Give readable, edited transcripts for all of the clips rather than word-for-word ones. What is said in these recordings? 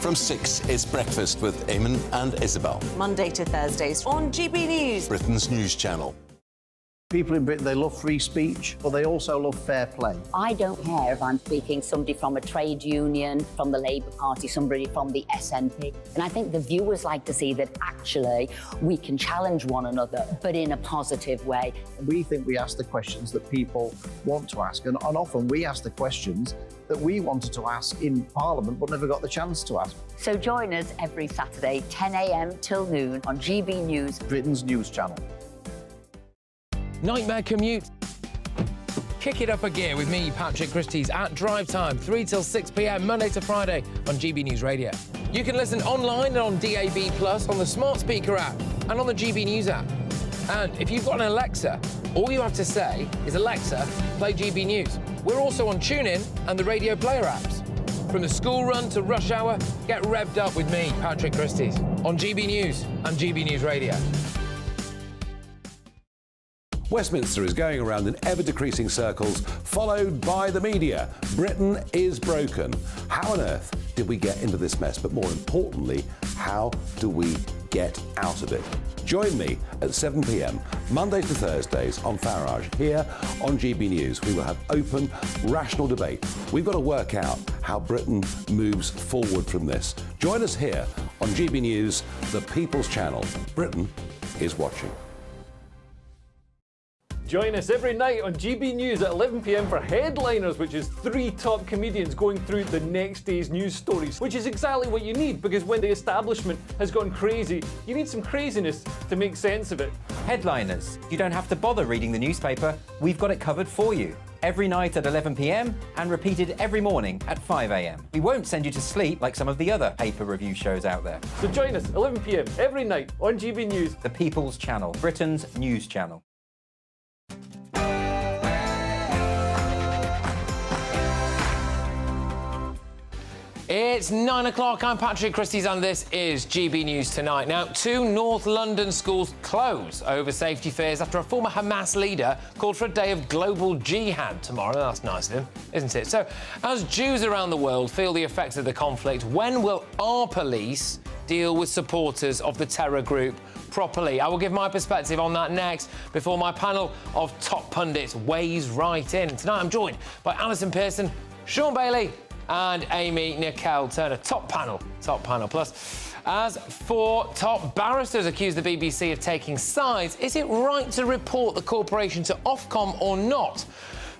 From 6, it's Breakfast with Eamon and Isabel. Monday to Thursdays on GB News, Britain's news channel. People in Britain, they love free speech, but they also love fair play. I don't care if I'm speaking somebody from a trade union, from the Labour Party, somebody from the SNP. And I think the viewers like to see that actually we can challenge one another, but in a positive way. We think we ask the questions that people want to ask, and often we ask the questions that we wanted to ask in Parliament but never got the chance to ask. So join us every Saturday, 10 a.m. till noon on GB News, Britain's news channel. Nightmare commute? Kick it up a gear with me, Patrick Christie's at Drive Time, 3 till 6 p.m, Monday to Friday on GB News Radio. You can listen online and on DAB+, on the smart speaker app and on the GB News app. And if you've got an Alexa, all you have to say is, Alexa, play GB News. We're also on TuneIn and the Radio Player apps. From the school run to rush hour, get revved up with me, Patrick Christie's, on GB News and GB News Radio. Westminster is going around in ever-decreasing circles, followed by the media. Britain is broken. How on earth did we get into this mess? But more importantly, how do we get out of it? Join me at 7 p.m, Mondays to Thursdays on Farage, here on GB News. We will have open, rational debate. We've got to work out how Britain moves forward from this. Join us here on GB News, the People's Channel. Britain is watching. Join us every night on GB News at 11 p.m. for Headliners, which is 3 top comedians going through the next day's news stories, which is exactly what you need, because when the establishment has gone crazy, you need some craziness to make sense of it. Headliners. You don't have to bother reading the newspaper. We've got it covered for you. Every night at 11 p.m. and repeated every morning at 5 a.m. We won't send you to sleep like some of the other paper review shows out there. So join us 11 p.m. every night on GB News. The People's Channel, Britain's news channel. It's 9 o'clock, I'm Patrick Christie's and this is GB News Tonight. Now, 2 North London schools close over safety fears after a former Hamas leader called for a day of global jihad tomorrow. That's nice of him, isn't it? So, as Jews around the world feel the effects of the conflict, when will our police deal with supporters of the terror group properly? I will give my perspective on that next, before my panel of top pundits weighs right in. Tonight I'm joined by Alison Pearson, Sean Bailey and Amy Nicole-Turner. Top panel. Plus, as 4 top barristers accuse the BBC of taking sides, is it right to report the corporation to Ofcom or not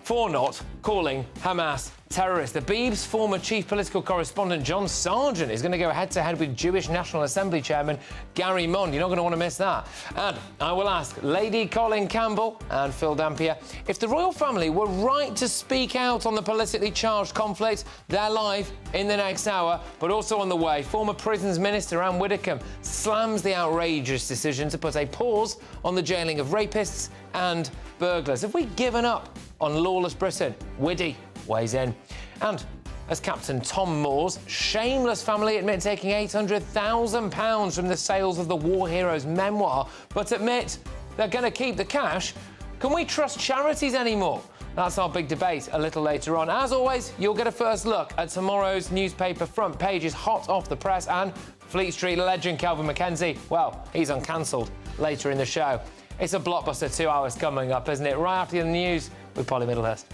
for not calling Hamas terrorists? The Beeb's former chief political correspondent John Sargent is going to go head-to-head with Jewish National Assembly chairman Gary Mond. You're not going to want to miss that. And I will ask Lady Colin Campbell and Phil Dampier if the royal family were right to speak out on the politically charged conflict. They're live in the next hour, but also on the way, former Prisons Minister Anne Widdecombe slams the outrageous decision to put a pause on the jailing of rapists and burglars. Have we given up on lawless Britain? Widdy weighs in. And as Captain Tom Moore's shameless family admit taking £800,000 from the sales of the war hero's memoir, but admit they're going to keep the cash, can we trust charities anymore? That's our big debate a little later on. As always, you'll get a first look at tomorrow's newspaper front pages, hot off the press, and Fleet Street legend Calvin Mackenzie, well, he's uncancelled later in the show. It's a blockbuster 2 hours coming up, isn't it? Right after the news with Polly Middlehurst.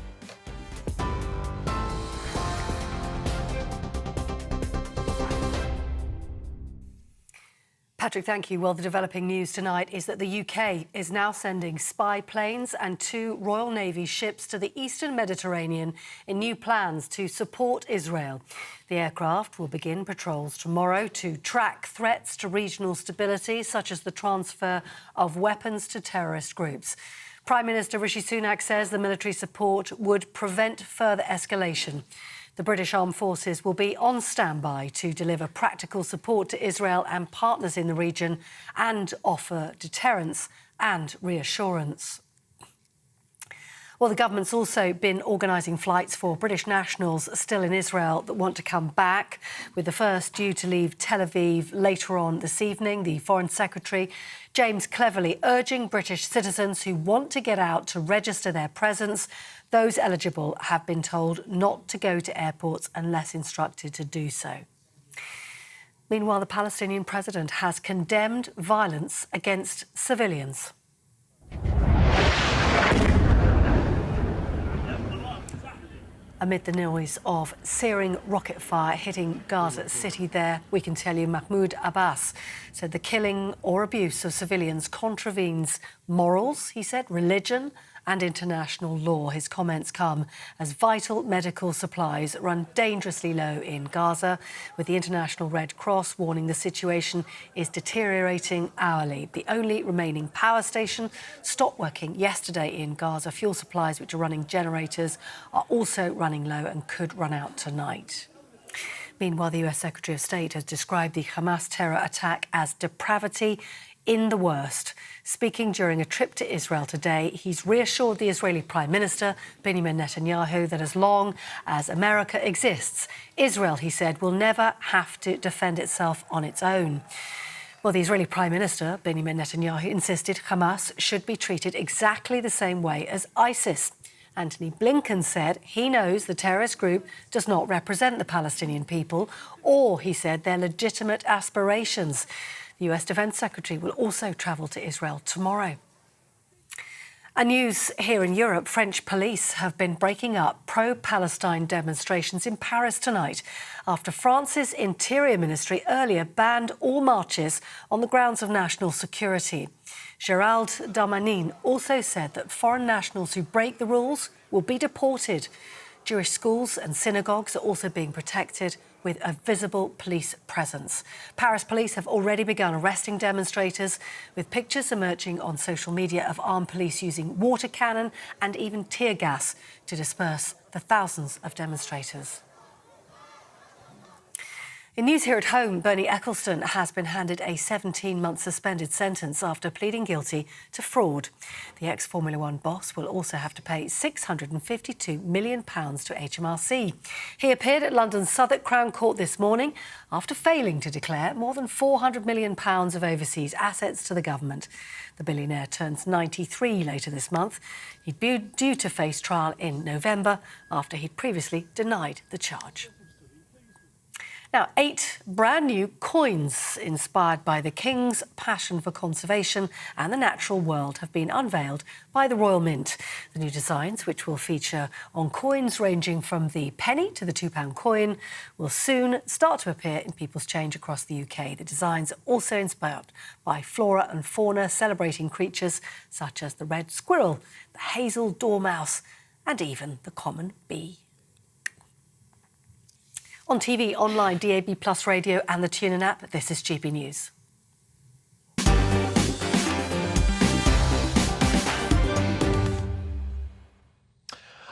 Patrick, thank you. Well, the developing news tonight is that the UK is now sending spy planes and 2 Royal Navy ships to the eastern Mediterranean in new plans to support Israel. The aircraft will begin patrols tomorrow to track threats to regional stability, such as the transfer of weapons to terrorist groups. Prime Minister Rishi Sunak says the military support would prevent further escalation. The British Armed Forces will be on standby to deliver practical support to Israel and partners in the region and offer deterrence and reassurance. Well, the government's also been organising flights for British nationals still in Israel that want to come back, with the first due to leave Tel Aviv later on this evening. The Foreign Secretary, James Cleverly, urging British citizens who want to get out to register their presence. Those eligible have been told not to go to airports unless instructed to do so. Meanwhile, the Palestinian president has condemned violence against civilians. Amid the noise of searing rocket fire hitting Gaza City there, we can tell you Mahmoud Abbas said the killing or abuse of civilians contravenes morals, he said, religion and international law. His comments come as vital medical supplies run dangerously low in Gaza, with the International Red Cross warning the situation is deteriorating hourly. The only remaining power station stopped working yesterday in Gaza. Fuel supplies, which are running generators, are also running low and could run out tonight. Meanwhile, the US Secretary of State has described the Hamas terror attack as depravity in the worst. Speaking during a trip to Israel today, he's reassured the Israeli Prime Minister, Benjamin Netanyahu, that as long as America exists, Israel, he said, will never have to defend itself on its own. Well, the Israeli Prime Minister, Benjamin Netanyahu, insisted Hamas should be treated exactly the same way as ISIS. Anthony Blinken said he knows the terrorist group does not represent the Palestinian people or, he said, their legitimate aspirations. The US Defence Secretary will also travel to Israel tomorrow. And news here in Europe, French police have been breaking up pro-Palestine demonstrations in Paris tonight after France's Interior Ministry earlier banned all marches on the grounds of national security. Gérald Darmanin also said that foreign nationals who break the rules will be deported. Jewish schools and synagogues are also being protected with a visible police presence. Paris police have already begun arresting demonstrators, with pictures emerging on social media of armed police using water cannon and even tear gas to disperse the thousands of demonstrators. In news here at home, Bernie Ecclestone has been handed a 17-month suspended sentence after pleading guilty to fraud. The ex-Formula One boss will also have to pay £652 million to HMRC. He appeared at London's Southwark Crown Court this morning after failing to declare more than £400 million of overseas assets to the government. The billionaire turns 93 later this month. He'd be due to face trial in November after he'd previously denied the charge. Now, 8 brand new coins inspired by the King's passion for conservation and the natural world have been unveiled by the Royal Mint. The new designs, which will feature on coins ranging from the penny to the £2 coin, will soon start to appear in people's change across the UK. The designs are also inspired by flora and fauna, celebrating creatures such as the red squirrel, the hazel dormouse, and even the common bee. On TV, online, DAB+ radio and the TuneIn app, this is GB News.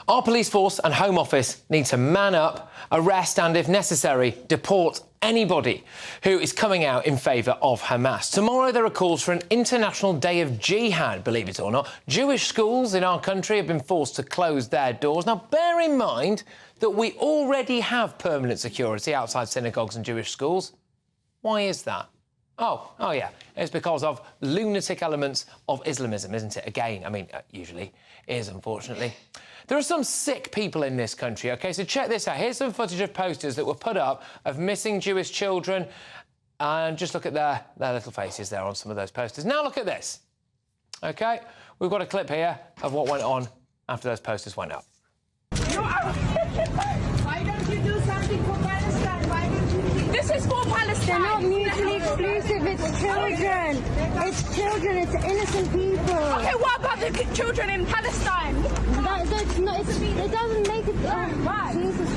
Our police force and Home Office need to man up, arrest and, if necessary, deport anybody who is coming out in favour of Hamas. Tomorrow there are calls for an international day of jihad, believe it or not. Jewish schools in our country have been forced to close their doors. Now, bear in mind that we already have permanent security outside synagogues and Jewish schools. Why is that? Oh yeah, it's because of lunatic elements of Islamism, isn't it? Again, I mean, usually is, unfortunately. There are some sick people in this country, OK? So check this out. Here's some footage of posters that were put up of missing Jewish children. And just look at their little faces there on some of those posters. Now look at this, OK? We've got a clip here of what went on after those posters went up. Why don't you do something for Palestine? Why don't you do... This is for Palestine. They're not mutually exclusive. It's children. It's children. It's innocent people. Okay, what about the children in Palestine? That's not... it doesn't make it... Why? Jesus.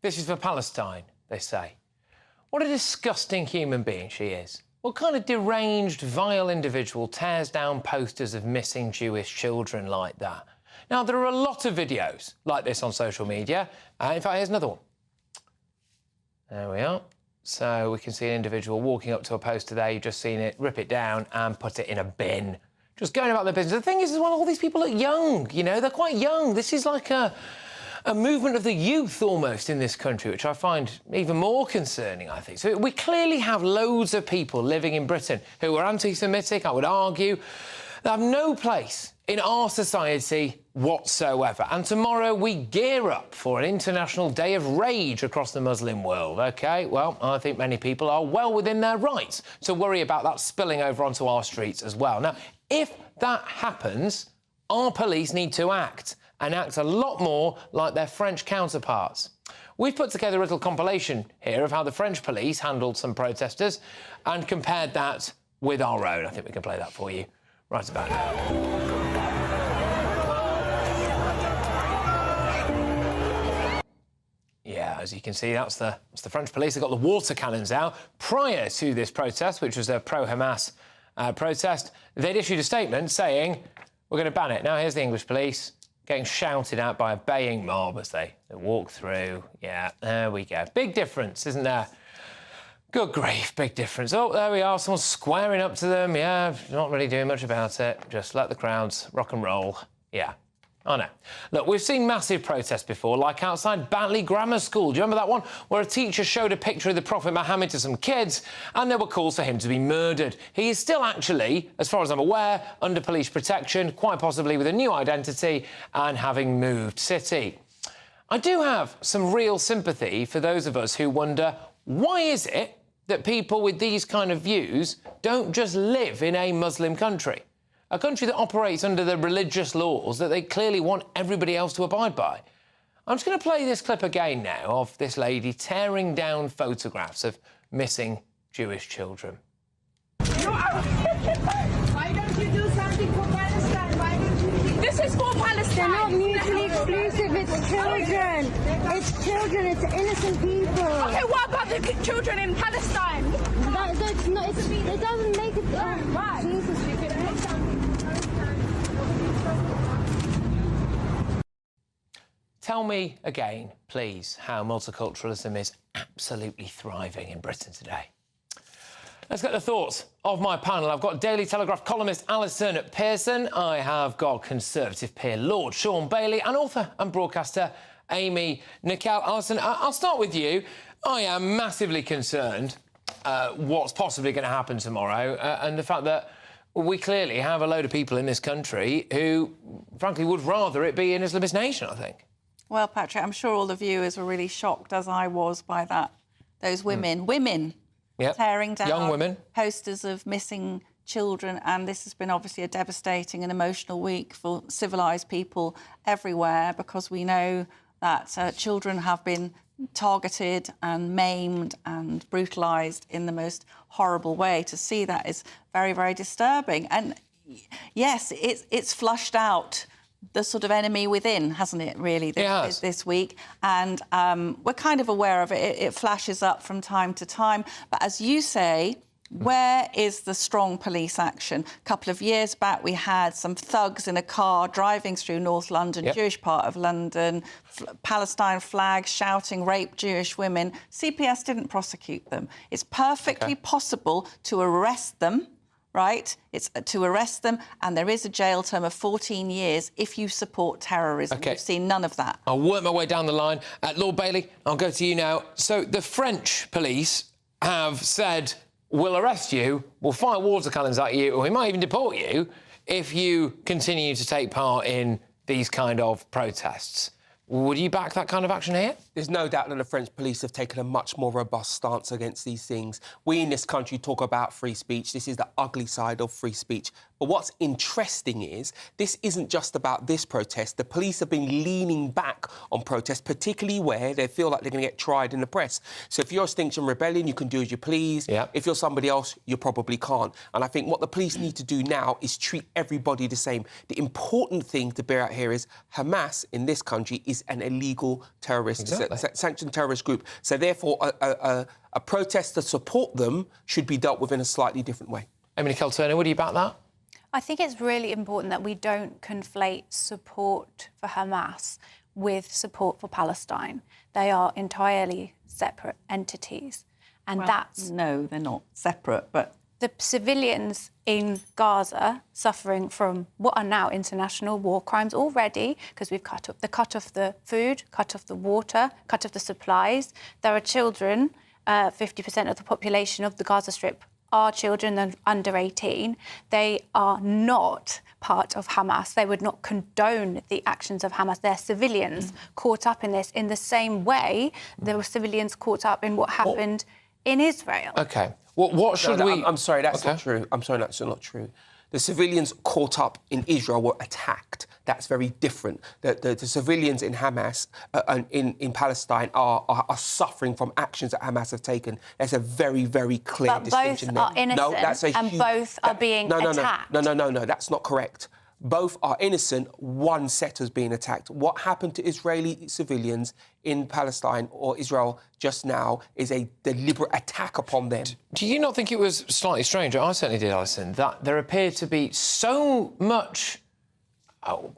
This is for Palestine, they say. What a disgusting human being she is. What kind of deranged, vile individual tears down posters of missing Jewish children like that? Now, there are a lot of videos like this on social media. In fact, here's another one. There we are. So we can see an individual walking up to a poster there. You've just seen it, rip it down and put it in a bin. Just going about their business. The thing is, as well, all these people are young, you know, they're quite young. This is like a movement of the youth almost in this country, which I find even more concerning, I think. So we clearly have loads of people living in Britain who are anti-Semitic, I would argue. They have no place in our society whatsoever. And tomorrow we gear up for an International Day of Rage across the Muslim world, OK? Well, I think many people are well within their rights to worry about that spilling over onto our streets as well. Now, if that happens, our police need to act, and act a lot more like their French counterparts. We've put together a little compilation here of how the French police handled some protesters and compared that with our own. I think we can play that for you right about now. Yeah, as you can see, that's the French police. They've got the water cannons out. Prior to this protest, which was a pro-Hamas protest, they'd issued a statement saying, we're going to ban it. Now, here's the English police getting shouted at by a baying mob as they walk through. Yeah, there we go. Big difference, isn't there? Good grief, big difference. Oh, there we are. Someone's squaring up to them. Yeah, not really doing much about it. Just let the crowds rock and roll. Yeah. I know. Look, we've seen massive protests before, like outside Batley Grammar School. Do you remember that one? Where a teacher showed a picture of the Prophet Muhammad to some kids and there were calls for him to be murdered. He is still actually, as far as I'm aware, under police protection, quite possibly with a new identity and having moved city. I do have some real sympathy for those of us who wonder, why is it that people with these kind of views don't just live in a Muslim country? A country that operates under the religious laws that they clearly want everybody else to abide by. I'm just going to play this clip again now of this lady tearing down photographs of missing Jewish children. Why don't you do something for Palestine? Why don't you... This is for Palestine. They're not mutually exclusive. It's children. It's children. It's innocent people. Okay, what about the children in Palestine? That's not. It doesn't make it. Why? Jesus. Tell me again, please, how multiculturalism is absolutely thriving in Britain today. Let's get the thoughts of my panel. I've got Daily Telegraph columnist Alison Pearson. I have got Conservative peer Lord Sean Bailey and author and broadcaster Amy Nicol. Alison, I'll start with you. I am massively concerned what's possibly going to happen tomorrow and the fact that we clearly have a load of people in this country who, frankly, would rather it be an Islamist nation, I think. Well, Patrick, I'm sure all the viewers were really shocked, as I was, by that. Those women tearing down young women, posters of missing children, and this has been obviously a devastating and emotional week for civilised people everywhere, because we know that children have been targeted and maimed and brutalised in the most horrible way. To see that is very, very disturbing. And yes, it's flushed out the sort of enemy within, hasn't it, really, this week? And we're kind of aware of it. It flashes up from time to time. But as you say, where is the strong police action? A couple of years back, we had some thugs in a car driving through North London, Jewish part of London, Palestine flags, shouting rape Jewish women. CPS didn't prosecute them. It's perfectly possible to arrest them, right? It's to arrest them, and there is a jail term of 14 years if you support terrorism. We've seen none of that. I'll work my way down the line. Lord Bailey, I'll go to you now. So the French police have said, we'll arrest you, we'll fire water cannons at you, or we might even deport you if you continue to take part in these kind of protests. Would you back that kind of action here? There's no doubt that the French police have taken a much more robust stance against these things. We in this country talk about free speech. This is the ugly side of free speech. But what's interesting is this isn't just about this protest. The police have been leaning back on protests, particularly where they feel like they're going to get tried in the press. So if you're Extinction Rebellion, you can do as you please. If you're somebody else, you probably can't. And I think what the police need to do now is treat everybody the same. The important thing to bear out here is Hamas in this country is an illegal terrorist, sanctioned terrorist group. So therefore, a protest to support them should be dealt with in a slightly different way. Amy Nicol Turner, would you back that? I think it's really important that we don't conflate support for Hamas with support for Palestine. They are entirely separate entities. And that's... No, they're not separate, but... The civilians in Gaza suffering from what are now international war crimes already, because we've cut off the food, cut off the water, cut off the supplies. There are children, 50% of the population of the Gaza Strip are children under 18. They are not part of Hamas. They would not condone the actions of Hamas. They're civilians caught up in this in the same way there were civilians caught up in what happened in Israel. OK. What should we... I'm sorry, that's not true. I'm sorry, that's not true. The civilians caught up in Israel were attacked. That's very different. The civilians in Hamas, in Palestine, are suffering from actions that Hamas have taken. There's a very, very clear distinction there. Both are innocent, no, that's a and huge, both are being attacked. No, that's not correct. Both are innocent. One sector's being attacked. What happened to Israeli civilians in Palestine or Israel just now is a deliberate attack upon them. Do you not think it was slightly strange? I certainly did, Alison, that there appeared to be so much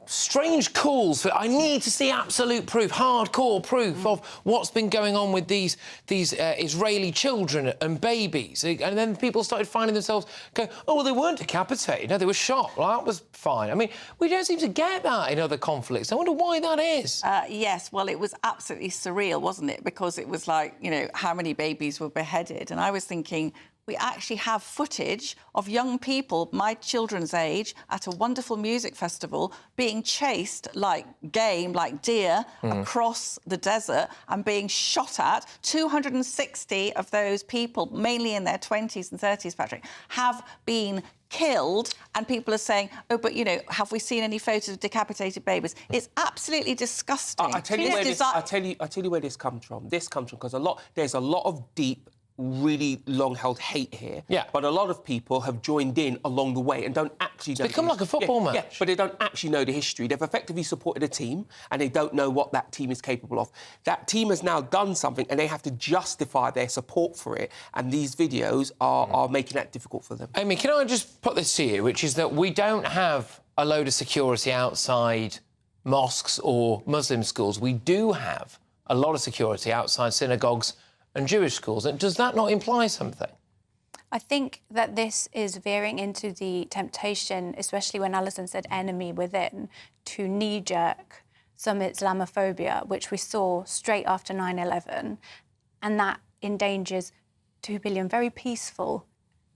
strange calls for I need to see absolute proof, hardcore proof of what's been going on with these Israeli children and babies. And then people started finding themselves going, oh, well, they weren't decapitated. No, they were shot. Well, that was fine. I mean, we don't seem to get that in other conflicts. I wonder why that is. Yes, well, it was absolutely surreal, wasn't it? Because it was like, you know, how many babies were beheaded? And I was thinking, we actually have footage of young people, my children's age, at a wonderful music festival being chased like game, like deer, across the desert and being shot at. 260 of those people, mainly in their 20s and 30s, Patrick, have been killed, and people are saying, oh, but, you know, have we seen any photos of decapitated babies? It's absolutely disgusting. I tell you where this comes from. This comes from because there's a lot of deep, really long-held hate here. Yeah. But a lot of people have joined in along the way and don't actually know... It's become like a football match. Yeah, but they don't actually know the history. They've effectively supported a team and they don't know what that team is capable of. That team has now done something and they have to justify their support for it, and these videos are making that difficult for them. Amy, can I just put this to you, which is that we don't have a load of security outside mosques or Muslim schools. We do have a lot of security outside synagogues and Jewish schools. And does that not imply something? I think that this is veering into the temptation, especially when Alison said enemy within, to knee-jerk some Islamophobia, which we saw straight after 9/11, and that endangers 2 billion very peaceful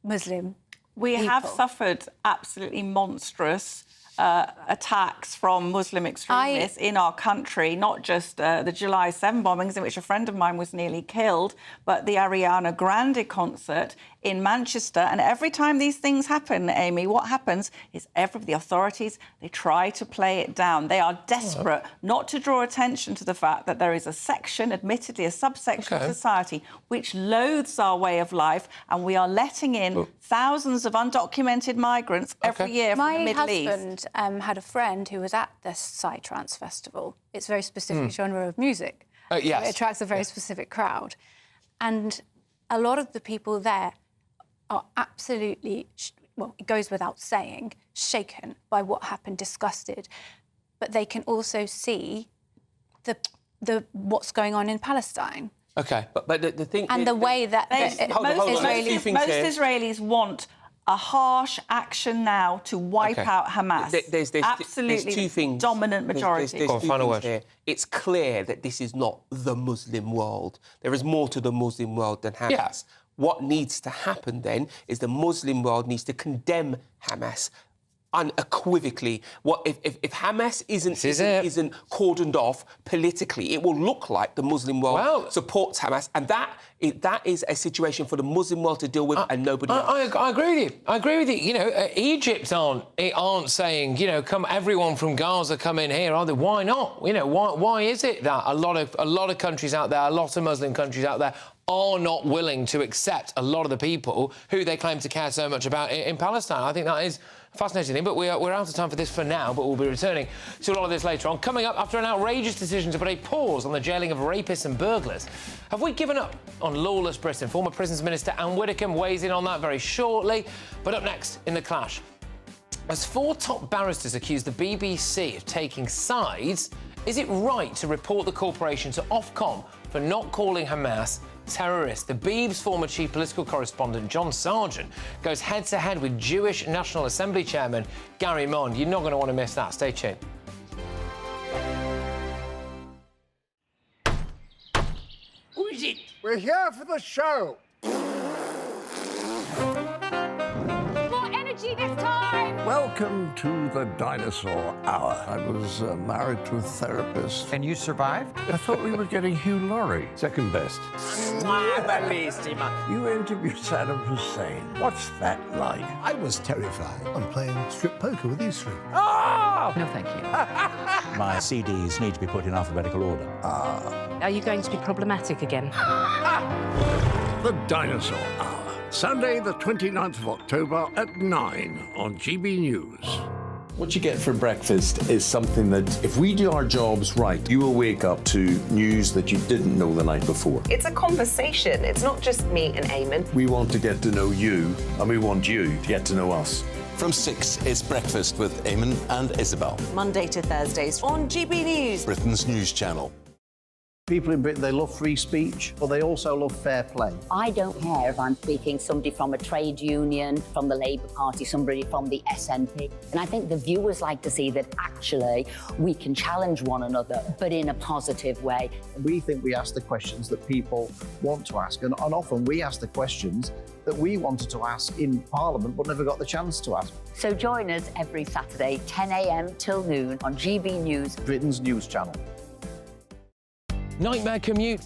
Muslim We people. have suffered absolutely monstrous attacks from Muslim extremists in our country, not just the July 7 bombings in which a friend of mine was nearly killed, but the Ariana Grande concert in Manchester. And every time these things happen, Amy, what happens is the authorities, they try to play it down. They are desperate not to draw attention to the fact that there is a section, admittedly a subsection of society, which loathes our way of life, and we are letting in thousands of undocumented migrants every year from the Middle East. My husband had a friend who was at the Psytrance Festival. It's a very specific genre of music. Yes. So it attracts a very specific crowd. And a lot of the people there are absolutely, well, it goes without saying, shaken by what happened, disgusted. But they can also see the what's going on in Palestine. OK. But the thing... And the way that most Israelis want a harsh action now to wipe out Hamas. There's absolutely two things. Dominant majority. There's two things here. It's clear that this is not the Muslim world. There is more to the Muslim world than Hamas. Yeah. What needs to happen then is the Muslim world needs to condemn Hamas unequivocally. If Hamas isn't cordoned off politically, it will look like the Muslim world supports Hamas, and that is a situation for the Muslim world to deal with, and nobody else. I agree with you. I agree with you. You know, Egypt aren't saying, you know, come everyone from Gaza come in here, are they? Why not? You know, why is it that a lot of countries out there, a lot of Muslim countries out there, are not willing to accept a lot of the people who they claim to care so much about in Palestine? I think that is a fascinating thing, but we're out of time for this for now, but we'll be returning to a lot of this later on. Coming up, after an outrageous decision to put a pause on the jailing of rapists and burglars, have we given up on lawless Britain? Former Prisons Minister Anne Widdecombe weighs in on that very shortly. But up next in The Clash, as 4 top barristers accuse the BBC of taking sides, is it right to report the corporation to Ofcom for not calling Hamas terrorists? The Beeb's former chief political correspondent John Sargent goes head-to-head with Jewish National Assembly chairman Gary Mond. You're not going to want to miss that. Stay tuned. Who is it? We're here for the show. It's time! Welcome to the Dinosaur Hour. I was married to a therapist. And you survived? I thought we were getting Hugh Laurie. Second best. You interviewed Saddam Hussein. What's that like? I was terrified. I'm playing strip poker with these three. Oh! No, thank you. My CDs need to be put in alphabetical order. Are you going to be problematic again? The Dinosaur Hour. Sunday, the 29th of October at 9 on GB News. What you get for breakfast is something that, if we do our jobs right, you will wake up to news that you didn't know the night before. It's a conversation. It's not just me and Eamon. We want to get to know you, and we want you to get to know us. From 6, it's Breakfast with Eamon and Isabel. Monday to Thursdays on GB News. Britain's news channel. People in Britain, they love free speech, but they also love fair play. I don't care if I'm speaking somebody from a trade union, from the Labour Party, somebody from the SNP. And I think the viewers like to see that actually we can challenge one another, but in a positive way. We think we ask the questions that people want to ask, and often we ask the questions that we wanted to ask in Parliament but never got the chance to ask. So join us every Saturday, 10 a.m. till noon on GB News, Britain's news channel. Nightmare commute.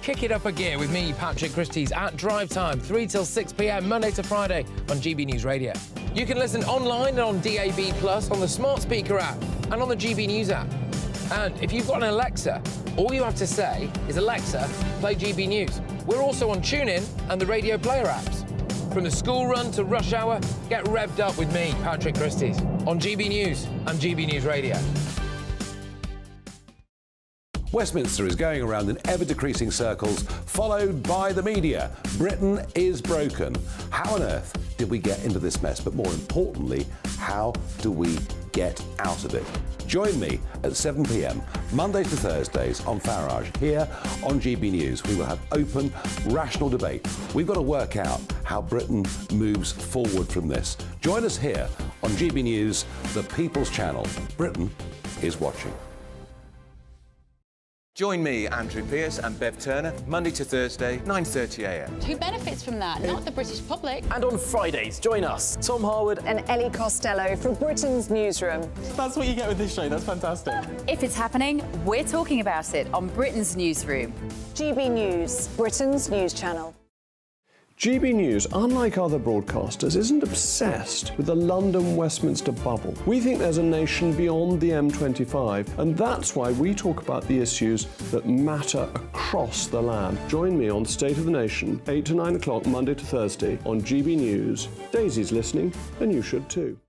Kick it up a gear with me, Patrick Christie's, at drive time, 3 till 6 p.m, Monday to Friday on GB News Radio. You can listen online and on DAB+, on the smart speaker app and on the GB News app. And if you've got an Alexa, all you have to say is, Alexa, play GB News. We're also on TuneIn and the Radio Player apps. From the school run to rush hour, get revved up with me, Patrick Christie's, on GB News and GB News Radio. Westminster is going around in ever-decreasing circles, followed by the media. Britain is broken. How on earth did we get into this mess? But more importantly, how do we get out of it? Join me at 7 p.m, Mondays to Thursdays on Farage, here on GB News. We will have open, rational debate. We've got to work out how Britain moves forward from this. Join us here on GB News, the People's Channel. Britain is watching. Join me, Andrew Pearce and Bev Turner, Monday to Thursday, 9:30 a.m. Who benefits from that? Not the British public. And on Fridays, join us, Tom Harwood and Ellie Costello from Britain's Newsroom. That's what you get with this show. That's fantastic. If it's happening, we're talking about it on Britain's Newsroom. GB News, Britain's news channel. GB News, unlike other broadcasters, isn't obsessed with the London-Westminster bubble. We think there's a nation beyond the M25, and that's why we talk about the issues that matter across the land. Join me on State of the Nation, 8 to 9 o'clock, Monday to Thursday, on GB News. Daisy's listening, and you should too.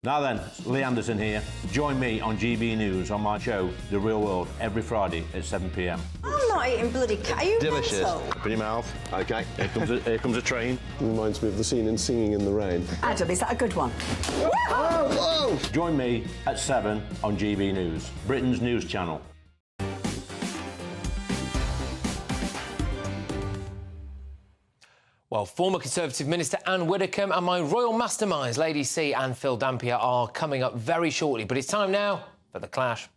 Now then, Lee Anderson here. Join me on GB News on my show, The Real World, every Friday at 7 p.m. I'm not eating bloody cat. Are you delicious? mental? Open your mouth. OK, here comes a train. Reminds me of the scene in Singing in the Rain. Adam, is that a good one? Whoa! Join me at 7 on GB News, Britain's news channel. Well, former Conservative Minister Anne Widdecombe and my royal masterminds, Lady C and Phil Dampier, are coming up very shortly. But it's time now for The Clash.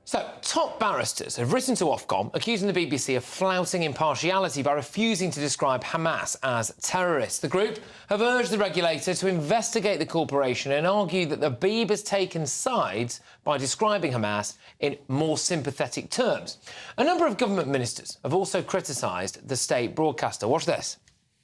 So, top barristers have written to Ofcom accusing the BBC of flouting impartiality by refusing to describe Hamas as terrorists. The group have urged the regulator to investigate the corporation and argue that the Beeb has taken sides by describing Hamas in more sympathetic terms. A number of government ministers have also criticised the state broadcaster. Watch this.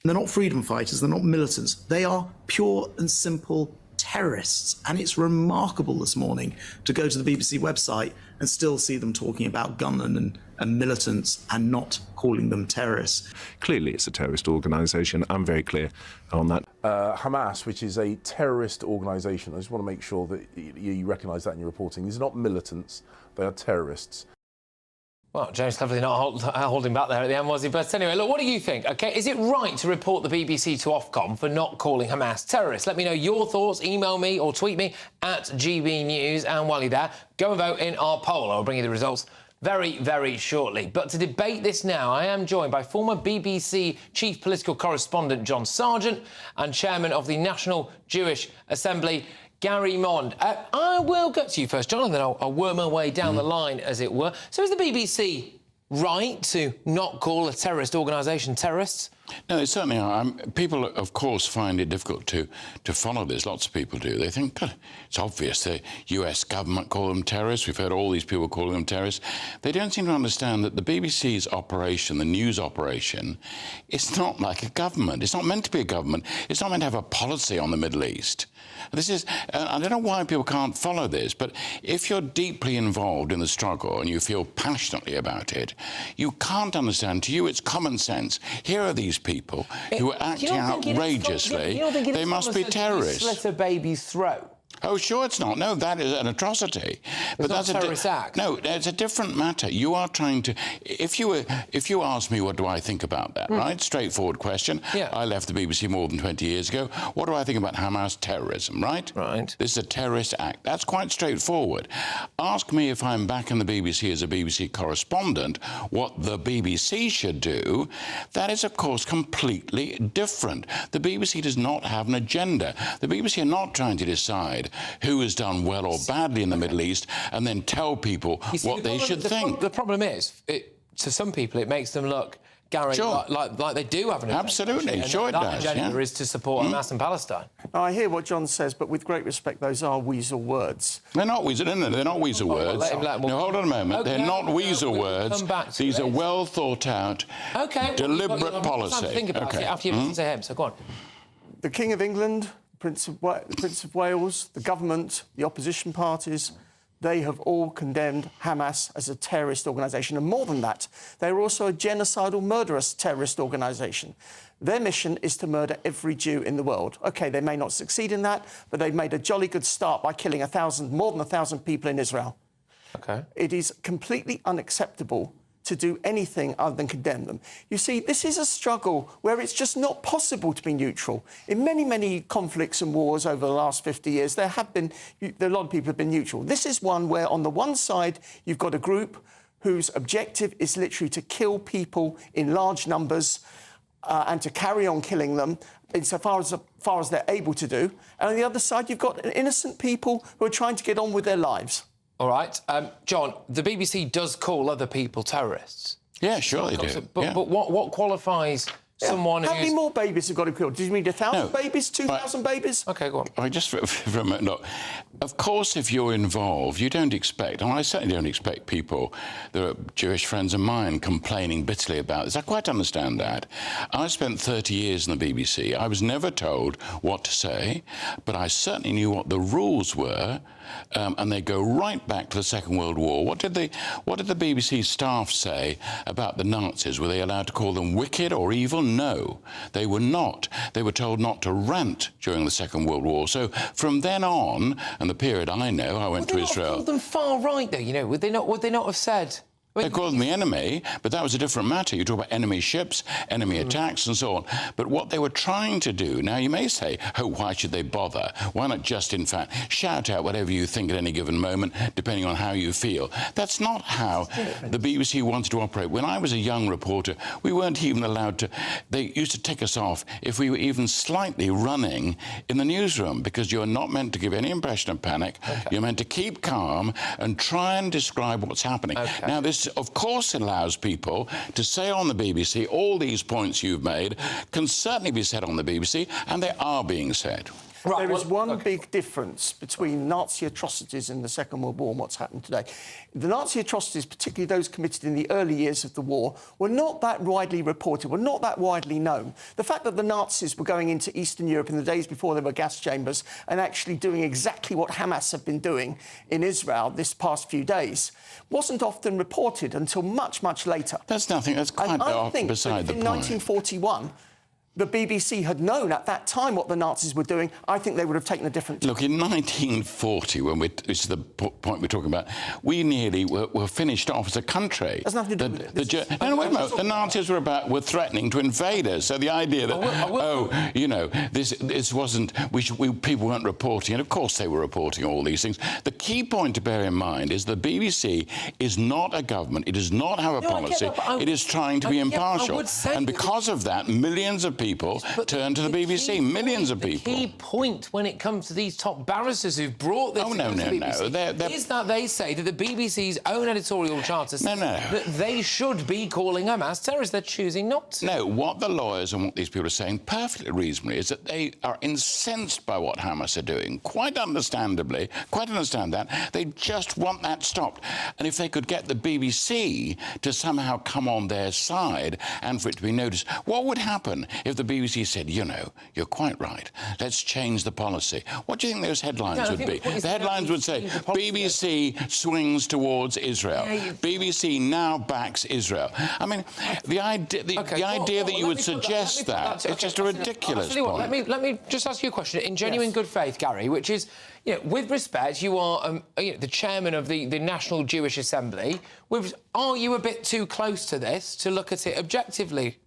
They're not freedom fighters, they're not militants. They are pure and simple terrorists. And it's remarkable this morning to go to the BBC website and still see them talking about gunmen and militants and not calling them terrorists. Clearly it's a terrorist organisation. I'm very clear on that. Hamas, which is a terrorist organisation, I just want to make sure that you recognise that in your reporting. These are not militants, they are terrorists. Well, James cleverly not holding back there at the end, was he? But anyway, look, what do you think? OK, is it right to report the BBC to Ofcom for not calling Hamas terrorists? Let me know your thoughts. Email me or tweet me at GB News. And while you're there, go and vote in our poll. I'll bring you the results very, very shortly. But to debate this now, I am joined by former BBC chief political correspondent John Sargent and chairman of the National Jewish Assembly, Gary Mond. I will get to you first, John, and then I'll worm my way down the line, as it were. So is the BBC right to not call a terrorist organisation terrorists? No, they certainly are. People, of course, find it difficult to follow this. Lots of people do. They think, God, it's obvious. The US government call them terrorists. We've heard all these people calling them terrorists. They don't seem to understand that the BBC's operation, the news operation, it's not like a government. It's not meant to be a government. It's not meant to have a policy on the Middle East. This is, I don't know why people can't follow this, but if you're deeply involved in the struggle and you feel passionately about it, you can't understand. To you, it's common sense. Here are these people who are acting outrageously. They must be terrorists. Slit a baby's throat. Oh, sure it's not. No, that is an atrocity. But that's a terrorist act. No, it's a different matter. You are trying to... If you ask me what do I think about that, right? Straightforward question. Yeah. I left the BBC more than 20 years ago. What do I think about Hamas terrorism, right? Right. This is a terrorist act. That's quite straightforward. Ask me if I'm back in the BBC as a BBC correspondent, what the BBC should do. That is, of course, completely different. The BBC does not have an agenda. The BBC are not trying to decide who has done well or badly in the Middle East and then tell people what they should think. The problem is, to some people, it makes them look, Gary, like they do have an agenda. Absolutely, sure it does. That agenda is to support Hamas and Palestine. I hear what John says, but with great respect, those are weasel words. They're not weasel, no, they're not weasel words. No, hold on a moment. Okay, they're not weasel words. These are well thought out, deliberate policy. Think about it after you've listened to him, so go on. The King of England, the Prince of Wales, the government, the opposition parties, they have all condemned Hamas as a terrorist organisation. And more than that, they're also a genocidal, murderous terrorist organisation. Their mission is to murder every Jew in the world. OK, they may not succeed in that, but they've made a jolly good start by killing more than 1,000 people in Israel. OK. It is completely unacceptable to do anything other than condemn them. You see, this is a struggle where it's just not possible to be neutral. In many, many conflicts and wars over the last 50 years, a lot of people have been neutral. This is one where, on the one side, you've got a group whose objective is literally to kill people in large numbers and to carry on killing them insofar as they're able to do. And on the other side, you've got innocent people who are trying to get on with their lives. All right. John, the BBC does call other people terrorists. Yeah, sure they do. But what qualifies someone who's... How many more babies have got to be killed? Did you mean 1,000 babies, 2,000 babies? OK, go on. Just for a minute, look, of course, if you're involved, you don't expect, and I certainly don't expect people, there are Jewish friends of mine complaining bitterly about this. I quite understand that. I spent 30 years in the BBC. I was never told what to say, but I certainly knew what the rules were, and they go right back to the Second World War. What did the BBC staff say about the Nazis? Were they allowed to call them wicked or evil? No, they were not. They were told not to rant during the Second World War. So from then on, and the period I know, I went to Israel. Would they not have called them far right, though? You know, would they not have said? They called them the enemy, but that was a different matter. You talk about enemy ships, enemy attacks, and so on. But what they were trying to do, now you may say, oh, why should they bother? Why not just, in fact, shout out whatever you think at any given moment, depending on how you feel? That's not how the BBC wanted to operate. When I was a young reporter, we weren't even allowed to... They used to tick us off if we were even slightly running in the newsroom, because you're not meant to give any impression of panic. Okay. You're meant to keep calm and try and describe what's happening. Okay. Now, this, of course, allows people to say on the BBC all these points you've made can certainly be said on the BBC, and they are being said. Right, there is one big difference between Nazi atrocities in the Second World War and what's happened today. The Nazi atrocities, particularly those committed in the early years of the war, were not that widely reported, were not that widely known. The fact that the Nazis were going into Eastern Europe in the days before there were gas chambers and actually doing exactly what Hamas have been doing in Israel this past few days wasn't often reported until much, much later. That's nothing. That's quite beside the point. In 1941... the BBC had known at that time what the Nazis were doing, I think they would have taken a different... Look, in 1940, this is the point we're talking about, we nearly were finished off as a country. There's nothing to do with it. The Nazis were threatening to invade us, so the idea that, you know, this wasn't... people weren't reporting, and of course they were reporting all these things. The key point to bear in mind is the BBC is not a government, it does not have a policy, it is trying to be impartial. And because of that, millions of people people turn to the BBC. Millions of people. The key point when it comes to these top barristers who've brought this to the BBC is that they say that the BBC's own editorial charter says that they should be calling Hamas terrorists. They're choosing not to. No, what the lawyers and what these people are saying perfectly reasonably is that they are incensed by what Hamas are doing. Quite understandably, quite understand that. They just want that stopped. And if they could get the BBC to somehow come on their side and for it to be noticed, what would happen if the BBC said, you know, you're quite right, let's change the policy? What do you think those headlines would be? The headlines would say, BBC swings towards Israel. BBC now backs Israel. I mean, the idea that you would suggest that is just a ridiculous point. Let me just ask you a question in genuine good faith, Gary, which is, you know, with respect, you are the chairman of the National Jewish Assembly. Are you a bit too close to this to look at it objectively?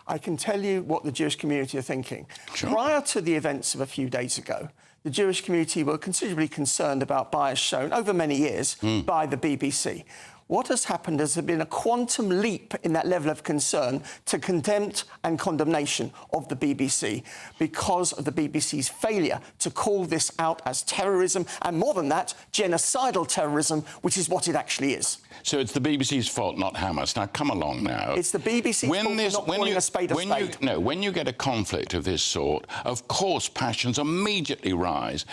I can tell you what the Jewish community are thinking. Sure. Prior to the events of a few days ago, the Jewish community were considerably concerned about bias shown over many years by the BBC. What has happened is there been a quantum leap in that level of concern to contempt and condemnation of the BBC because of the BBC's failure to call this out as terrorism and, more than that, genocidal terrorism, which is what it actually is. So it's the BBC's fault, not Hamas. Now, come along now. It's the BBC's fault for not calling a spade a spade. When you get a conflict of this sort, of course passions immediately rise.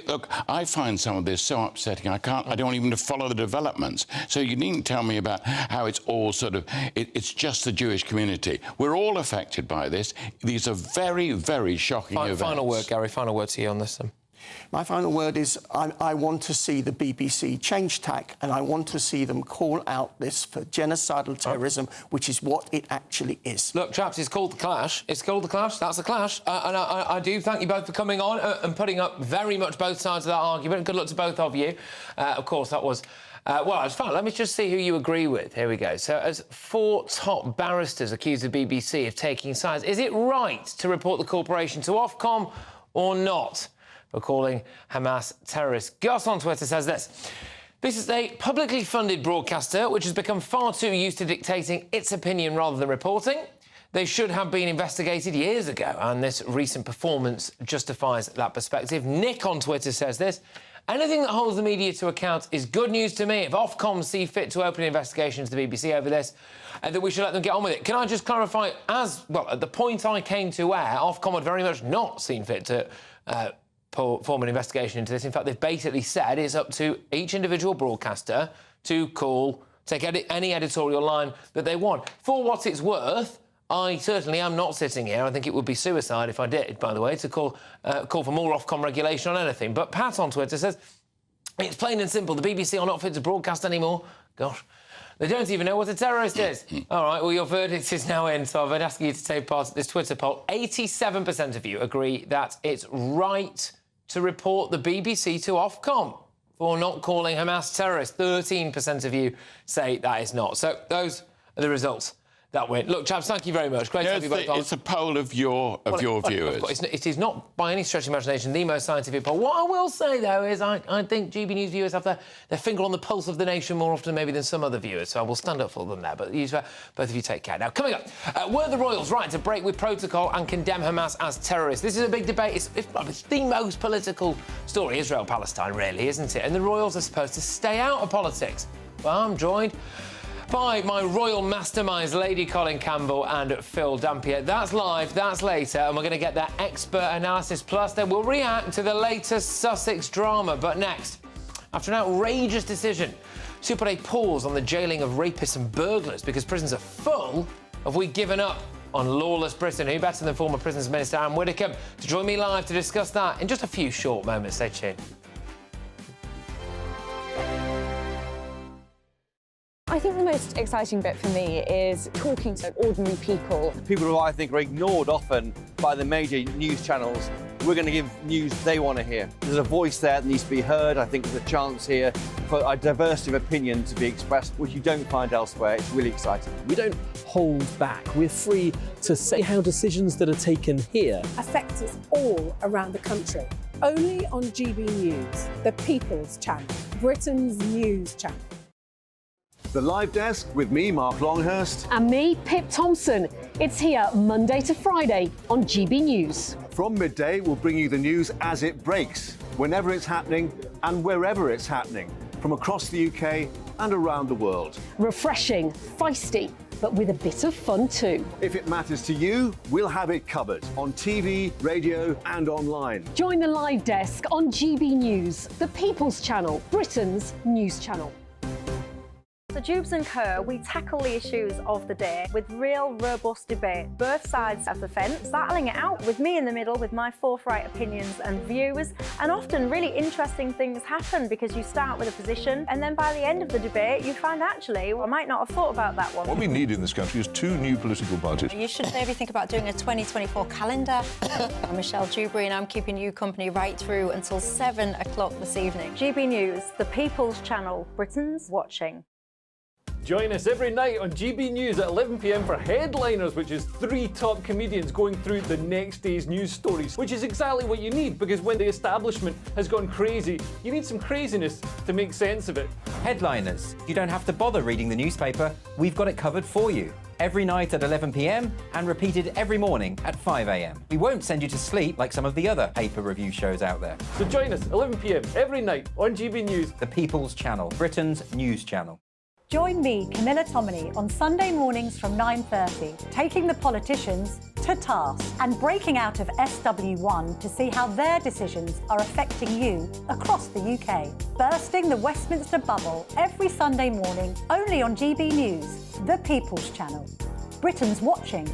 Look, I find some of this so upsetting, I don't even follow the developments. So you needn't tell me about how it's all sort of... It's just the Jewish community. We're all affected by this. These are very, very shocking events. Final word, Gary. Final word to you on this. My final word is I want to see the BBC change tack, and I want to see them call out this for genocidal terrorism, which is what it actually is. Look, chaps, it's called The Clash. It's called The Clash. That's The Clash. And I do thank you both for coming on and putting up very much both sides of that argument. Good luck to both of you. Of course, that was... well, it's fun. Let me just see who you agree with. Here we go. So, as 4 top barristers accuse the BBC of taking sides, is it right to report the corporation to Ofcom or not for calling Hamas terrorists? Gus on Twitter says this. This is a publicly funded broadcaster which has become far too used to dictating its opinion rather than reporting. They should have been investigated years ago, and this recent performance justifies that perspective. Nick on Twitter says this. Anything that holds the media to account is good news to me. If Ofcom see fit to open an investigation into the BBC over this, that we should let them get on with it. Can I just clarify, at the point I came to air, Ofcom had very much not seen fit to form an investigation into this. In fact, they've basically said it's up to each individual broadcaster to take any editorial line that they want. For what it's worth, I certainly am not sitting here. I think it would be suicide if I did, by the way, to call for more Ofcom regulation on anything. But Pat on Twitter says, it's plain and simple. The BBC are not fit to broadcast anymore. Gosh, they don't even know what a terrorist is. All right, well, your verdict is now in, so I'd ask you to take part in this Twitter poll. 87% of you agree that it's right to report the BBC to Ofcom for not calling Hamas terrorists. 13% of you say that is not. So those are the results that win. Look, chaps, thank you very much. Great to have you both on. It's a poll of your viewers. Of course, it is not, by any stretch of imagination, the most scientific poll. What I will say, though, is I think GB News viewers have their finger on the pulse of the nation more often maybe than some other viewers, so I will stand up for them there. But both of you take care. Now, coming up, were the royals right to break with protocol and condemn Hamas as terrorists? This is a big debate. It's the most political story, Israel-Palestine, really, isn't it? And the royals are supposed to stay out of politics. Well, I'm joined by my royal masterminds, Lady Colin Campbell and Phil Dampier. That's live, that's later, and we're going to get their expert analysis. Plus, then we'll react to the latest Sussex drama. But next, after an outrageous decision to put a pause on the jailing of rapists and burglars because prisons are full, have we given up on lawless Britain? Who better than former Prisons Minister Anne Widdecombe to join me live to discuss that in just a few short moments. Stay tuned. I think the most exciting bit for me is talking to ordinary people. People who I think are ignored often by the major news channels. We're going to give news they want to hear. There's a voice there that needs to be heard. I think there's a chance here for a diversity of opinion to be expressed, which you don't find elsewhere. It's really exciting. We don't hold back. We're free to say how decisions that are taken here Affect us all around the country. Only on GB News, the People's Channel, Britain's news channel. The Live Desk with me, Mark Longhurst. And me, Pip Thompson. It's here Monday to Friday on GB News. From midday, we'll bring you the news as it breaks, whenever it's happening and wherever it's happening, from across the UK and around the world. Refreshing, feisty, but with a bit of fun too. If it matters to you, we'll have it covered on TV, radio and online. Join the Live Desk on GB News, the People's Channel, Britain's news channel. So Jubes and Kerr, we tackle the issues of the day with real robust debate, both sides of the fence, battling it out with me in the middle with my forthright opinions and views. And often really interesting things happen because you start with a position and then by the end of the debate you find actually, well, I might not have thought about that one. What we need in this country is 2 new political parties. You should maybe think about doing a 2024 calendar. I'm Michelle Dewberry and I'm keeping you company right through until 7 o'clock this evening. GB News, the People's Channel, Britain's watching. Join us every night on GB News at 11 p.m. for Headliners, which is 3 top comedians going through the next day's news stories, which is exactly what you need, because when the establishment has gone crazy, you need some craziness to make sense of it. Headliners. You don't have to bother reading the newspaper. We've got it covered for you. Every night at 11 p.m. and repeated every morning at 5 a.m. We won't send you to sleep like some of the other paper review shows out there. So join us 11 p.m. every night on GB News. The People's Channel, Britain's news channel. Join me, Camilla Tominey, on Sunday mornings from 9:30, taking the politicians to task and breaking out of SW1 to see how their decisions are affecting you across the UK. Bursting the Westminster bubble every Sunday morning, only on GB News, the People's Channel. Britain's watching.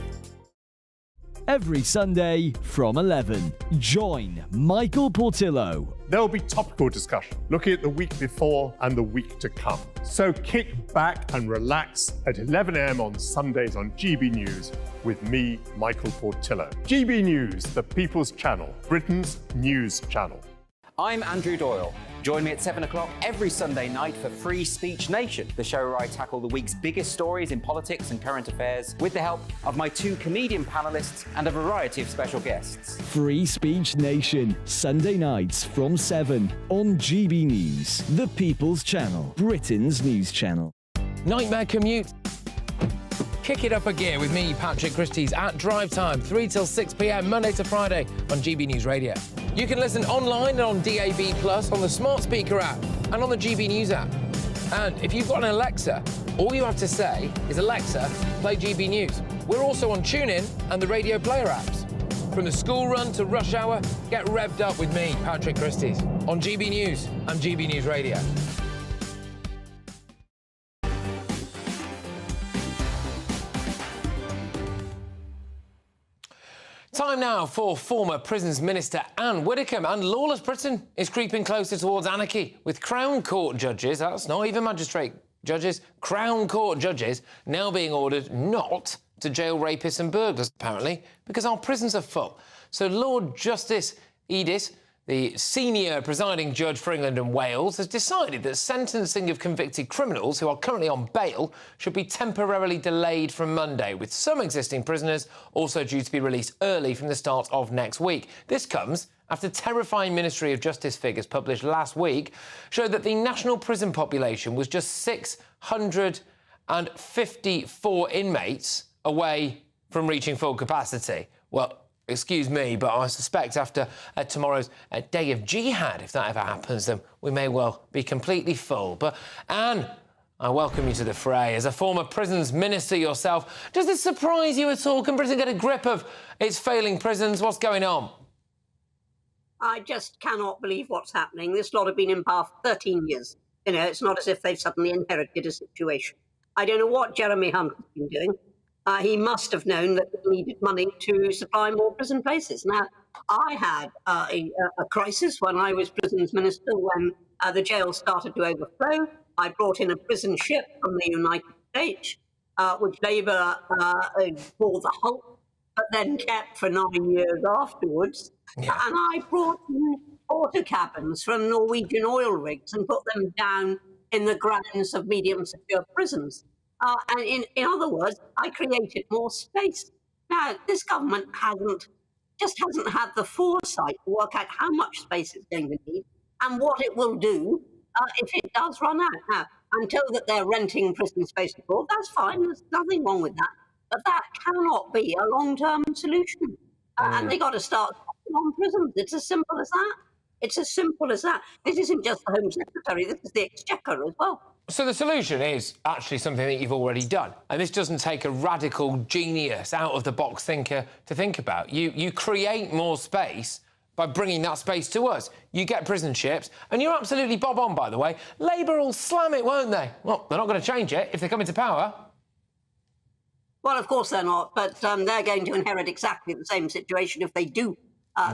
Every Sunday from 11, join Michael Portillo. There'll be topical discussion, looking at the week before and the week to come. So kick back and relax at 11 a.m. on Sundays on GB News with me, Michael Portillo. GB News, the People's Channel, Britain's news channel. I'm Andrew Doyle. Join me at 7 o'clock every Sunday night for Free Speech Nation, the show where I tackle the week's biggest stories in politics and current affairs with the help of my 2 comedian panellists and a variety of special guests. Free Speech Nation, Sunday nights from 7 on GB News, the People's Channel, Britain's news channel. Nightmare commute. Kick it up a gear with me, Patrick Christie's, at drive time, 3 till 6 p.m, Monday to Friday on GB News Radio. You can listen online and on DAB+, on the smart speaker app, and on the GB News app. And if you've got an Alexa, all you have to say is, Alexa, play GB News. We're also on TuneIn and the Radio Player apps. From the school run to rush hour, get revved up with me, Patrick Christie's, on GB News and GB News Radio. Time now for former Prisons Minister Anne Widdecombe. And lawless Britain is creeping closer towards anarchy, with Crown Court judges, that's not even magistrate judges, Crown Court judges now being ordered not to jail rapists and burglars, apparently, because our prisons are full. So Lord Justice Edith, the senior presiding judge for England and Wales, has decided that sentencing of convicted criminals who are currently on bail should be temporarily delayed from Monday, with some existing prisoners also due to be released early from the start of next week. This comes after terrifying Ministry of Justice figures published last week showed that the national prison population was just 654 inmates away from reaching full capacity. Well, excuse me, but I suspect after tomorrow's day of jihad, if that ever happens, then we may well be completely full. But Anne, I welcome you to the fray. As a former prisons minister yourself, does this surprise you at all? Can Britain get a grip of its failing prisons? What's going on? I just cannot believe what's happening. This lot have been in power for 13 years. You know, it's not as if they've suddenly inherited a situation. I don't know what Jeremy Hunt has been doing. He must have known that we needed money to supply more prison places. Now, I had a crisis when I was prisons minister, when the jail started to overflow. I brought in a prison ship from the United States, which Labour called the Hulk, but then kept for 9 years afterwards. Yeah. And I brought in porter cabins from Norwegian oil rigs and put them down in the grounds of medium secure prisons. And in other words, I created more space. Now, this government hasn't had the foresight to work out how much space it's going to need and what it will do if it does run out. Now, until that they're renting prison space abroad, that's fine. There's nothing wrong with that. But that cannot be a long-term solution. And they got to start on prisons. It's as simple as that. It's as simple as that. This isn't just the Home Secretary, this is the Exchequer as well. So the solution is actually something that you've already done. And this doesn't take a radical genius, out-of-the-box thinker to think about. You create more space by bringing that space to us. You get prison ships, and you're absolutely bob on, by the way. Labour will slam it, won't they? Well, they're not going to change it if they come into power. Well, of course they're not, but they're going to inherit exactly the same situation if they do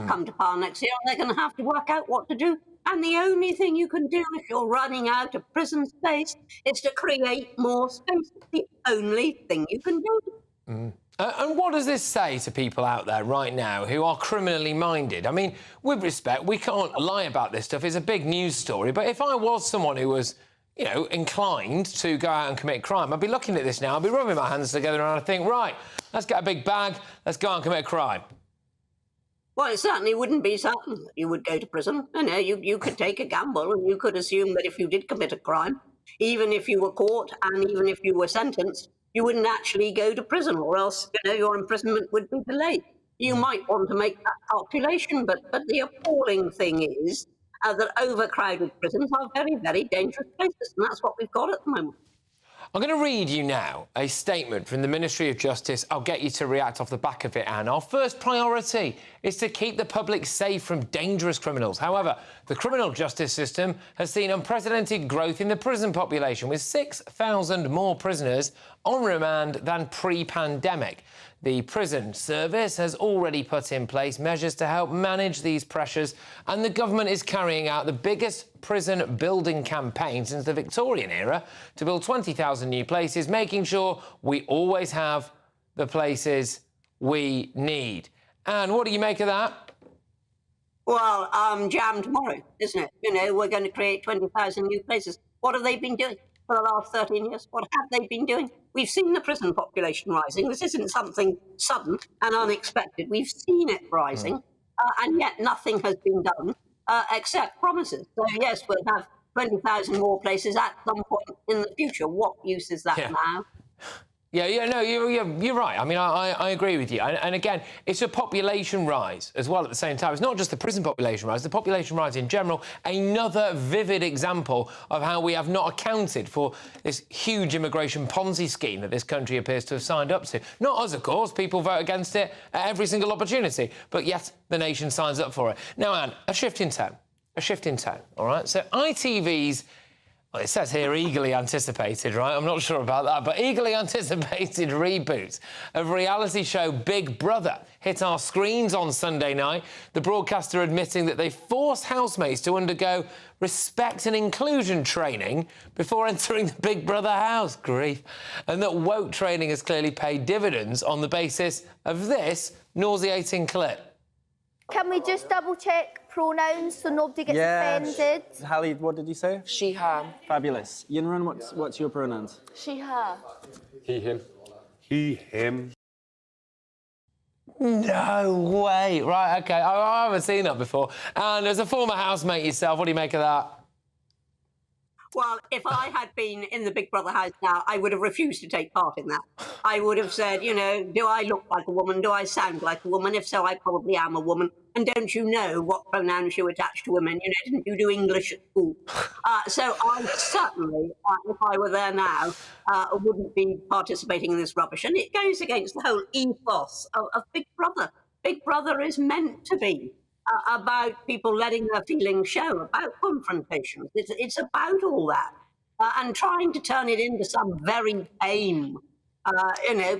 come to power next year, and they're going to have to work out what to do. And the only thing you can do if you're running out of prison space is to create more space. It's the only thing you can do. And what does this say to people out there right now who are criminally minded? I mean, with respect, we can't lie about this stuff. It's a big news story. But if I was someone who was, you know, inclined to go out and commit crime, I'd be looking at this now, I'd be rubbing my hands together and I'd think, right, let's get a big bag, let's go out and commit a crime. Well, it certainly wouldn't be certain that you would go to prison. You know, you could take a gamble and you could assume that if you did commit a crime, even if you were caught and even if you were sentenced, you wouldn't actually go to prison, or else, you know, your imprisonment would be delayed. You might want to make that calculation, but the appalling thing is that overcrowded prisons are very, very dangerous places, and that's what we've got at the moment. I'm going to read you now a statement from the Ministry of Justice. I'll get you to react off the back of it, Anne. Our first priority is to keep the public safe from dangerous criminals. However, the criminal justice system has seen unprecedented growth in the prison population, with 6,000 more prisoners on remand than pre-pandemic. The prison service has already put in place measures to help manage these pressures, and the government is carrying out the biggest prison building campaign since the Victorian era to build 20,000 new places, making sure we always have the places we need. And what do you make of that? Well, jam tomorrow, isn't it? You know, we're going to create 20,000 new places. What have they been doing for the last 13 years? What have they been doing? We've seen the prison population rising. This isn't something sudden and unexpected. We've seen it rising, and yet nothing has been done except promises. So, yes, we'll have 20,000 more places at some point in the future. What use is that now? No, you're right. I mean, I agree with you. And again, it's a population rise as well at the same time. It's not just the prison population rise, the population rise in general. Another vivid example of how we have not accounted for this huge immigration Ponzi scheme that this country appears to have signed up to. Not us, of course. People vote against it at every single opportunity. But yet the nation signs up for it. Now, Anne, a shift in tone. All right? So ITV's... Well, it says here eagerly anticipated, right? I'm not sure about that, but eagerly anticipated reboot of reality show Big Brother hit our screens on Sunday night. The broadcaster admitting that they forced housemates to undergo respect and inclusion training before entering the Big Brother house. Grief. And that woke training has clearly paid dividends on the basis of this nauseating clip. Can we just double-check pronouns so nobody gets offended? Hallie, what did you say? She, her. Fabulous. Yinran, what's your pronouns? She, her. He, him. He, him. No way. Right, OK, I haven't seen that before. And as a former housemate yourself, what do you make of that? Well, if I had been in the Big Brother house now, I would have refused to take part in that. I would have said, you know, do I look like a woman? Do I sound like a woman? If so, I probably am a woman. And don't you know what pronouns you attach to women? You know, didn't you do English at school? So I certainly, if I were there now, wouldn't be participating in this rubbish. And it goes against the whole ethos of Big Brother. Big Brother is meant to be about people letting their feelings show, about confrontations. It's about all that. And trying to turn it into some very tame,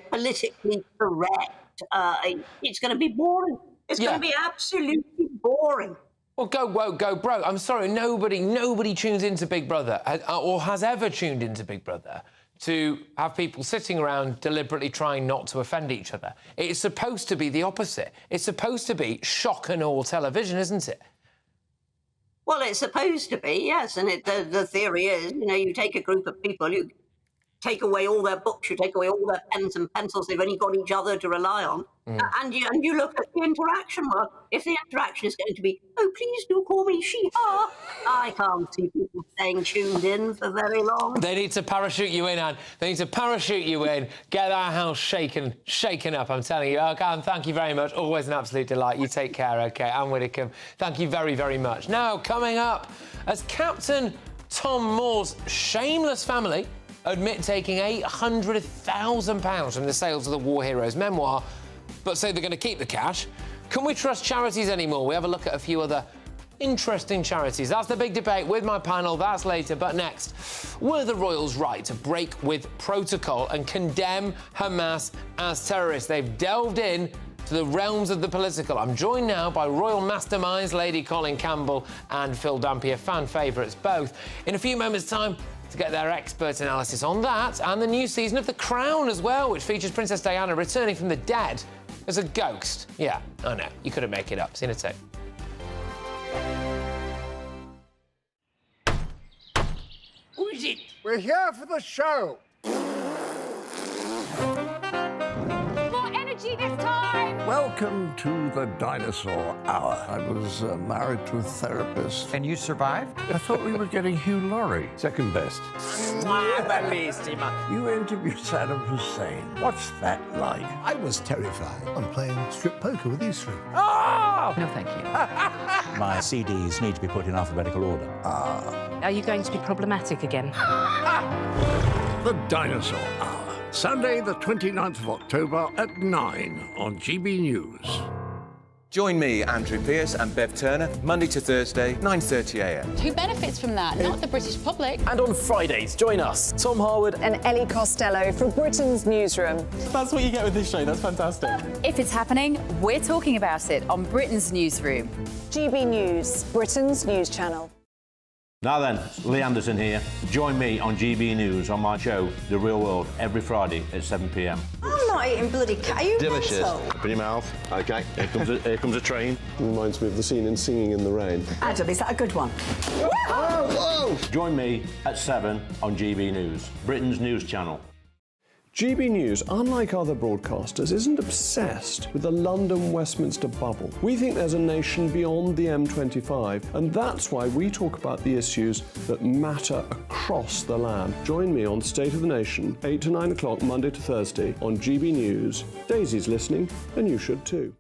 politically correct, it's going to be boring. It's going to be absolutely boring. Well, go woke, go broke. I'm sorry, nobody tunes into Big Brother or has ever tuned into Big Brother to have people sitting around deliberately trying not to offend each other. It's supposed to be the opposite. It's supposed to be shock and awe television, isn't it? Well, it's supposed to be, yes. And the theory is, you know, you take a group of people, you take away all their books, you take away all their pens and pencils, they've only got each other to rely on. And you look at the interaction. Well, if the interaction is going to be, oh, please do call me she-her, I can't see people staying tuned in for very long. They need to parachute you in, Anne. They need to parachute you in, get our house shaken up, I'm telling you. Okay, Anne, thank you very much. Always an absolute delight. You take care, OK? Anne Widdecombe, thank you very, very much. Now, coming up, as Captain Tom Moore's shameless family admit taking £800,000 from the sales of the War Heroes memoir, but say they're going to keep the cash. Can we trust charities anymore? We have a look at a few other interesting charities. That's the big debate with my panel. That's later. But next, were the royals right to break with protocol and condemn Hamas as terrorists? They've delved in to the realms of the political. I'm joined now by royal masterminds, Lady Colin Campbell and Phil Dampier, fan favourites both. In a few moments' time, to get their expert analysis on that and the new season of The Crown as well, which features Princess Diana returning from the dead as a ghost. Yeah, I know, you couldn't make it up. See you in a sec. Who is it? We're here for the show. More energy this time! Welcome to the Dinosaur Hour. I was married to a therapist. And you survived? I thought we were getting Hugh Laurie. Second best. You interviewed Saddam Hussein. What's that like? I was terrified. I'm playing strip poker with these three. Ah! No, thank you. My CDs need to be put in alphabetical order. Are you going to be problematic again? The Dinosaur Hour. Sunday, the 29th of October at 9 on GB News. Join me, Andrew Pearce and Bev Turner, Monday to Thursday, 9:30 a.m. Who benefits from that? Not the British public. And on Fridays, join us, Tom Harwood And Ellie Costello from Britain's Newsroom. That's what you get with this show. That's fantastic. If it's happening, we're talking about it on Britain's Newsroom. GB News, Britain's news channel. Now then, Lee Anderson here. Join me on GB News on my show, The Real World, every Friday at 7 p.m. I'm not eating bloody cat. Are you Delicious. mental? Open your mouth. OK. Here comes a train. Reminds me of the scene in Singing in the Rain. Adam, is that a good one? Whoa! Join me at 7 on GB News, Britain's news channel. GB News, unlike other broadcasters, isn't obsessed with the London-Westminster bubble. We think there's a nation beyond the M25, and that's why we talk about the issues that matter across the land. Join me on State of the Nation, 8 to 9 o'clock, Monday to Thursday, on GB News. Daisy's listening, and you should too.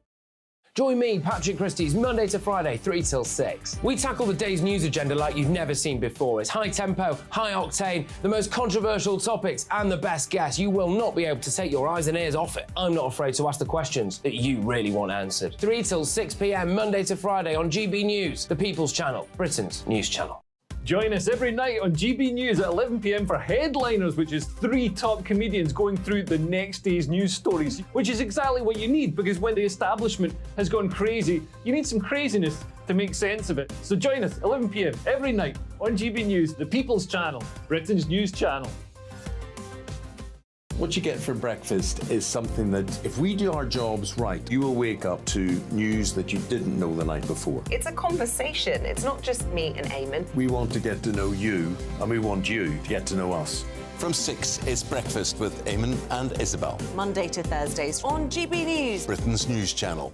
Join me, Patrick Christie's, Monday to Friday, 3 till 6. We tackle the day's news agenda like you've never seen before. It's high tempo, high octane, the most controversial topics and the best guests. You will not be able to take your eyes and ears off it. I'm not afraid to ask the questions that you really want answered. 3 till 6 p.m, Monday to Friday on GB News, the People's Channel, Britain's news channel. Join us every night on GB News at 11 p.m. for Headliners, which is 3 top comedians going through the next day's news stories, which is exactly what you need, because when the establishment has gone crazy, you need some craziness to make sense of it. So join us 11 p.m. every night on GB News, the People's Channel, Britain's news channel. What you get for breakfast is something that, if we do our jobs right, you will wake up to news that you didn't know the night before. It's a conversation. It's not just me and Eamon. We want to get to know you, and we want you to get to know us. From 6, it's Breakfast with Eamon and Isabel. Monday to Thursdays on GB News, Britain's news channel.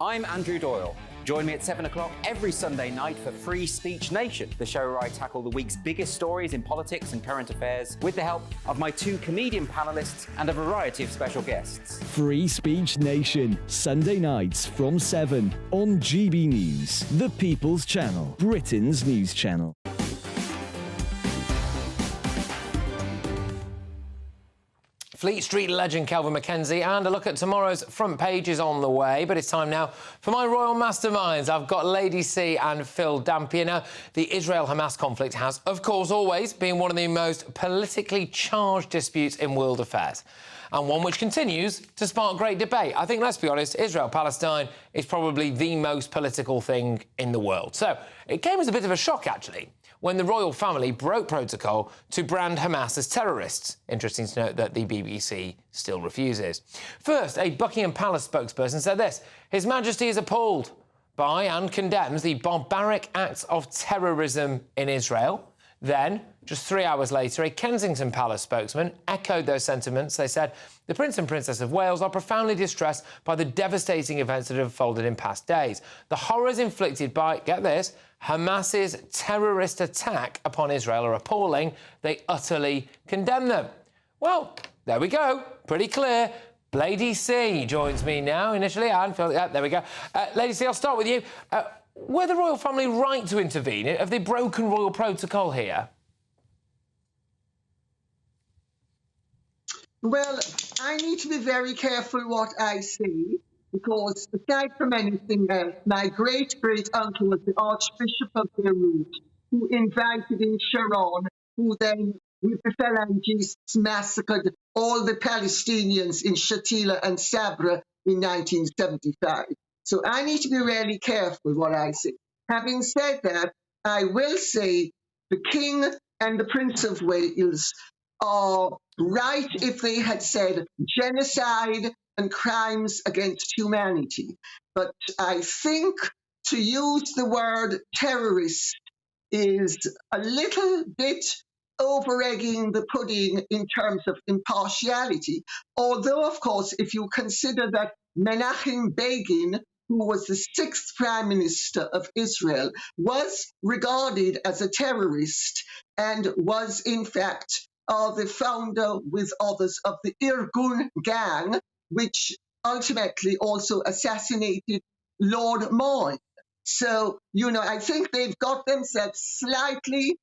I'm Andrew Doyle. Join me at 7 o'clock every Sunday night for Free Speech Nation, the show where I tackle the week's biggest stories in politics and current affairs with the help of my 2 comedian panellists and a variety of special guests. Free Speech Nation, Sunday nights from 7 on GB News, the People's Channel, Britain's news channel. Fleet Street legend Kelvin Mackenzie, and a look at tomorrow's front page is on the way. But it's time now for my royal masterminds. I've got Lady C and Phil Dampier. Now, the Israel-Hamas conflict has, of course, always been one of the most politically charged disputes in world affairs, and one which continues to spark great debate. I think, let's be honest, Israel-Palestine is probably the most political thing in the world. So it came as a bit of a shock, actually, when the royal family broke protocol to brand Hamas as terrorists. Interesting to note that the BBC still refuses. First, a Buckingham Palace spokesperson said this: His Majesty is appalled by and condemns the barbaric acts of terrorism in Israel. Then, just 3 hours later, a Kensington Palace spokesman echoed those sentiments. They said, the Prince and Princess of Wales are profoundly distressed by the devastating events that have unfolded in past days. The horrors inflicted by, get this, Hamas's terrorist attack upon Israel are appalling. They utterly condemn them. Well, there we go. Pretty clear. Lady C joins me now. Initially, Anne, there we go. Lady C, I'll start with you. Were the royal family right to intervene? Have they broken royal protocol here? Well, I need to be very careful what I say, because aside from anything else, my great-great-uncle was the Archbishop of Beirut, who invited in Sharon, who then, with the Phalangists, massacred all the Palestinians in Shatila and Sabra in 1975. So I need to be really careful what I say. Having said that, I will say the King and the Prince of Wales are right if they had said genocide and crimes against humanity. But I think to use the word terrorist is a little bit over-egging the pudding in terms of impartiality. Although, of course, if you consider that Menachem Begin, who was the 6th Prime Minister of Israel, was regarded as a terrorist and was, in fact, the founder with others of the Irgun gang, which ultimately also assassinated Lord Moyne. So, you know, I think they've got themselves slightly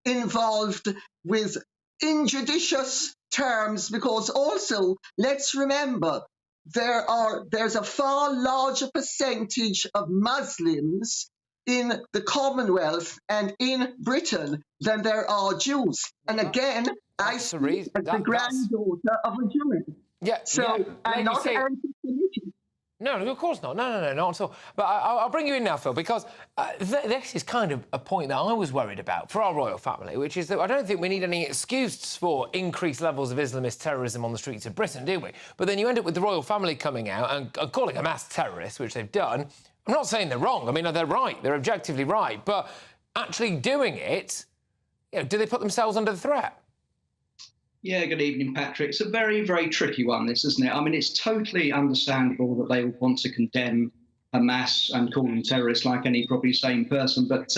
involved with injudicious terms, because also, let's remember, there's a far larger percentage of Muslims in the Commonwealth and in Britain than there are Jews. And again, I speak as the granddaughter of a Jew. Yeah, so yeah. I'm not Lady C, anti-Semitic. No, of course not. No, not at all. But I'll bring you in now, Phil, because this is kind of a point that I was worried about for our royal family, which is that I don't think we need any excuse for increased levels of Islamist terrorism on the streets of Britain, do we? But then you end up with the royal family coming out and calling Hamas terrorists, which they've done. I'm not saying they're wrong. I mean, they're right. They're objectively right. But actually doing it, you know, do they put themselves under the threat? Yeah, good evening, Patrick. It's a very, very tricky one, this, isn't it? I mean, it's totally understandable that they want to condemn Hamas and call them terrorists like any probably sane person, but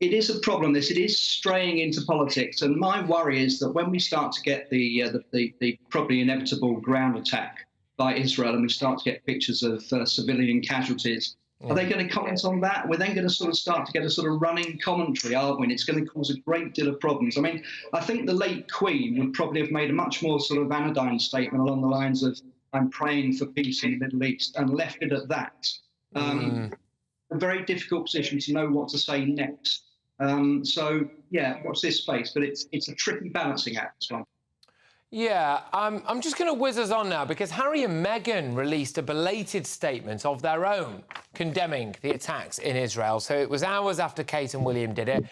it is a problem, this. It is straying into politics, and my worry is that when we start to get the probably inevitable ground attack by Israel and we start to get pictures of civilian casualties, are they going to comment on that? We're then going to sort of start to get a sort of running commentary, aren't we? And it's going to cause a great deal of problems. I mean, I think the late Queen would probably have made a much more sort of anodyne statement along the lines of, I'm praying for peace in the Middle East, and left it at that. A very difficult position to know what to say next. So, yeah, watch this space. But it's a tricky balancing act, this one. Yeah, I'm just going to whiz us on now, because Harry and Meghan released a belated statement of their own condemning the attacks in Israel. So it was hours after Kate and William did it,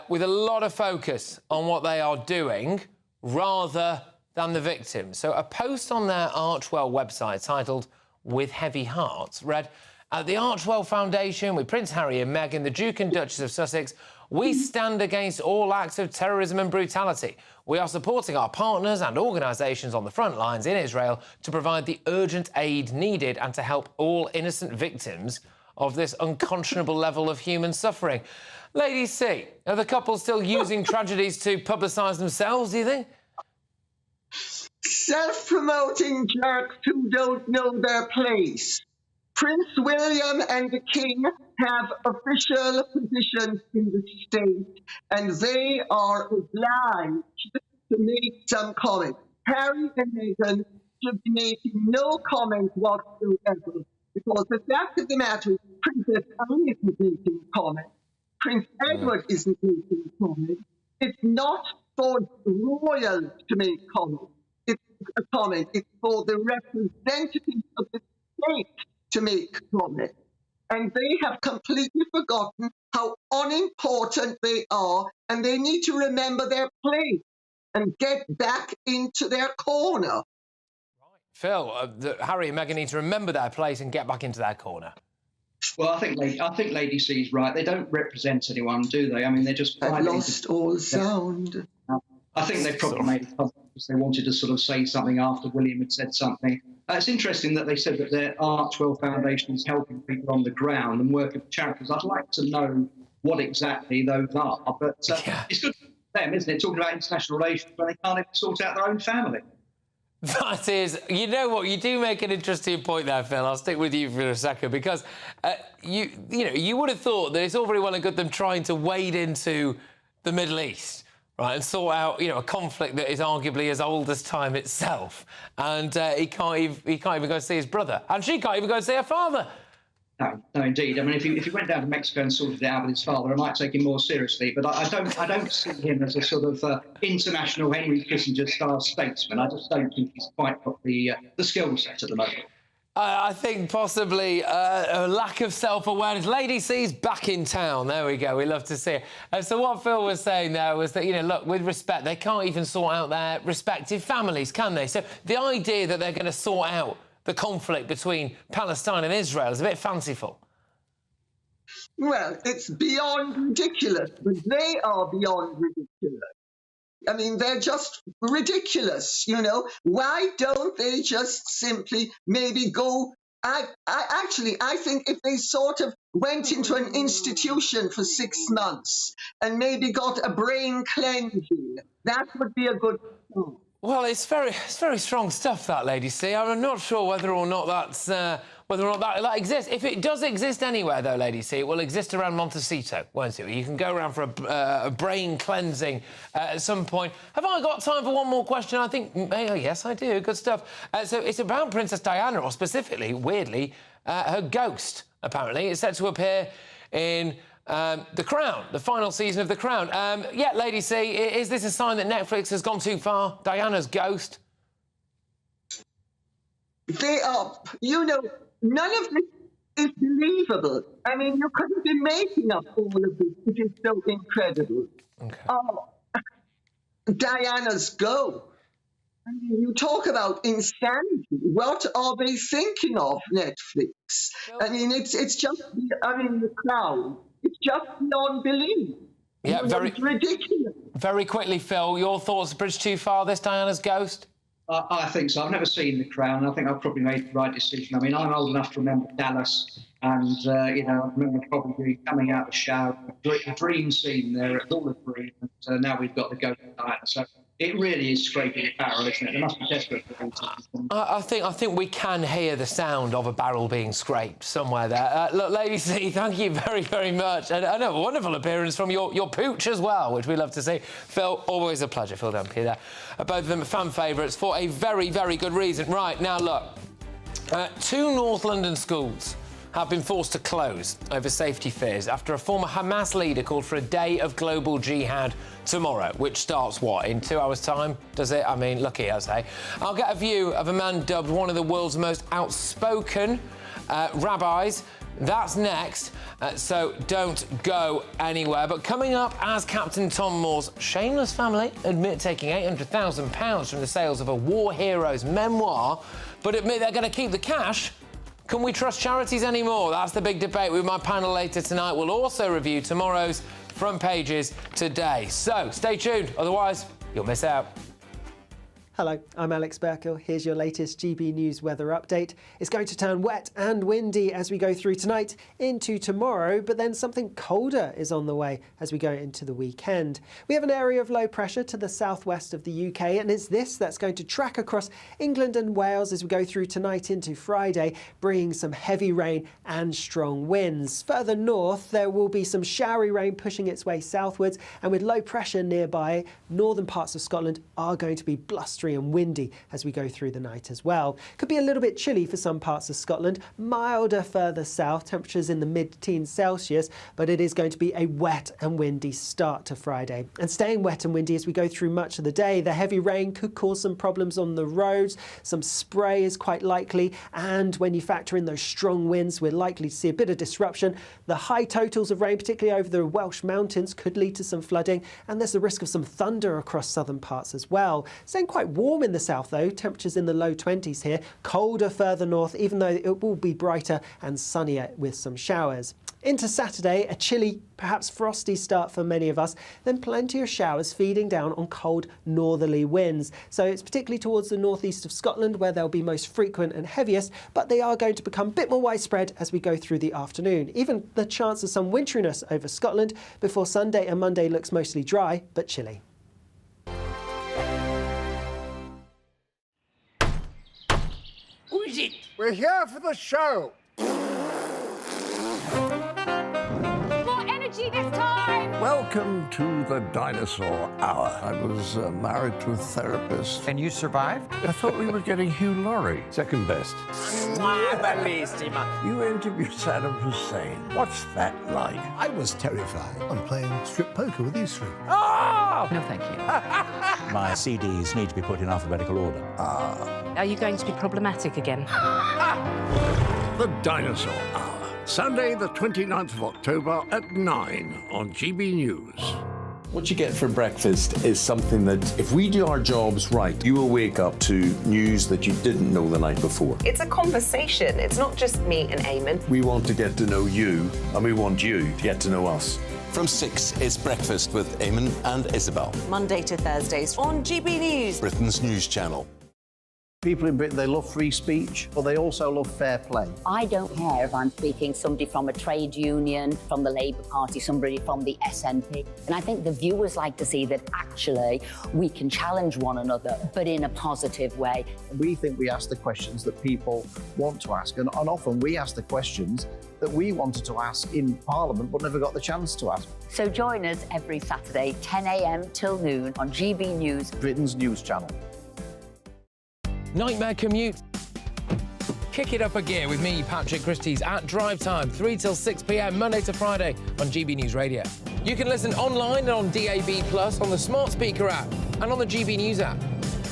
with a lot of focus on what they are doing rather than the victims. So a post on their Archwell website titled With Heavy Hearts read, at the Archwell Foundation, with Prince Harry and Meghan, the Duke and Duchess of Sussex, we stand against all acts of terrorism and brutality. We are supporting our partners and organisations on the front lines in Israel to provide the urgent aid needed and to help all innocent victims of this unconscionable level of human suffering. Lady C, are the couple still using tragedies to publicise themselves, do you think? Self-promoting jerks who don't know their place. Prince William and the King have official positions in the state, and they are obliged to make some comment. Harry and Meghan should be making no comment whatsoever, because the fact of the matter is Princess Anne isn't making a comment. Prince Edward isn't making a comment. It's not for the royals to make comment. It's a comment. It's for the representatives of the state to make comment. And they have completely forgotten how unimportant they are, and they need to remember their place and get back into their corner. Phil, Harry and Meghan need to remember their place and get back into their corner. Well, I think Lady C's right. They don't represent anyone, do they? I mean, they're just. I've lost all sound. I think they probably made it public because they wanted to sort of say something after William had said something. It's interesting that they said that their Archwell Foundation is helping people on the ground and working for charities. I'd like to know what exactly those are, but it's good for them, isn't it? Talking about international relations when they can't even sort out their own family. That is, you know what, you do make an interesting point there, Phil. I'll stick with you for a second because you would have thought that it's all very well and good them trying to wade into the Middle East, right, and sort out, a conflict that is arguably as old as time itself. And he can't even go see his brother, and she can't even go see her father. No, indeed. I mean, if he went down to Mexico and sorted it out with his father, I might take him more seriously. But I don't see him as a sort of international Henry Kissinger-style statesman. I just don't think he's quite got the skill set at the moment. I think possibly a lack of self-awareness. Lady C's back in town. There we go. We love to see it. So what Phil was saying there was that, look, with respect, they can't even sort out their respective families, can they? So the idea that they're going to sort out the conflict between Palestine and Israel is a bit fanciful. Well, it's beyond ridiculous, but they are beyond ridiculous. I mean, they're just ridiculous, Why don't they just simply maybe go... I think if they sort of went into an institution for 6 months and maybe got a brain cleansing, that would be a good thing. Well, it's very strong stuff, that, Lady C. I'm not sure whether or not that exists. If it does exist anywhere, though, Lady C, it will exist around Montecito, won't it? You can go around for a brain cleansing at some point. Have I got time for one more question? I think, yes, I do. Good stuff. So it's about Princess Diana, or specifically, weirdly, her ghost, apparently. It's set to appear in... The Crown, the final season of The Crown. Yeah, Lady C, is this a sign that Netflix has gone too far? Diana's ghost? They are, none of this is believable. I mean, you couldn't be making up all of this. It is so incredible. Okay. Oh, Diana's ghost. I mean, you talk about insanity. What are they thinking of, Netflix? I mean, it's just, The Crown. It's just beyond belief. Yeah, it's ridiculous. Very quickly, Phil, your thoughts, bridge too far, this Diana's ghost? I think so. I've never seen The Crown. I think I've probably made the right decision. I mean, I'm old enough to remember Dallas, and, I remember probably coming out of the shower, a dream scene there at All of Green, and now we've got the ghost of Diana. So it really is scraping the barrel, isn't it? They must be desperate for it. I think we can hear the sound of a barrel being scraped somewhere there. Look, Lady C, thank you very, very much. And a wonderful appearance from your pooch as well, which we love to see. Phil, always a pleasure. Phil Dunphy there. Both of them are fan favourites for a very, very good reason. Right, now look, 2 North London schools have been forced to close over safety fears after a former Hamas leader called for a day of global jihad tomorrow, which starts, in 2 hours' time? Does it? I mean, lucky us, eh? I'll get a view of a man dubbed one of the world's most outspoken rabbis. That's next, so don't go anywhere. But coming up, as Captain Tom Moore's shameless family admit taking £800,000 from the sales of a war hero's memoir, but admit they're going to keep the cash. Can we trust charities anymore? That's the big debate with my panel later tonight. We'll also review tomorrow's front pages today. So stay tuned, otherwise you'll miss out. Hello, I'm Alex Burkill. Here's your latest GB News weather update. It's going to turn wet and windy as we go through tonight into tomorrow, but then something colder is on the way as we go into the weekend. We have an area of low pressure to the southwest of the UK, and it's this that's going to track across England and Wales as we go through tonight into Friday, bringing some heavy rain and strong winds. Further north, there will be some showery rain pushing its way southwards, and with low pressure nearby, northern parts of Scotland are going to be blustery and windy as we go through the night as well. Could be a little bit chilly for some parts of Scotland, milder further south, temperatures in the mid-teens Celsius, but it is going to be a wet and windy start to Friday. And staying wet and windy as we go through much of the day, the heavy rain could cause some problems on the roads, some spray is quite likely, and when you factor in those strong winds, we're likely to see a bit of disruption. The high totals of rain, particularly over the Welsh mountains, could lead to some flooding, and there's the risk of some thunder across southern parts as well. Staying quite warm in the south, though. Temperatures in the low 20s here. Colder further north, even though it will be brighter and sunnier with some showers. Into Saturday, a chilly, perhaps frosty start for many of us, then plenty of showers feeding down on cold northerly winds. So it's particularly towards the northeast of Scotland where they'll be most frequent and heaviest, but they are going to become a bit more widespread as we go through the afternoon. Even the chance of some winteriness over Scotland before Sunday and Monday looks mostly dry but chilly. Who is it? We're here for the show. More energy this time! Welcome to the Dinosaur Hour. I was married to a therapist. And you survived? I thought we were getting Hugh Laurie. Second best. You interviewed Saddam Hussein. What's that like? I was terrified. I'm playing strip poker with these three. Oh! No, thank you. My CDs need to be put in alphabetical order. Are you going to be problematic again? The Dinosaur Hour. Sunday, the 29th of October at 9 on GB News. What you get for breakfast is something that, if we do our jobs right, you will wake up to news that you didn't know the night before. It's a conversation. It's not just me and Eamon. We want to get to know you, and we want you to get to know us. From 6, it's Breakfast with Eamon and Isabel. Monday to Thursdays on GB News. Britain's news channel. People in Britain, they love free speech, but they also love fair play. I don't care if I'm speaking somebody from a trade union, from the Labour Party, somebody from the SNP. And I think the viewers like to see that actually we can challenge one another, but in a positive way. We think we ask the questions that people want to ask, and often we ask the questions that we wanted to ask in Parliament but never got the chance to ask. So join us every Saturday, 10 a.m. till noon on GB News, Britain's news channel. Nightmare commute. Kick it up a gear with me, Patrick Christie's at Drive Time, 3 till 6 p.m, Monday to Friday on GB News Radio. You can listen online and on DAB+, on the smart speaker app and on the GB News app.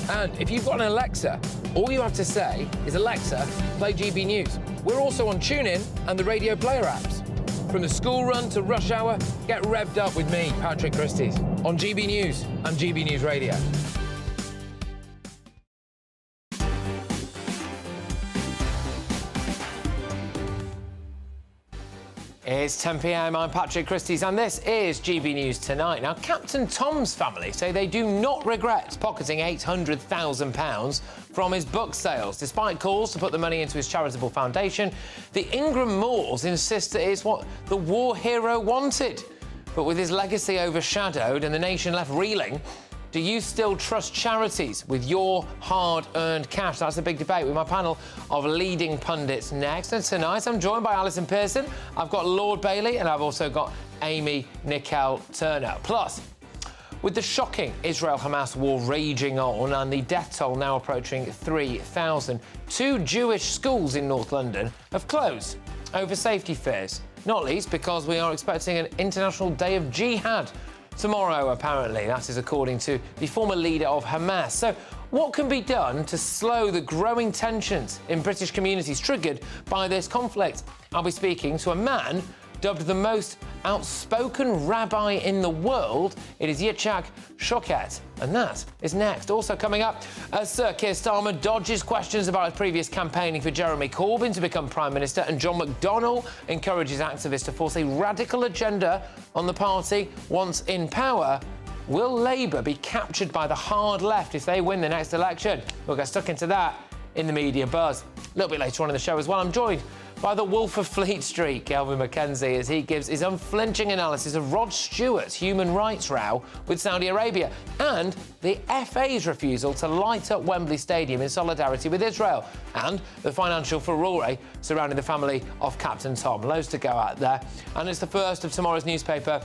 And if you've got an Alexa, all you have to say is, Alexa, play GB News. We're also on TuneIn and the Radio Player apps. From the school run to rush hour, get revved up with me, Patrick Christie's, on GB News and GB News Radio. It's 10 p.m, I'm Patrick Christie's and this is GB News Tonight. Now, Captain Tom's family say they do not regret pocketing £800,000 from his book sales. Despite calls to put the money into his charitable foundation, the Ingram Moores insist that it's what the war hero wanted. But with his legacy overshadowed and the nation left reeling, do you still trust charities with your hard-earned cash? That's a big debate with my panel of leading pundits next. And tonight, I'm joined by Alison Pearson, I've got Lord Bailey, and I've also got Amy Nicole-Turner. Plus, with the shocking Israel-Hamas war raging on and the death toll now approaching 3,000, 2 Jewish schools in North London have closed over safety fears, not least because we are expecting an International Day of Jihad tomorrow, apparently. That is according to the former leader of Hamas. So what can be done to slow the growing tensions in British communities triggered by this conflict? I'll be speaking to a man dubbed the most outspoken rabbi in the world. It is Rabbi Shochet, and that is next. Also coming up, Sir Keir Starmer dodges questions about his previous campaigning for Jeremy Corbyn to become Prime Minister, and John McDonnell encourages activists to force a radical agenda on the party once in power. Will Labour be captured by the hard left if they win the next election? We'll get stuck into that in the media buzz. A little bit later on in the show as well, I'm joined by the Wolf of Fleet Street, Kelvin McKenzie, as he gives his unflinching analysis of Rod Stewart's human rights row with Saudi Arabia and the FA's refusal to light up Wembley Stadium in solidarity with Israel, and the financial furore surrounding the family of Captain Tom. Loads to go out there, and it's the first of tomorrow's newspaper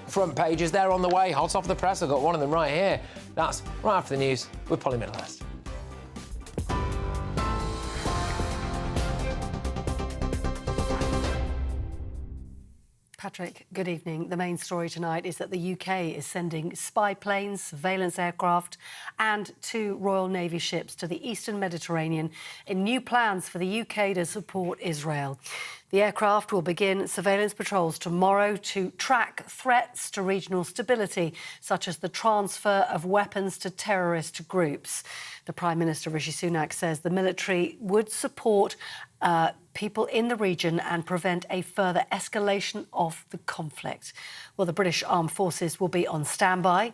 front pages. They're on the way, hot off the press. I've got one of them right here. That's right after the news with Polly Middlehurst. Patrick, good evening. The main story tonight is that the UK is sending spy planes, surveillance aircraft and 2 Royal Navy ships to the Eastern Mediterranean in new plans for the UK to support Israel. The aircraft will begin surveillance patrols tomorrow to track threats to regional stability, such as the transfer of weapons to terrorist groups. The Prime Minister, Rishi Sunak, says the military would support people in the region and prevent a further escalation of the conflict. Well, the British Armed Forces will be on standby.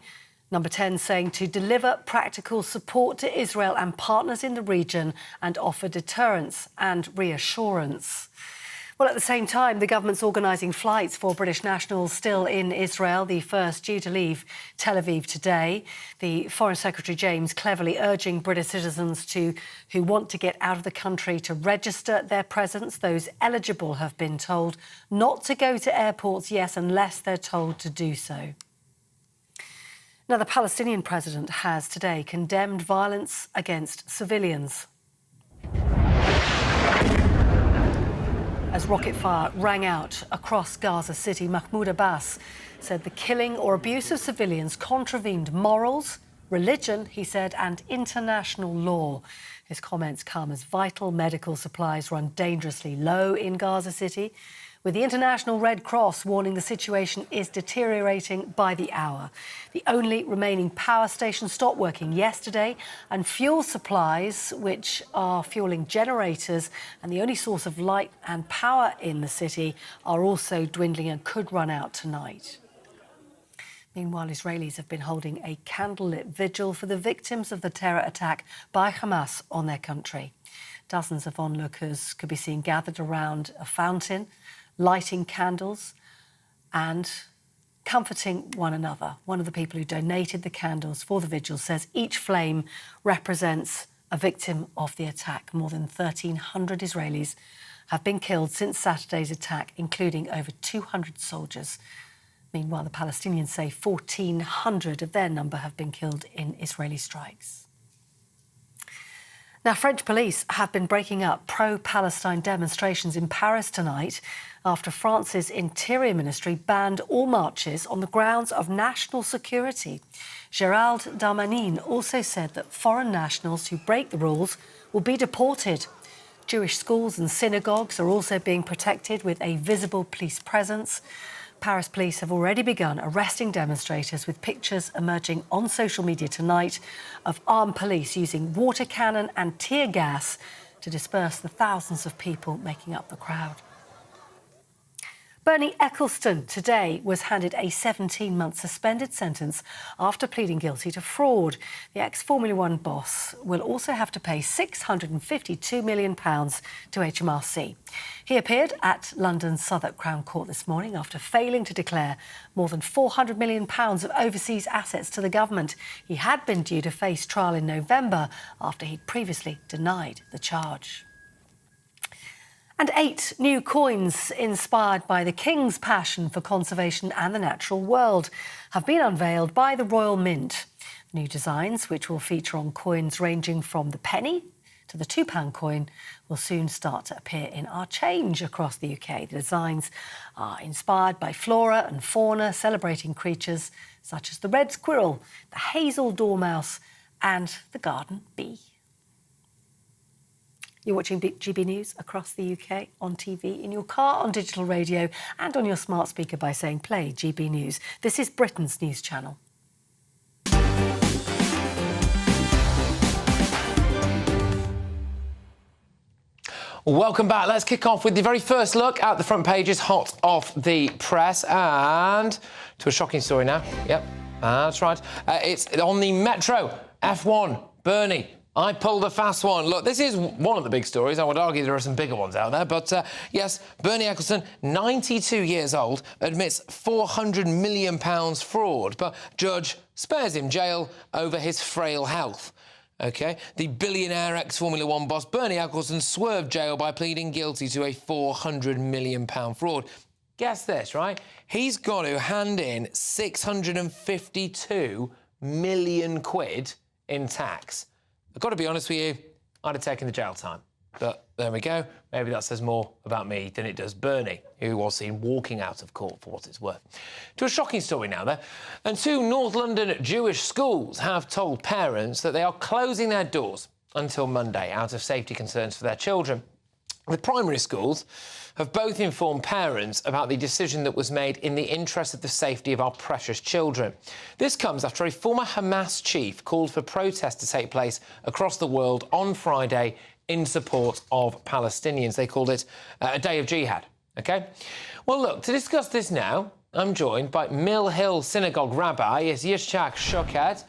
Number 10 saying to deliver practical support to Israel and partners in the region and offer deterrence and reassurance. Well, at the same time, the government's organising flights for British nationals still in Israel, the first due to leave Tel Aviv today. The Foreign Secretary James cleverly urging British citizens who want to get out of the country to register their presence. Those eligible have been told not to go to airports, yes, unless they're told to do so. Now, the Palestinian president has today condemned violence against civilians. As rocket fire rang out across Gaza City, Mahmoud Abbas said the killing or abuse of civilians contravened morals, religion, he said, and international law. His comments come as vital medical supplies run dangerously low in Gaza City, with the International Red Cross warning the situation is deteriorating by the hour. The only remaining power station stopped working yesterday, and fuel supplies, which are fueling generators and the only source of light and power in the city, are also dwindling and could run out tonight. Meanwhile, Israelis have been holding a candlelit vigil for the victims of the terror attack by Hamas on their country. Dozens of onlookers could be seen gathered around a fountain, lighting candles and comforting one another. One of the people who donated the candles for the vigil says each flame represents a victim of the attack. More than 1,300 Israelis have been killed since Saturday's attack, including over 200 soldiers. Meanwhile, the Palestinians say 1,400 of their number have been killed in Israeli strikes. Now, French police have been breaking up pro-Palestine demonstrations in Paris tonight after France's Interior Ministry banned all marches on the grounds of national security. Gérald Darmanin also said that foreign nationals who break the rules will be deported. Jewish schools and synagogues are also being protected with a visible police presence. Paris police have already begun arresting demonstrators, with pictures emerging on social media tonight of armed police using water cannon and tear gas to disperse the thousands of people making up the crowd. Bernie Ecclestone today was handed a 17-month suspended sentence after pleading guilty to fraud. The ex-Formula One boss will also have to pay £652 million to HMRC. He appeared at London's Southwark Crown Court this morning after failing to declare more than £400 million of overseas assets to the government. He had been due to face trial in November after he'd previously denied the charge. And 8 new coins inspired by the King's passion for conservation and the natural world have been unveiled by the Royal Mint. New designs, which will feature on coins ranging from the penny to the £2 coin, will soon start to appear in our change across the UK. The designs are inspired by flora and fauna, celebrating creatures such as the red squirrel, the hazel dormouse and the garden bee. You're watching GB News across the UK on TV, in your car, on digital radio and on your smart speaker by saying play GB News. This is Britain's news channel. Welcome back. Let's kick off with the very first look at the front pages, hot off the press, and to a shocking story now. Yep, that's right. It's on the Metro. F1, Bernie. I pulled a fast one. Look, this is one of the big stories. I would argue there are some bigger ones out there. But, yes, Bernie Ecclestone, 92 years old, admits £400 million fraud. But judge spares him jail over his frail health. OK, the billionaire ex-Formula One boss Bernie Ecclestone swerved jail by pleading guilty to a £400 million fraud. Guess this, right? He's got to hand in 652 million quid in tax. I've got to be honest with you, I'd have taken the jail time. But there we go. Maybe that says more about me than it does Bernie, who was seen walking out of court for what it's worth. To a shocking story now, though. And 2 North London Jewish schools have told parents that they are closing their doors until Monday out of safety concerns for their children. The primary schools have both informed parents about the decision that was made in the interest of the safety of our precious children. This comes after a former Hamas chief called for protests to take place across the world on Friday in support of Palestinians. They called it a day of jihad, OK? Well, look, to discuss this now, I'm joined by Mill Hill Synagogue Rabbi Rabbi Shochet.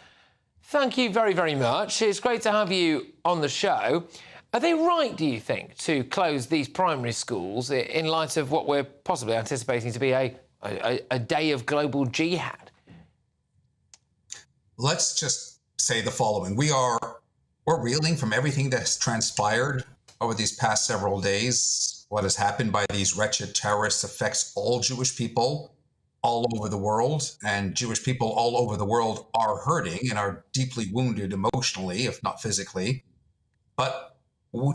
Thank you very, very much. It's great to have you on the show. Are they right, do you think, to close these primary schools in light of what we're possibly anticipating to be a day of global jihad? Let's just say the following. We're reeling from everything that's transpired over these past several days. What has happened by these wretched terrorists affects all Jewish people all over the world, and Jewish people all over the world are hurting and are deeply wounded emotionally, if not physically. But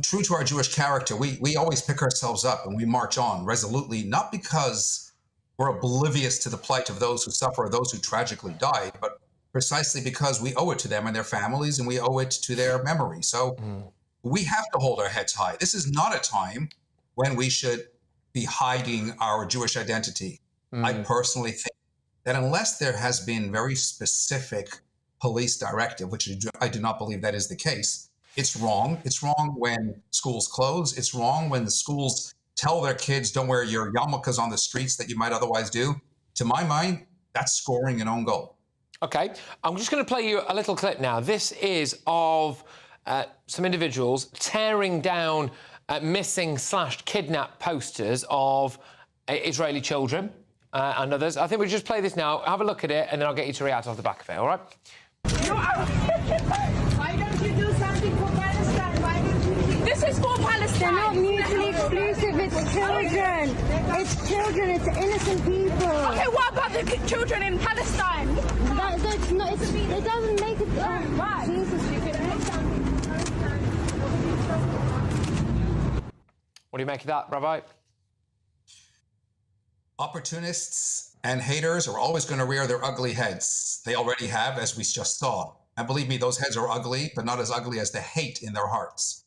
true to our Jewish character, we always pick ourselves up and we march on resolutely, not because we're oblivious to the plight of those who suffer or those who tragically died, but precisely because we owe it to them and their families, and we owe it to their memory. So we have to hold our heads high. This is not a time when we should be hiding our Jewish identity. I personally think that unless there has been very specific police directive, which I do not believe that is the case, it's wrong. It's wrong when schools close. It's wrong when the schools tell their kids, don't wear your yarmulkes on the streets that you might otherwise do. To my mind, that's scoring an own goal. OK, I'm just going to play you a little clip now. This is of some individuals tearing down missing/kidnapped posters of Israeli children and others. I think we'll just play this now, have a look at it, and then I'll get you to react off the back of it, all right? Why don't you do something for Palestine? Why don't you... This is for Palestine. They're not mutually exclusive. It's children. It's children. It's innocent people. Okay, what about the children in Palestine? That's not... it doesn't make it... Why? Jesus. What do you make of that, Rabbi? Opportunists and haters are always going to rear their ugly heads. They already have, as we just saw. And believe me, those heads are ugly, but not as ugly as the hate in their hearts.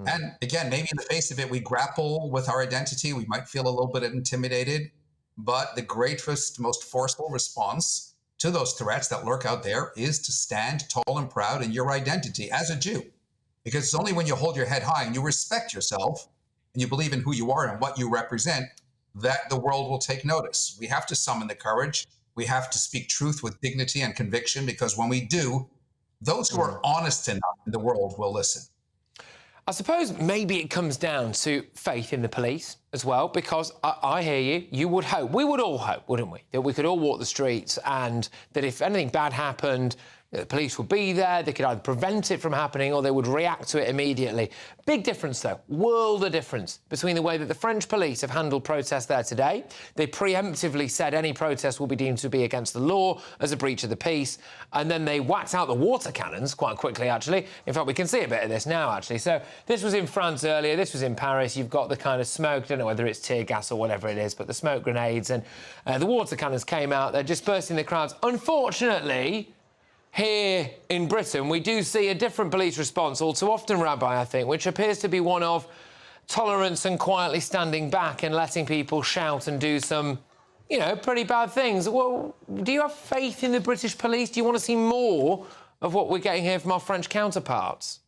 And again, maybe in the face of it, we grapple with our identity. We might feel a little bit intimidated, but the greatest, most forceful response to those threats that lurk out there is to stand tall and proud in your identity as a Jew. Because it's only when you hold your head high and you respect yourself and you believe in who you are and what you represent that the world will take notice. We have to summon the courage. We have to speak truth with dignity and conviction, because when we do, those who are honest enough in the world will listen. I suppose maybe it comes down to faith in the police as well, because I hear you. You would hope, we would all hope, wouldn't we, that we could all walk the streets and that if anything bad happened, the police would be there, they could either prevent it from happening or they would react to it immediately. Big difference, though, world of difference between the way that the French police have handled protests there today. They preemptively said any protest will be deemed to be against the law as a breach of the peace, and then they whacked out the water cannons quite quickly, actually. In fact, we can see a bit of this now, actually. So this was in France earlier, this was in Paris. You've got the kind of smoke, I don't know whether it's tear gas or whatever it is, but the smoke grenades and the water cannons came out. They're dispersing the crowds. Unfortunately, here in Britain, we do see a different police response all too often, Rabbi, I think, which appears to be one of tolerance and quietly standing back and letting people shout and do some, you know, pretty bad things. Well, do you have faith in the British police? Do you want to see more of what we're getting here from our French counterparts?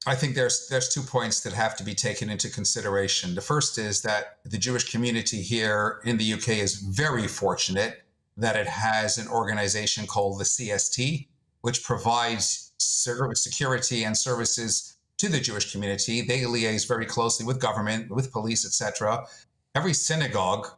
I think there's 2 points that have to be taken into consideration. The first is that the Jewish community here in the UK is very fortunate that it has an organization called the CST, which provides security and services to the Jewish community. They liaise very closely with government, with police, etc. Every synagogue,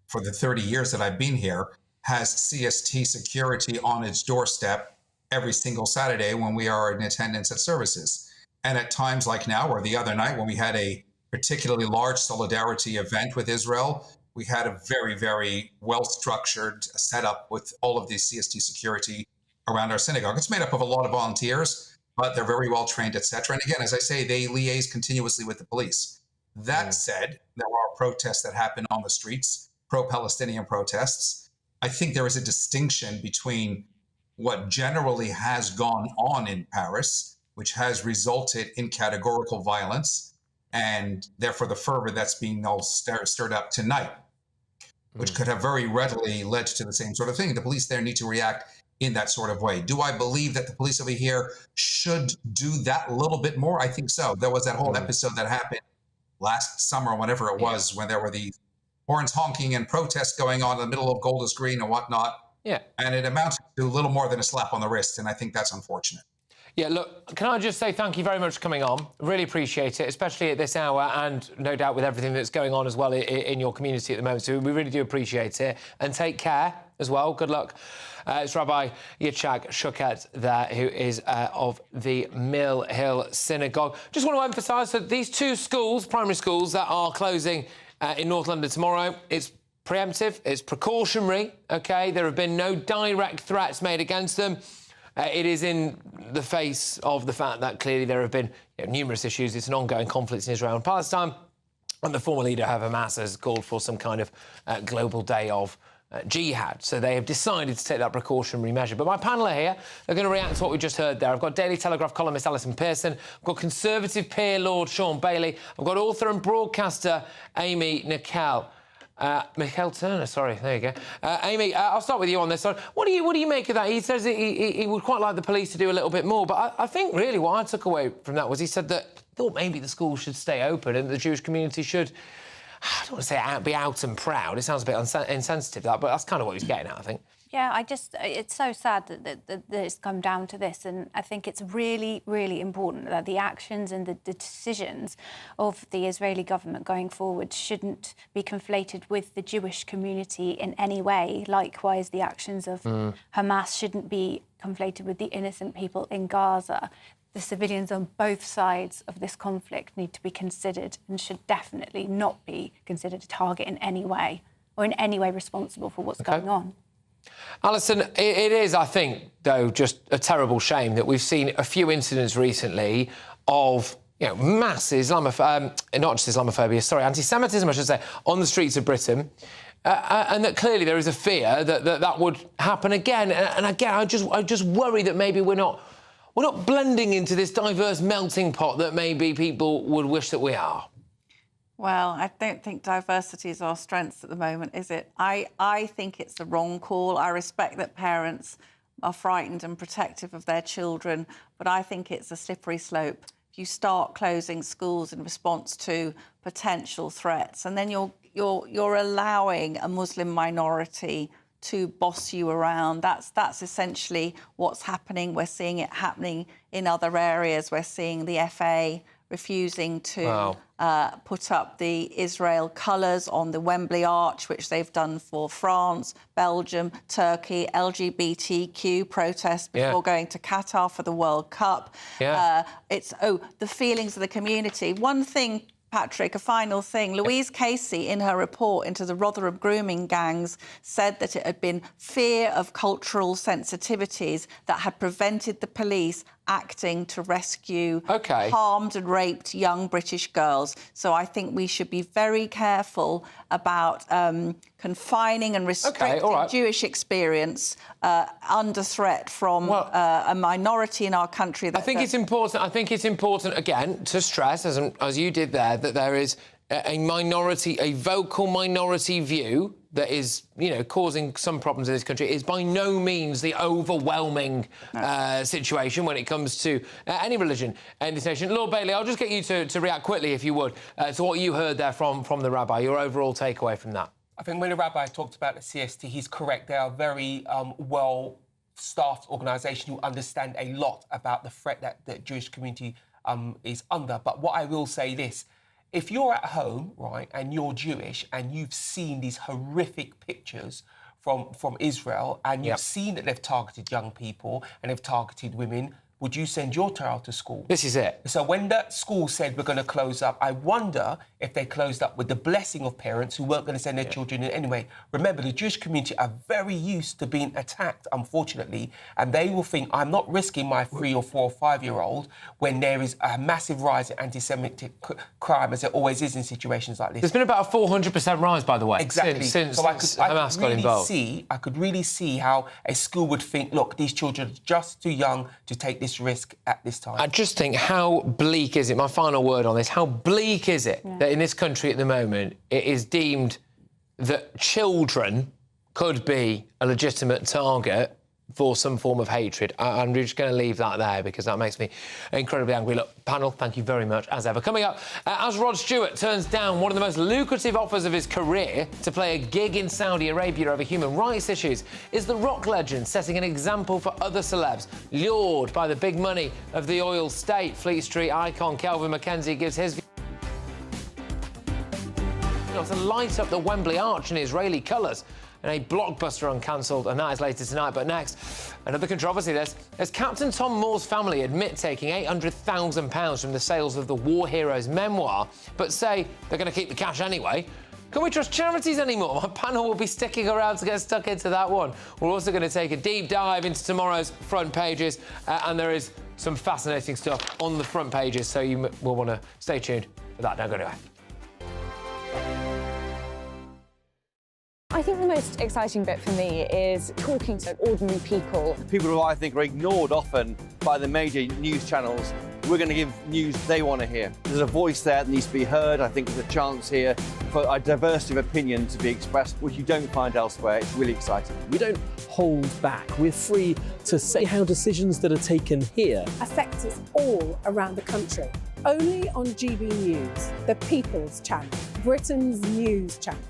for the 30 years that I've been here, has CST security on its doorstep every single Saturday when we are in attendance at services. And at times like now, or the other night when we had a particularly large solidarity event with Israel, we had a very, very well-structured setup with all of the CST security around our synagogue. It's made up of a lot of volunteers, but they're very well-trained, etc. And again, as I say, they liaise continuously with the police. That said, there are protests that happen on the streets, pro-Palestinian protests. I think there is a distinction between what generally has gone on in Paris, which has resulted in categorical violence, and therefore the fervor that's being all stirred up tonight, which could have very readily led to the same sort of thing. The police there need to react in that sort of way. Do I believe that the police over here should do that a little bit more? I think so. There was that whole episode that happened last summer, whenever it was, when there were these horns honking and protests going on in the middle of Golders Green and whatnot. Yeah. And it amounted to a little more than a slap on the wrist, and I think that's unfortunate. Yeah, look, can I just say thank you very much for coming on? Really appreciate it, especially at this hour and no doubt with everything that's going on as well in your community at the moment. So we really do appreciate it. And take care as well. Good luck. It's Rabbi Shochet there, who is of the Mill Hill Synagogue. Just want to emphasise that these two schools, primary schools, that are closing in North London tomorrow, it's preemptive, it's precautionary, OK? There have been no direct threats made against them. It is in the face of the fact that clearly there have been numerous issues. It's an ongoing conflict in Israel and Palestine. And the former leader of Hamas has called for some kind of global day of jihad. So they have decided to take that precautionary measure. But my panel are here. They're going to react to what we just heard there. I've got Daily Telegraph columnist Alison Pearson. I've got Conservative peer Lord Sean Bailey. I've got author and broadcaster Amy Nickel. Michael Turner, sorry, there you go. Amy, I'll start with you on this. So what do you make of that? He says he would quite like the police to do a little bit more, but I think really what I took away from that was he said that he thought maybe the schools should stay open and the Jewish community should, I don't want to say be out and proud. It sounds a bit insensitive, that, but that's kind of what he's getting at, I think. Yeah, it's so sad that it's come down to this, and I think it's really, really important that the actions and the decisions of the Israeli government going forward shouldn't be conflated with the Jewish community in any way. Likewise, the actions of Hamas shouldn't be conflated with the innocent people in Gaza. The civilians on both sides of this conflict need to be considered and should definitely not be considered a target in any way or in any way responsible for what's going on. Alison, it is, I think, though, just a terrible shame that we've seen a few incidents recently of, mass Islamophobia, not just Islamophobia, sorry, anti-Semitism, I should say, on the streets of Britain, and that clearly there is a fear that would happen again. And again, I just worry that maybe we're not blending into this diverse melting pot that maybe people would wish that we are. Well, I don't think diversity is our strength at the moment, is it? I think it's the wrong call. I respect that parents are frightened and protective of their children, but I think it's a slippery slope. If you start closing schools in response to potential threats, and then you're allowing a Muslim minority to boss you around. That's essentially what's happening. We're seeing it happening in other areas. We're seeing the FA refusing to put up the Israel colours on the Wembley Arch, which they've done for France, Belgium, Turkey, LGBTQ protests before going to Qatar for the World Cup. It's the feelings of the community. One thing, Patrick, a final thing. Louise Casey, in her report into the Rotherham grooming gangs, said that it had been fear of cultural sensitivities that had prevented the police acting to rescue harmed and raped young British girls. So I think we should be very careful about confining and restricting Jewish experience under threat from a minority in our country. I think it's important, again, to stress, as you did there, that there is a minority, a vocal minority view that is, causing some problems in this country. Is by no means the overwhelming situation when it comes to any religion in this nation. Lord Bailey, I'll just get you to react quickly, if you would, to what you heard there from the rabbi, your overall takeaway from that. I think when the rabbi talked about the CST, he's correct. They are very well-staffed organisation who understand a lot about the threat that the Jewish community is under. But what I will say this, if you're at home, right, and you're Jewish and you've seen these horrific pictures from Israel and you've seen that they've targeted young people and they've targeted women, would you send your child to school? This is it. So when that school said we're going to close up, I wonder if they closed up with the blessing of parents who weren't going to send their children in anyway. Remember, the Jewish community are very used to being attacked, unfortunately, and they will think, I'm not risking my 3 or 4 or 5-year-old when there is a massive rise in anti-Semitic crime, as there always is in situations like this. There's been about a 400% rise, by the way, exactly. since Hamas got involved. I could really see how a school would think, look, these children are just too young to take this this risk at this time. I just think, how bleak is it, my final word on this, how bleak is it that in this country at the moment it is deemed that children could be a legitimate target for some form of hatred. I'm just going to leave that there because that makes me incredibly angry. Look, panel, thank you very much, as ever. Coming up, as Rod Stewart turns down one of the most lucrative offers of his career to play a gig in Saudi Arabia over human rights issues, is the rock legend setting an example for other celebs, lured by the big money of the oil state? Fleet Street icon Kelvin McKenzie gives his view to light up the Wembley Arch in Israeli colours in a blockbuster Uncancelled, and that is later tonight. But next, another controversy as Captain Tom Moore's family admit taking £800,000 from the sales of the war hero's memoir, but say they're going to keep the cash anyway. Can we trust charities anymore? My panel will be sticking around to get stuck into that one. We're also going to take a deep dive into tomorrow's front pages, and there is some fascinating stuff on the front pages, so you will want to stay tuned for that. Don't go anywhere. I think the most exciting bit for me is talking to ordinary people. People who I think are ignored often by the major news channels. We're going to give news they want to hear. There's a voice there that needs to be heard. I think there's a chance here for a diversity of opinion to be expressed, which you don't find elsewhere. It's really exciting. We don't hold back. We're free to say how decisions that are taken here affect us all around the country. Only on GB News, the People's Channel, Britain's news channel.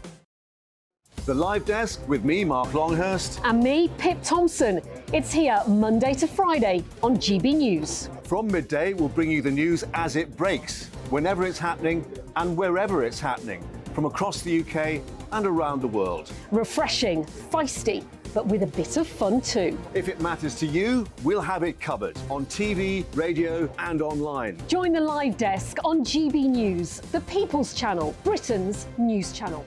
The Live Desk with me, Mark Longhurst. And me, Pip Thompson. It's here Monday to Friday on GB News. From midday, we'll bring you the news as it breaks, whenever it's happening and wherever it's happening, from across the UK and around the world. Refreshing, feisty, but with a bit of fun too. If it matters to you, we'll have it covered on TV, radio and online. Join the Live Desk on GB News, the People's Channel, Britain's news channel.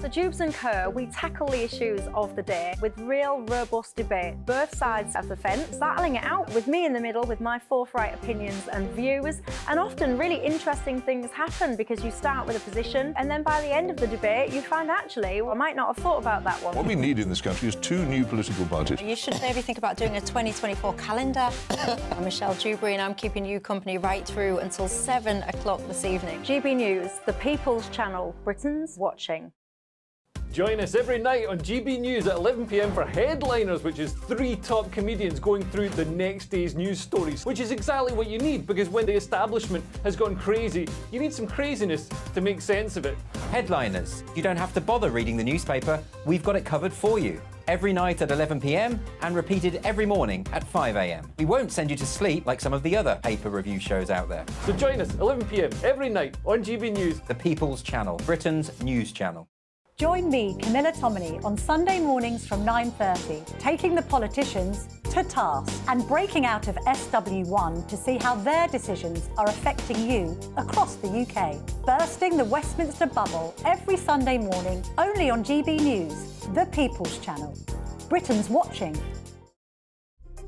So Jubes and Kerr, we tackle the issues of the day with real, robust debate, both sides of the fence, battling it out with me in the middle with my forthright opinions and views. And often really interesting things happen because you start with a position and then by the end of the debate you find actually, well, I might not have thought about that one. What we need in this country is two new political parties. You should maybe think about doing a 2024 calendar. I'm Michelle Dewberry and I'm keeping you company right through until 7 o'clock this evening. GB News, the People's Channel, Britain's watching. Join us every night on GB News at 11 p.m. for Headliners, which is 3 top comedians going through the next day's news stories, which is exactly what you need, because when the establishment has gone crazy, you need some craziness to make sense of it. Headliners. You don't have to bother reading the newspaper. We've got it covered for you. Every night at 11 p.m. and repeated every morning at 5 a.m. We won't send you to sleep like some of the other paper review shows out there. So join us 11 p.m. every night on GB News. The People's Channel, Britain's news channel. Join me, Camilla Tominey, on Sunday mornings from 9:30, taking the politicians to task and breaking out of SW1 to see how their decisions are affecting you across the UK. Bursting the Westminster bubble every Sunday morning, only on GB News, the People's Channel. Britain's watching.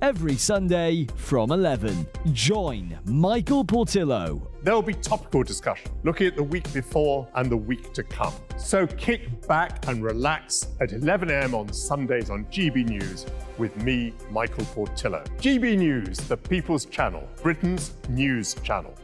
Every Sunday from 11, join Michael Portillo. There will be topical discussion, looking at the week before and the week to come. So kick back and relax at 11 a.m. on Sundays on GB News with me, Michael Portillo. GB News, the People's Channel, Britain's news channel.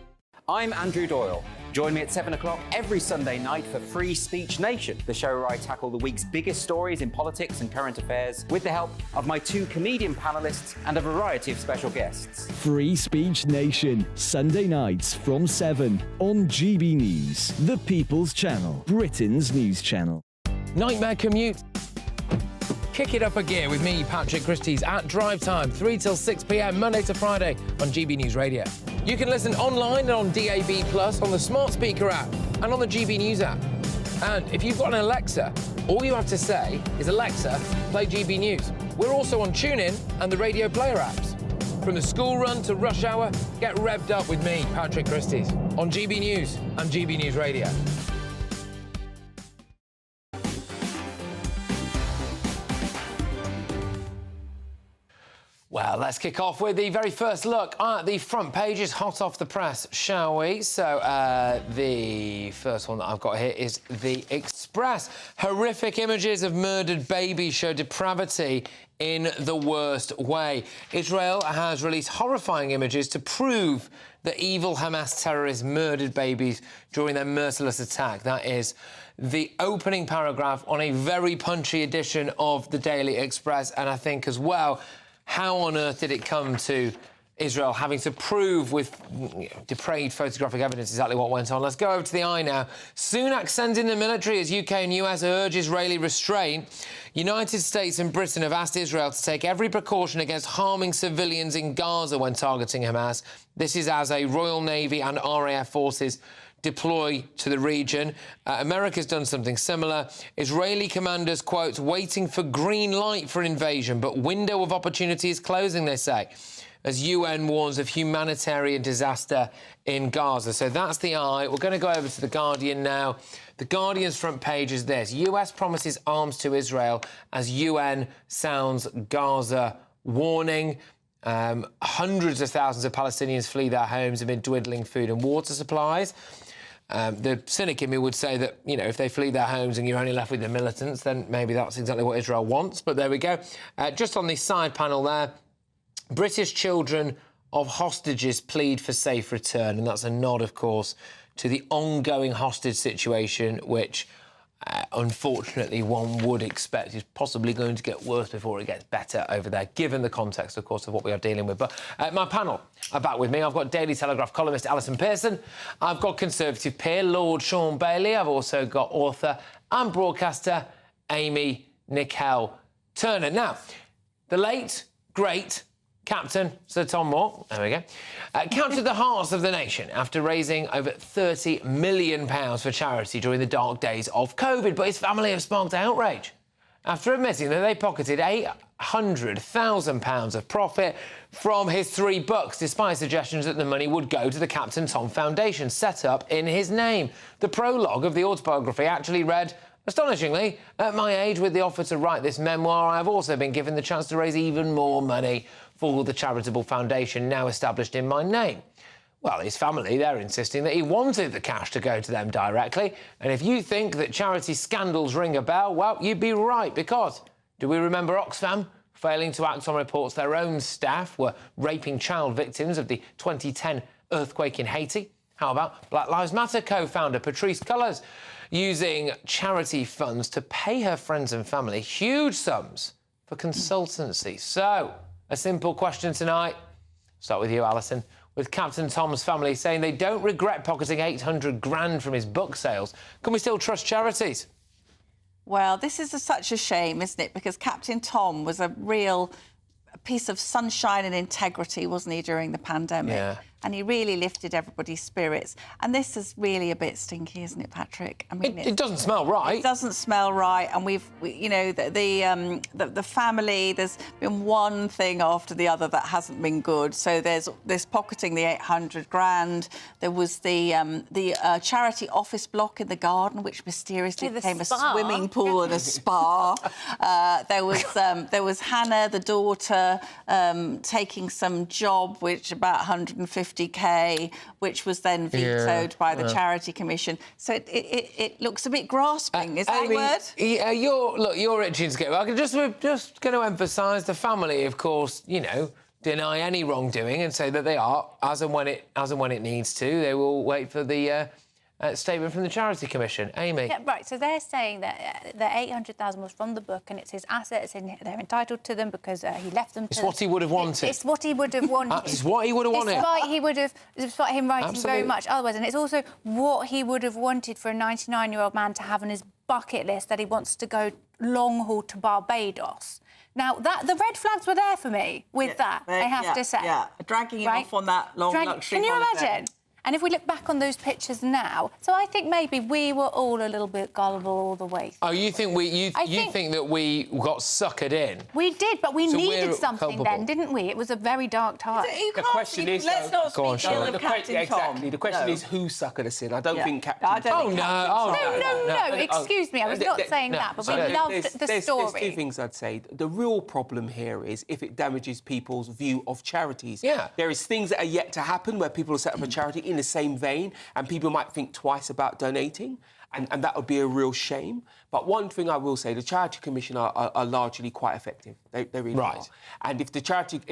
I'm Andrew Doyle. Join me at 7 o'clock every Sunday night for Free Speech Nation, the show where I tackle the week's biggest stories in politics and current affairs with the help of my 2 comedian panellists and a variety of special guests. Free Speech Nation, Sunday nights from 7 on GB News, the People's Channel, Britain's news channel. Nightmare commute. Kick it up a gear with me, Patrick Christie's, at drive time, 3 till 6 p.m, Monday to Friday on GB News Radio. You can listen online and on DAB+, on the smart speaker app, and on the GB News app. And if you've got an Alexa, all you have to say is, Alexa, play GB News. We're also on TuneIn and the Radio Player apps. From the school run to rush hour, get revved up with me, Patrick Christie's, on GB News and GB News Radio. Well, let's kick off with the very first look at the front pages, hot off the press, shall we? So, the first one that I've got here is The Express. Horrific images of murdered babies show depravity in the worst way. Israel has released horrifying images to prove that evil Hamas terrorists murdered babies during their merciless attack. That is the opening paragraph on a very punchy edition of the Daily Express, and I think as well, how on earth did it come to Israel having to prove with depraved photographic evidence exactly what went on? Let's go over to the Eye now. Sunak sends in the military as UK and US urge Israeli restraint. United States and Britain have asked Israel to take every precaution against harming civilians in Gaza when targeting Hamas. This is as a Royal Navy and RAF forces deploy to the region. America's done something similar. Israeli commanders, quote, waiting for green light for invasion, but window of opportunity is closing, they say, as UN warns of humanitarian disaster in Gaza. So that's the Eye. We're going to go over to The Guardian now. The Guardian's front page is this. US promises arms to Israel as UN sounds Gaza warning. Hundreds of thousands of Palestinians flee their homes amid dwindling food and water supplies. The cynic in me would say that, you know, if they flee their homes and you're only left with the militants, then maybe that's exactly what Israel wants. But there we go. Just on the side panel there, British children of hostages plead for safe return. And that's a nod, of course, to the ongoing hostage situation, which, unfortunately, one would expect is possibly going to get worse before it gets better over there, given the context, of course, of what we are dealing with. But my panel are back with me. I've got Daily Telegraph columnist Alison Pearson. I've got Conservative peer Lord Sean Bailey. I've also got author and broadcaster Amy Nicole Turner. Now, the late, great Captain Sir Tom Moore, there we go, captured the hearts of the nation after raising over £30 million for charity during the dark days of COVID. But his family have sparked outrage after admitting that they pocketed £800,000 of profit from his 3 books, despite suggestions that the money would go to the Captain Tom Foundation, set up in his name. The prologue of the autobiography actually read, astonishingly, at my age, with the offer to write this memoir, I have also been given the chance to raise even more money for the charitable foundation now established in my name. Well, his family, they're insisting that he wanted the cash to go to them directly. And if you think that charity scandals ring a bell, well, you'd be right, because do we remember Oxfam failing to act on reports their own staff were raping child victims of the 2010 earthquake in Haiti? How about Black Lives Matter co-founder Patrisse Cullors using charity funds to pay her friends and family huge sums for consultancy? So, a simple question tonight. Start with you, Alison. With Captain Tom's family saying they don't regret pocketing 800 grand from his book sales, can we still trust charities? Well, this is such a shame, isn't it? Because Captain Tom was a real piece of sunshine and integrity, wasn't he, during the pandemic? Yeah. And he really lifted everybody's spirits. And this is really a bit stinky, isn't it, Patrick? I mean, it doesn't smell right. It doesn't smell right. And you know, the family, there's been one thing after the other that hasn't been good. So there's pocketing the 800 grand. There was the charity office block in the garden, which mysteriously became a swimming pool and a spa. There was Hannah, the daughter, taking some job, which about 150k, which was then vetoed by the Charity Commission. So it looks a bit grasping. Is that a word? Yeah, you're itching to get. I'm just going to emphasise the family, of course, you know, deny any wrongdoing and say that they are, as and when it needs to. They will wait for the statement from the Charity Commission. Amy? Yeah, right, so they're saying that the 800,000 was from the book and it's his assets and they're entitled to them because he left them to... It's what he would have wanted. It's what he would have wanted. It's what he would have wanted. Despite him writing Absolutely. very much otherwise. And it's also what he would have wanted for a 99-year-old man to have on his bucket list, that he wants to go long haul to Barbados. Now, the red flags were there for me with that, I have to say. Yeah, dragging him off on that long luxury Can you holiday. imagine? And if we look back on those pictures now, so I think maybe we were all a little bit gullible all the way through. Oh, you think think that we got suckered in? We did, but we So needed we're something culpable. then, didn't we? It was a very dark time. The question is, let's not Go on, speak ill Sharon. of Captain Tom. exactly. The question No. is who suckered us in. I don't Yeah. think Captain. I don't think Captain Tom. No, excuse me, I was not saying that, but we loved the story. There's two things I'd say. The real problem here is if it damages people's view of charities. Yeah. There is things that are yet to happen where people will set up a charity in the same vein and people might think twice about donating, and that would be a real shame. But one thing I will say, the Charity Commission are largely quite effective. They really are. And if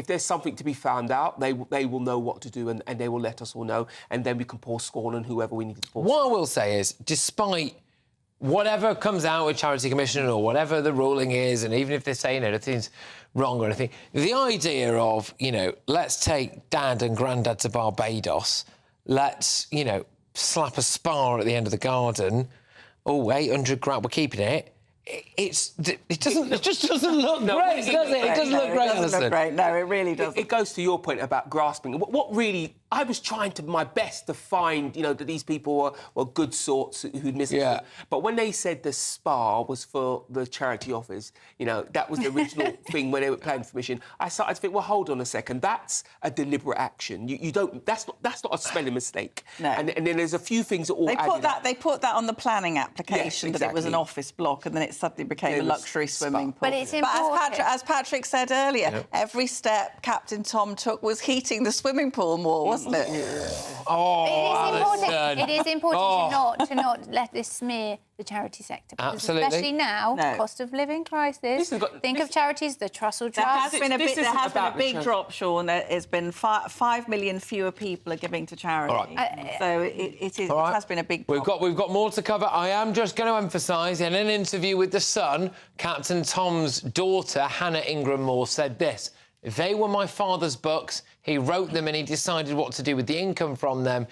there's something to be found out, they will know what to do and they will let us all know, and then we can pour scorn on whoever we need to pour. What I will say is, despite whatever comes out with Charity Commission or whatever the ruling is, and even if they're saying anything's wrong or anything, the idea of, let's take Dad and Grandad to Barbados, let's, slap a spar at the end of the garden, 800 grand, we're keeping it. It just doesn't look great, does it? It doesn't look great, It doesn't look great. No, it really doesn't. It goes to your point about grasping. What really... I was trying my best to find, that these people were good sorts who'd missed it. But when they said the spa was for the charity office, that was the original thing when they were planning for mission, I started to think, well, hold on a second, that's a deliberate action. You don't... That's not a spelling mistake. No. And then there's a few things that all added up. They put that on the planning application, yes, that it was an office block, and then it suddenly became a luxury swimming pool. But it's important. As Patrick said earlier, every step Captain Tom took was heating the swimming pool more, wasn't it? It is important to not let this smear the charity sector. Because Absolutely. Especially now, cost of living crisis. Think of charities, the Trussell Trust. There has been a big drop, Sean. There's been 5 million fewer people are giving to charity. So it has been a big drop. We've got more to cover. I am just going to emphasise, in an interview with The Sun, Captain Tom's daughter, Hannah Ingram Moore, said this: "They were my father's books. He wrote them and he decided what to do with the income from them.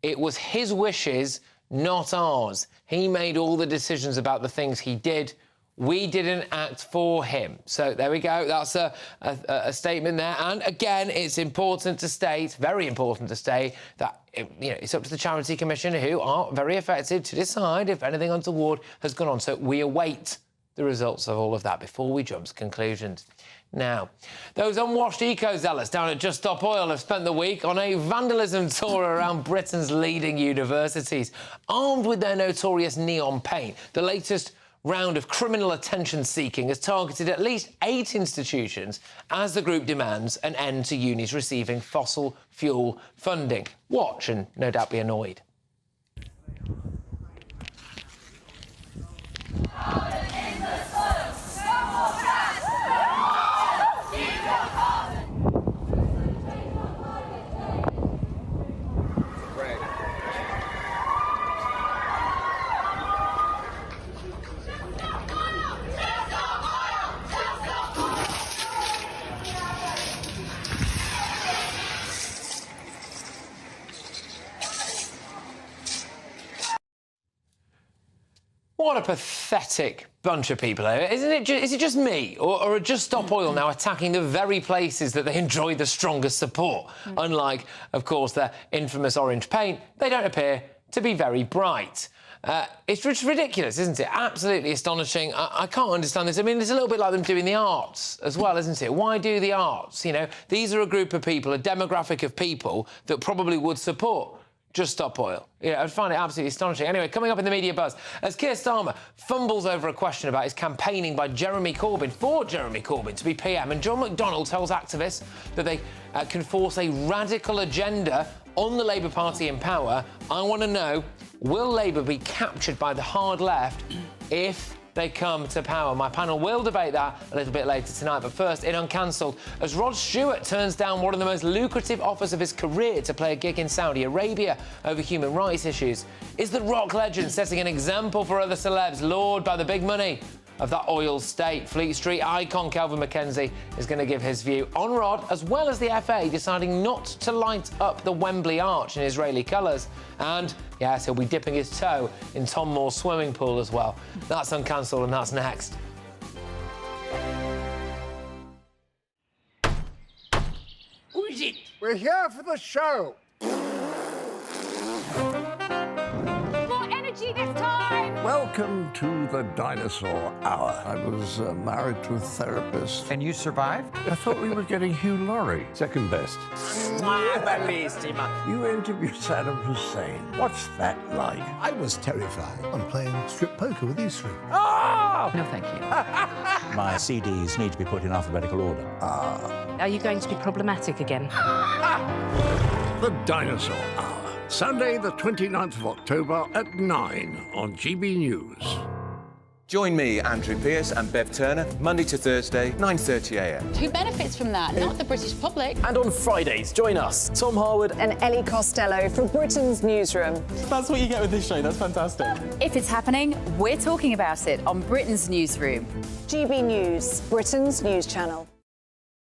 It was his wishes, not ours. He made all the decisions about the things he did. We didn't act for him." So there we go. That's a statement there. And again, it's important to state, very important to state, that it's up to the Charity Commission, who are very affected, to decide if anything untoward has gone on. So we await the results of all of that before we jump to conclusions. Now, those unwashed eco-zealots down at Just Stop Oil have spent the week on a vandalism tour around Britain's leading universities. Armed with their notorious neon paint, the latest round of criminal attention-seeking has targeted at least 8 institutions as the group demands an end to unis receiving fossil fuel funding. Watch and no doubt be annoyed. What a pathetic bunch of people here. Isn't it? Is it just me, or are Just Stop Oil now attacking the very places that they enjoy the strongest support? Unlike, of course, their infamous orange paint, they don't appear to be very bright. It's ridiculous, isn't it? Absolutely astonishing. I can't understand this. I mean, it's a little bit like them doing the arts as well, isn't it? Why do the arts? These are a group of people, a demographic of people that probably would support Just Stop Oil. I find it absolutely astonishing. Anyway, coming up in the media buzz, as Keir Starmer fumbles over a question about his campaigning by Jeremy Corbyn to be PM, and John McDonnell tells activists that they can force a radical agenda on the Labour Party in power, I want to know, will Labour be captured by the hard left if they come to power? My panel will debate that a little bit later tonight. But first, in Uncancelled, as Rod Stewart turns down one of the most lucrative offers of his career to play a gig in Saudi Arabia over human rights issues, is the rock legend setting an example for other celebs lured by the big money of that oil state? Fleet Street icon Calvin McKenzie is going to give his view on Rod, as well as the FA deciding not to light up the Wembley Arch in Israeli colours. And, yes, he'll be dipping his toe in Tom Moore's swimming pool as well. That's Uncancelled, and that's next. Who is it? We're here for the show. party this time! Welcome to the Dinosaur Hour. I was married to a therapist. And you survived? I thought we were getting Hugh Laurie. Second best. You interviewed Saddam Hussein. What's that like? I was terrified. I'm playing strip poker with these three. Oh! No, thank you. My CDs need to be put in alphabetical order. Are you going to be problematic again? The Dinosaur Hour. Sunday, the 29th of October at 9 on GB News. Join me, Andrew Pearce and Bev Turner, Monday to Thursday, 9:30 a.m. Who benefits from that? Not the British public. And on Fridays, join us, Tom Harwood And Ellie Costello from Britain's Newsroom. That's what you get with this show. That's fantastic. If it's happening, we're talking about it on Britain's Newsroom. GB News, Britain's news channel.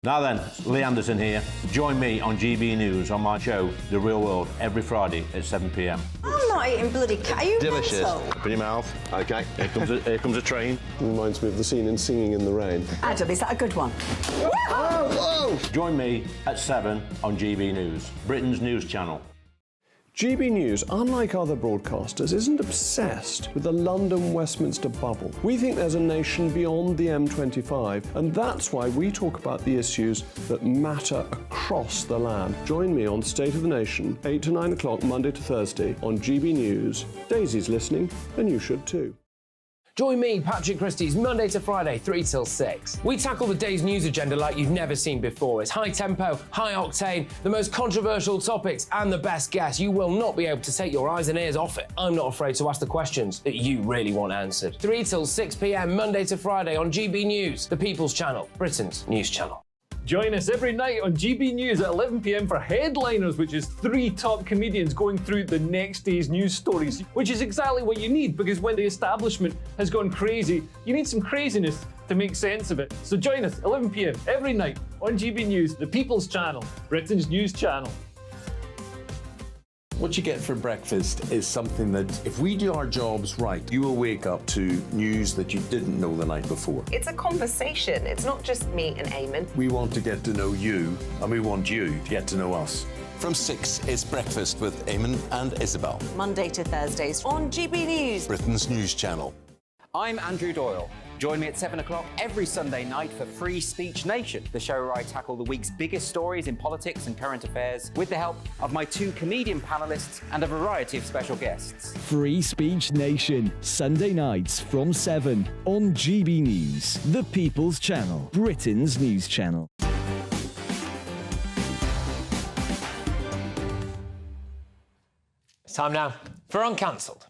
Now then, Lee Anderson here. Join me on GB News on my show, The Real World, every Friday at 7 p.m. I'm not eating bloody cat. Are you Delicious. mental? Open your mouth. OK, here comes a train. Reminds me of the scene in Singing in the Rain. Adam, is that a good one? Whoa! Join me at 7 on GB News, Britain's news channel. GB News, unlike other broadcasters, isn't obsessed with the London-Westminster bubble. We think there's a nation beyond the M25, and that's why we talk about the issues that matter across the land. Join me on State of the Nation, 8 to 9 o'clock, Monday to Thursday, on GB News. Daisy's listening, and you should too. Join me, Patrick Christie's, Monday to Friday, 3 till 6. We tackle the day's news agenda like you've never seen before. It's high tempo, high octane, the most controversial topics, and the best guests. You will not be able to take your eyes and ears off it. I'm not afraid to ask the questions that you really want answered. 3 till 6 p.m, Monday to Friday on GB News, the People's Channel, Britain's news channel. Join us every night on GB News at 11 p.m. for Headliners, which is 3 top comedians going through the next day's news stories, which is exactly what you need, because when the establishment has gone crazy, you need some craziness to make sense of it. So join us 11 p.m. every night on GB News, the People's Channel, Britain's news channel. What you get for breakfast is something that, if we do our jobs right, you will wake up to news that you didn't know the night before. It's a conversation. It's not just me and Eamon. We want to get to know you, and we want you to get to know us. From 6, it's Breakfast with Eamon and Isabel. Monday to Thursdays on GB News, Britain's news channel. I'm Andrew Doyle. Join me at 7 o'clock every Sunday night for Free Speech Nation, the show where I tackle the week's biggest stories in politics and current affairs with the help of my 2 comedian panellists and a variety of special guests. Free Speech Nation, Sunday nights from 7 on GB News, the People's Channel, Britain's news channel. It's time now for Uncancelled.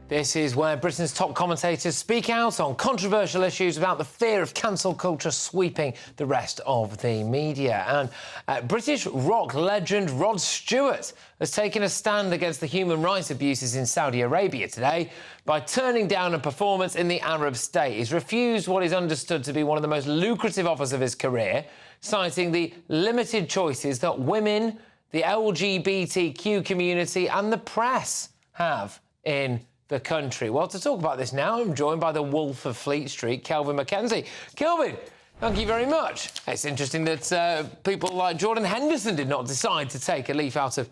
This is where Britain's top commentators speak out on controversial issues about the fear of cancel culture sweeping the rest of the media. And British rock legend Rod Stewart has taken a stand against the human rights abuses in Saudi Arabia today by turning down a performance in the Arab state. He's refused what is understood to be one of the most lucrative offers of his career, citing the limited choices that women, the LGBTQ community and the press have in the country. Well, to talk about this now, I'm joined by the Wolf of Fleet Street, Kelvin Mackenzie. Kelvin, thank you very much. It's interesting that people like Jordan Henderson did not decide to take a leaf out of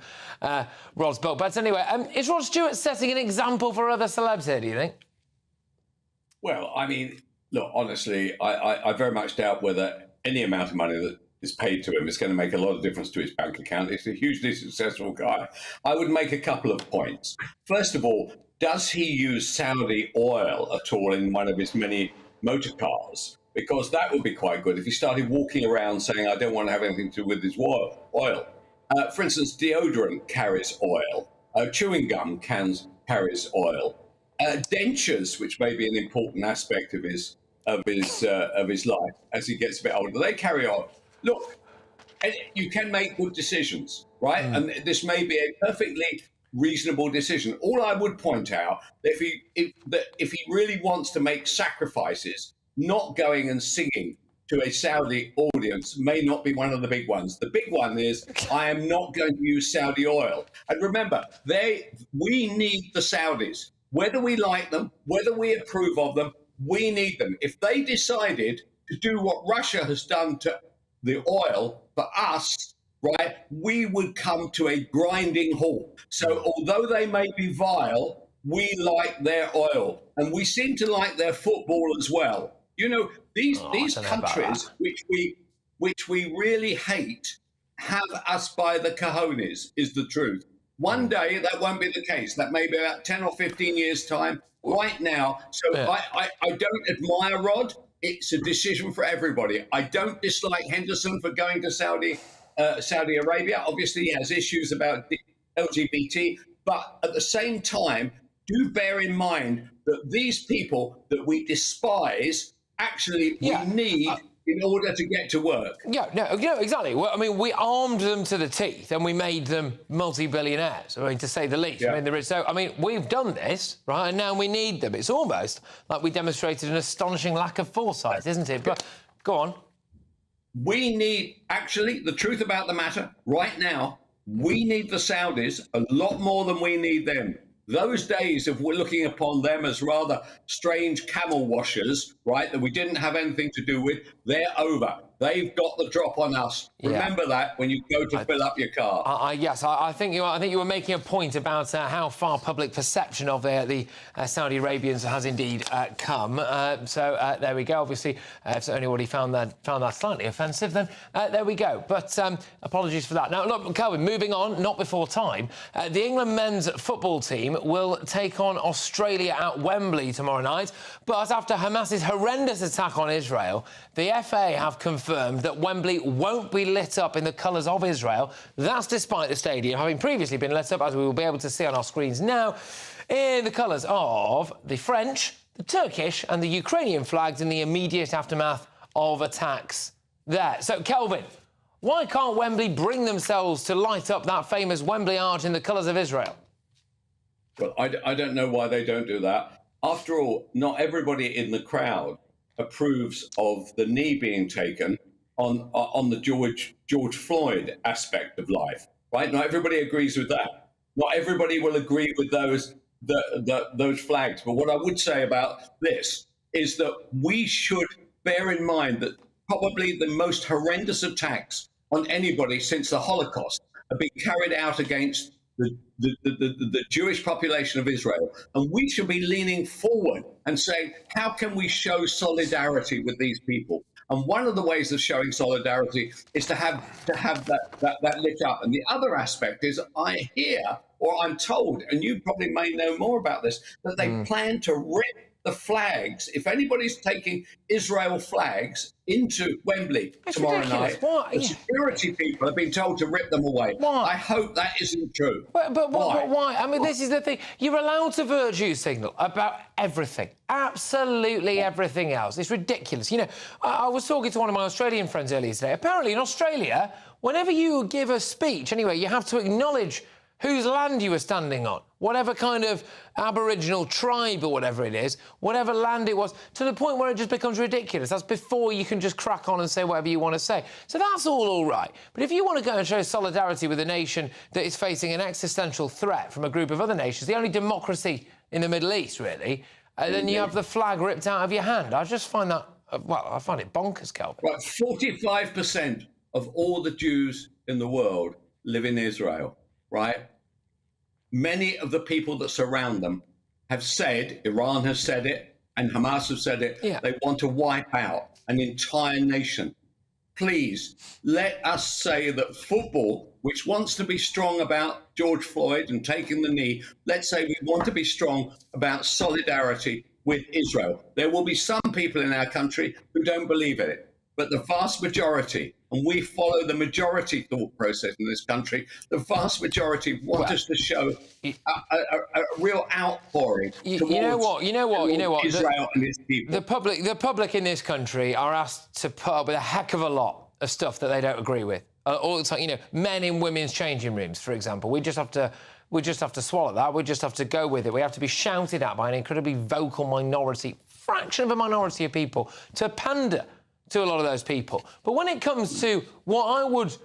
Rod's book. But anyway, is Rod Stewart setting an example for other celebs here, do you think? Well, I mean, look, honestly, I very much doubt whether any amount of money that is paid to him is going to make a lot of difference to his bank account. He's a hugely successful guy. I would make a couple of points. First of all, does he use Saudi oil at all in one of his many motor cars? Because that would be quite good if he started walking around saying, I don't want to have anything to do with his oil. For instance, deodorant carries oil. Chewing gum carries oil. Dentures, which may be an important aspect of his life as he gets a bit older, they carry oil. Look, you can make good decisions, right? And this may be a perfectly reasonable decision. All I would point out, if he really wants to make sacrifices, not going and singing to a Saudi audience may not be one of the big ones. The big one is, I am not going to use Saudi oil. And remember, we need the Saudis. Whether we like them, whether we approve of them, we need them. If they decided to do what Russia has done to the oil for us, right, we would come to a grinding halt. So although they may be vile, we like their oil, and we seem to like their football as well. You know, these countries which we really hate have us by the cojones, is the truth. One day that won't be the case. That may be about 10 or 15 years' time. Right now, so I don't admire Rod. It's a decision for everybody. I don't dislike Henderson for going to Saudi Arabia. Obviously, he has issues about LGBT, but at the same time, do bear in mind that these people that we despise, actually, we need in order to get to work. Yeah, no, exactly. Well, I mean, we armed them to the teeth and we made them multi-billionaires, I mean, to say the least. Yeah. I mean, we've done this, right, and now we need them. It's almost like we demonstrated an astonishing lack of foresight, isn't it? But go on. We need, actually, the truth about the matter, right now, we need the Saudis a lot more than we need them. Those days of we're looking upon them as rather strange camel washers, right, that we didn't have anything to do with, they're over. They've got the drop on us. Remember that when you go to fill up your car. Yes, I think you were making a point about how far public perception of the Saudi Arabians has indeed come. So there we go. Obviously, if anybody found that slightly offensive, then there we go. But apologies for that. Now, look, Kelvin, moving on, not before time. The England men's football team will take on Australia at Wembley tomorrow night. But after Hamas's horrendous attack on Israel, the FA have confirmed that Wembley won't be lit up in the colours of Israel. That's despite the stadium having previously been lit up, as we will be able to see on our screens now, in the colours of the French, the Turkish and the Ukrainian flags in the immediate aftermath of attacks there. So, Kelvin, why can't Wembley bring themselves to light up that famous Wembley Arch in the colours of Israel? Well, I don't know why they don't do that. After all, not everybody in the crowd approves of the knee being taken on the George Floyd aspect of life, right? Not everybody agrees with that. Not everybody will agree with those flags. But what I would say about this is that we should bear in mind that probably the most horrendous attacks on anybody since the Holocaust have been carried out against the Jewish population of Israel, and we should be leaning forward and saying, how can we show solidarity with these people? And one of the ways of showing solidarity is to have that lit up. And the other aspect is, I hear, or I'm told, and you probably may know more about this, that they plan to rip the flags. If anybody's taking Israel flags into Wembley tomorrow night, the security people have been told to rip them away. Why? I hope that isn't true. But why? I mean, this is the thing. You're allowed to virtue signal about everything. Absolutely everything else. It's ridiculous. You know, I was talking to one of my Australian friends earlier today. Apparently in Australia, whenever you give a speech, anyway, you have to acknowledge whose land you were standing on, whatever kind of Aboriginal tribe or whatever it is, whatever land it was, to the point where it just becomes ridiculous. That's before you can just crack on and say whatever you want to say. So that's all right. But if you want to go and show solidarity with a nation that is facing an existential threat from a group of other nations, the only democracy in the Middle East, really, then you have the flag ripped out of your hand. I just find that, I find it bonkers, Kelvin. Right, 45% of all the Jews in the world live in Israel. Right? Many of the people that surround them have said, Iran has said it, and Hamas have said it, they want to wipe out an entire nation. Please, let us say that football, which wants to be strong about George Floyd and taking the knee, let's say we want to be strong about solidarity with Israel. There will be some people in our country who don't believe in it, but the vast majority, and we follow the majority thought process in this country, the vast majority want us to show a real outpouring towards Israel and its people. The public in this country are asked to put up with a heck of a lot of stuff that they don't agree with. All the time, you know, men in women's changing rooms, for example. We just have to swallow that. We just have to go with it. We have to be shouted at by an incredibly vocal minority, fraction of a minority of people, to pander to a lot of those people. But when it comes to what I would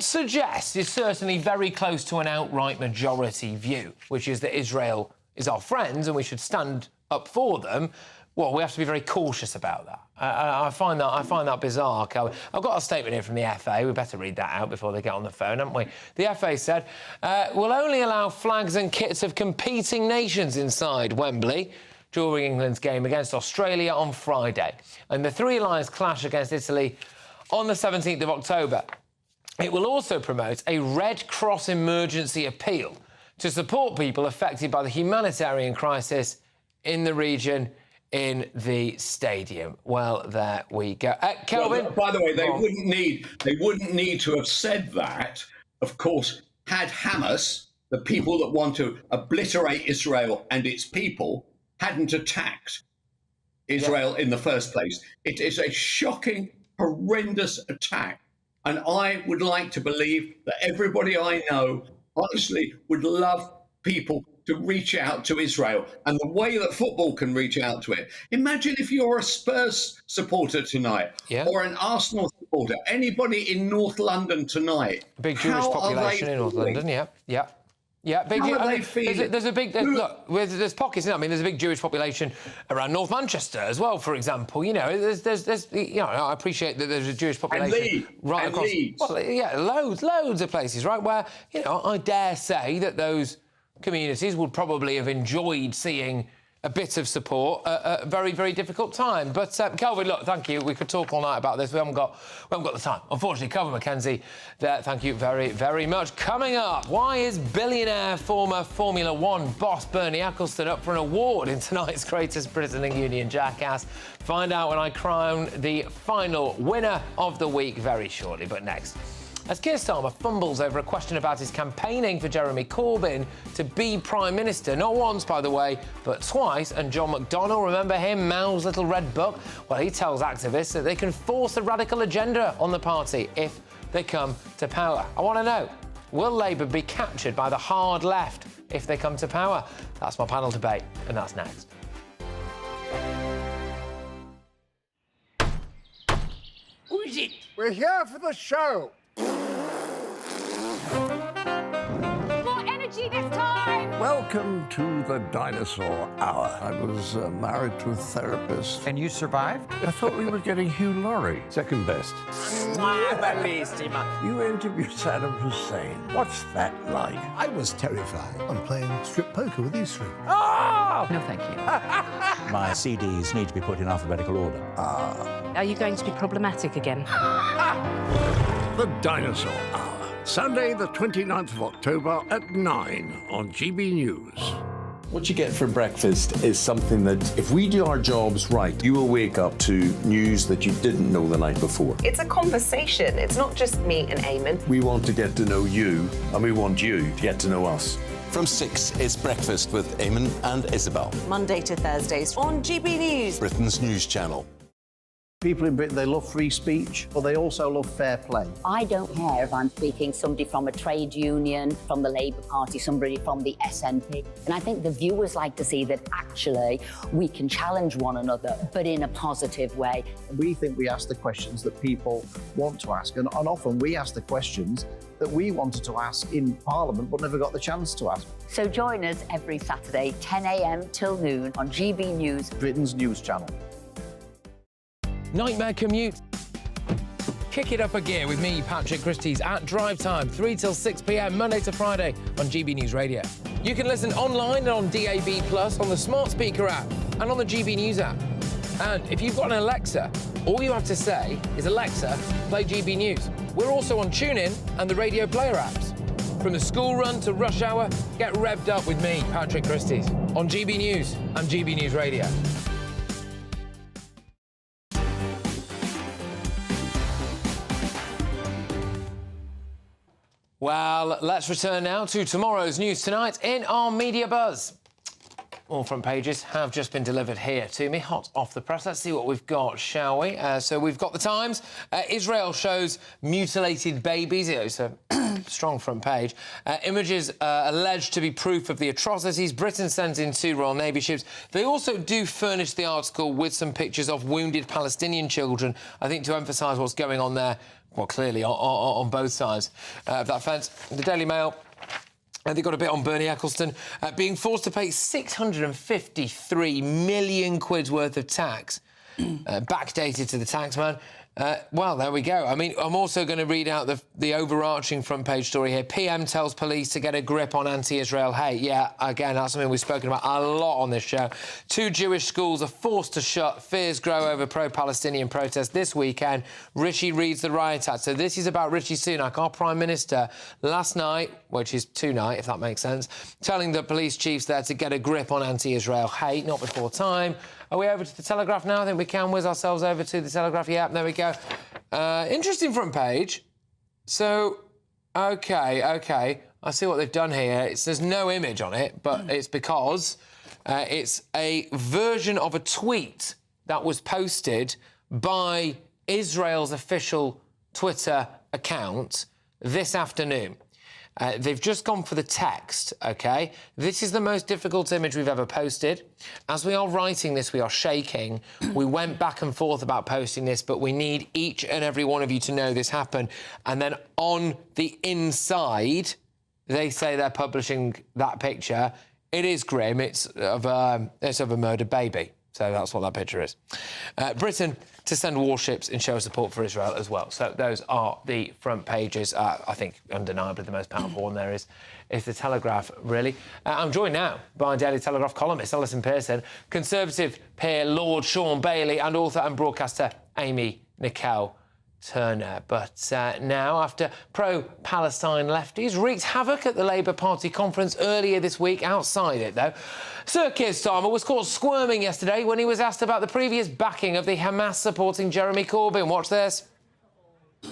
suggest is certainly very close to an outright majority view, which is that Israel is our friends and we should stand up for them, Well, we have to be very cautious about that. I find that bizarre, Kelvin. I've got a statement here from the FA. We better read that out before they get on the phone, haven't we? The FA said, we'll only allow flags and kits of competing nations inside Wembley during England's game against Australia on Friday. And the Three Lions clash against Italy on the 17th of October. It will also promote a Red Cross emergency appeal to support people affected by the humanitarian crisis in the region in the stadium. Well, there we go. Kelvin? Well, by the way, they wouldn't need to have said that, of course, had Hamas, the people that want to obliterate Israel and its people, hadn't attacked Israel in the first place. It is a shocking, horrendous attack. And I would like to believe that everybody I know, honestly, would love people to reach out to Israel, and the way that football can reach out to it. Imagine if you're a Spurs supporter tonight, or an Arsenal supporter, anybody in North London tonight. Big Jewish population in North London, yeah, big. There's a big look. There's pockets. I mean, there's a big Jewish population around North Manchester as well, for example. You know, there's you know, I appreciate that there's a Jewish population right across. Well, yeah, loads of places, right, where, you know, I dare say that those communities would probably have enjoyed seeing a bit of support at a very, very difficult time. But, Kelvin, look, thank you. We could talk all night about this. We haven't got the time. Unfortunately, Kelvin McKenzie there. Thank you very, very much. Coming up, why is billionaire former Formula One boss Bernie Ecclestone up for an award in tonight's Greatest Britain and Union Jackass? Find out when I crown the final winner of the week very shortly. But next, as Keir Starmer fumbles over a question about his campaigning for Jeremy Corbyn to be Prime Minister, not once, by the way, but twice, and John McDonnell, remember him, Mao's little red book? Well, he tells activists that they can force a radical agenda on the party if they come to power. I want to know, will Labour be captured by the hard left if they come to power? That's my panel debate, and that's next. Who is it? We're here for the show. More energy this time! Welcome to the Dinosaur Hour. I was married to a therapist. And you survived? I thought we were getting Hugh Laurie. Second best. You interviewed Saddam Hussein. What's that like? I was terrified. I'm playing strip poker with these three. Ah! No, thank you. My CDs need to be put in alphabetical order. Are you going to be problematic again? The Dinosaur Hour. Sunday, the 29th of October at 9 on GB News. What you get for breakfast is something that, if we do our jobs right, you will wake up to news that you didn't know the night before. It's a conversation. It's not just me and Eamon. We want to get to know you, and we want you to get to know us. From 6, it's Breakfast with Eamon and Isabel. Monday to Thursdays on GB News. Britain's news channel. People in Britain, they love free speech, but they also love fair play. I don't care if I'm speaking somebody from a trade union, from the Labour Party, somebody from the SNP. And I think the viewers like to see that actually we can challenge one another, but in a positive way. We think we ask the questions that people want to ask, and often we ask the questions that we wanted to ask in Parliament but never got the chance to ask. So join us every Saturday, 10 a.m. till noon on GB News, Britain's news channel. Nightmare commute. Kick it up a gear with me, Patrick Christie's, at drive time, 3 till 6 p.m, Monday to Friday on GB News Radio. You can listen online and on DAB+, on the smart speaker app, and on the GB News app. And if you've got an Alexa, all you have to say is, Alexa, play GB News. We're also on TuneIn and the Radio Player apps. From the school run to rush hour, get revved up with me, Patrick Christie's, on GB News and GB News Radio. Well, let's return now to tomorrow's news tonight in our Media Buzz. All front pages have just been delivered here to me, hot off the press. Let's see what we've got, shall we? So we've got the Times. Israel shows mutilated babies. It's a strong front page. Images alleged to be proof of the atrocities. Britain sends in 2 Royal Navy ships. They also do furnish the article with some pictures of wounded Palestinian children, I think to emphasise what's going on there. Well, clearly, on both sides of that fence. The Daily Mail They got a bit on Bernie Ecclestone being forced to pay 653 million quid's worth of tax, backdated to the taxman. Well, there we go. I mean, I'm also going to read out the overarching front page story here. PM tells police to get a grip on anti-Israel hate. Yeah, again, that's something we've spoken about a lot on this show. 2 Jewish schools are forced to shut. Fears grow over pro-Palestinian protests this weekend. Rishi reads the riot act. So this is about Rishi Sunak, our Prime Minister, last night, which is tonight, if that makes sense, telling the police chiefs there to get a grip on anti-Israel hate, not before time. Are we over to the Telegraph now? I think we can whiz ourselves over to the Telegraph. Yeah, there we go. Interesting front page. So, OK. I see what they've done here. There's no image on it, but it's because it's a version of a tweet that was posted by Israel's official Twitter account this afternoon. They've just gone for the text, OK? This is the most difficult image we've ever posted. As we are writing this, we are shaking. We went back and forth about posting this, but we need each and every one of you to know this happened. And then on the inside, they say they're publishing that picture. It is grim. It's of a murdered baby. So that's what that picture is. Britain to send warships in show of support for Israel as well. So those are the front pages. I think undeniably the most powerful one there is the Telegraph, really. I'm joined now by Daily Telegraph columnist Alison Pearson, Conservative peer Lord Sean Bailey and author and broadcaster Amy Nicole Turner. But now, after pro-Palestine lefties wreaked havoc at the Labour Party conference earlier this week, outside it, though, Sir Keir Starmer was caught squirming yesterday when he was asked about the previous backing of the Hamas-supporting Jeremy Corbyn. Watch this.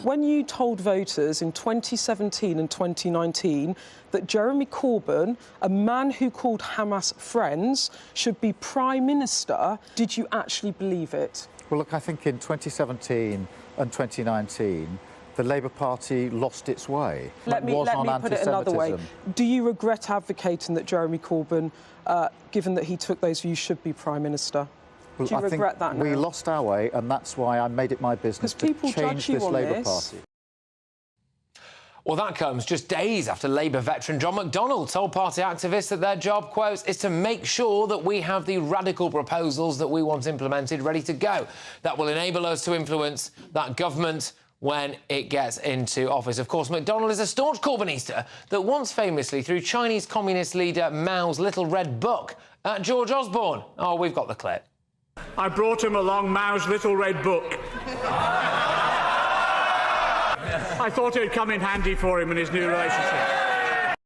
When you told voters in 2017 and 2019 that Jeremy Corbyn, a man who called Hamas friends, should be Prime Minister, did you actually believe it? Well, look, I think in 2017 and 2019, the Labour Party lost its way. Let me put it another way. Do you regret advocating that Jeremy Corbyn, given that he took those views, should be Prime Minister? Well, Do you regret that now? We lost our way, and that's why I made it my business to change this Labour Party. Well, that comes just days after Labour veteran John McDonnell told party activists that their job, quote, is to make sure that we have the radical proposals that we want implemented ready to go. That will enable us to influence that government when it gets into office. Of course, McDonnell is a staunch Corbynista that once famously threw Chinese communist leader Mao's little red book at George Osborne. Oh, we've got the clip. I brought him along Mao's little red book. I thought it would come in handy for him in his new relationship.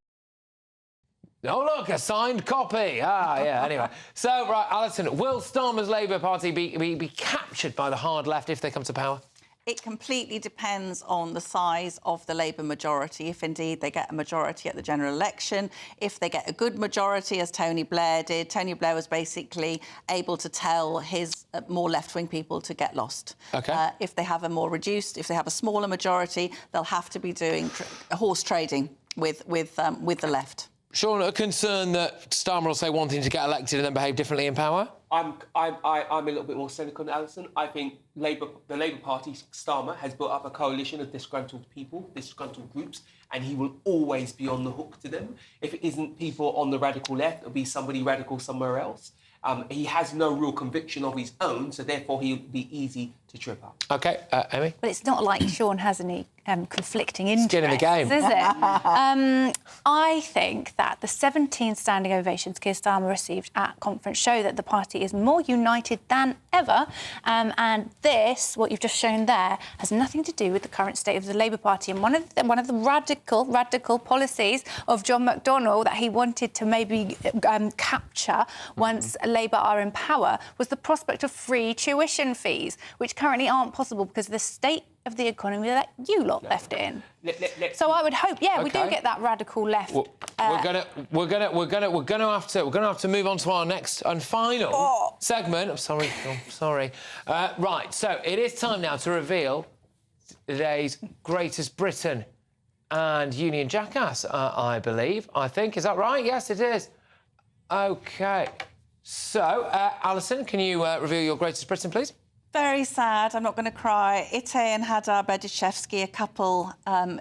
Oh, look, a signed copy. Ah, yeah, anyway. So, right, Alison, will Starmer's Labour Party be captured by the hard left if they come to power? It completely depends on the size of the Labour majority, if indeed they get a majority at the general election, if they get a good majority, as Tony Blair did. Tony Blair was basically able to tell his more left-wing people to get lost. OK. If they have if they have a smaller majority, they'll have to be doing horse trading with the left. Sean, a concern that Starmer will say wanting to get elected and then behave differently in power? I'm a little bit more cynical than Alison. I think the Labour Party, Starmer, has built up a coalition of disgruntled people, disgruntled groups, and he will always be on the hook to them. If it isn't people on the radical left, it'll be somebody radical somewhere else. He has no real conviction of his own, so therefore he'll be easy to trip up. OK, Amy? Well, it's not like Sean has any conflicting interests, Skin in the game. is it? I think that the 17 standing ovations Keir Starmer received at conference show that the party is more united than ever, and this, what you've just shown there, has nothing to do with the current state of the Labour Party. And one of the radical policies of John McDonnell that he wanted to maybe capture once Labour are in power was the prospect of free tuition fees, which currently aren't possible because of the state of the economy that you lot left it in. So I would hope, we do get that radical left. Well, we're gonna have to move on to our next and final segment. I'm sorry. Right, so it is time now to reveal today's greatest Britain and Union Jackass, I believe. I think, is that right? Yes, it is. OK. So, Alison, can you reveal your greatest Britain, please? Very sad. I'm not going to cry. Ite and Hadar Bedishevsky, a couple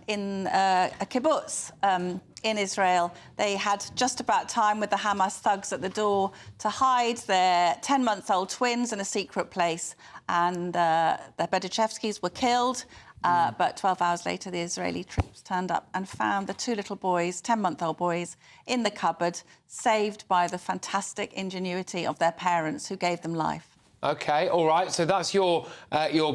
in a kibbutz in Israel. They had just about time with the Hamas thugs at the door to hide their 10-month-old twins in a secret place. And the Bedachevskis were killed. But 12 hours later, the Israeli troops turned up and found the two little boys, 10-month-old boys, in the cupboard, saved by the fantastic ingenuity of their parents who gave them life. OK, all right, so that's your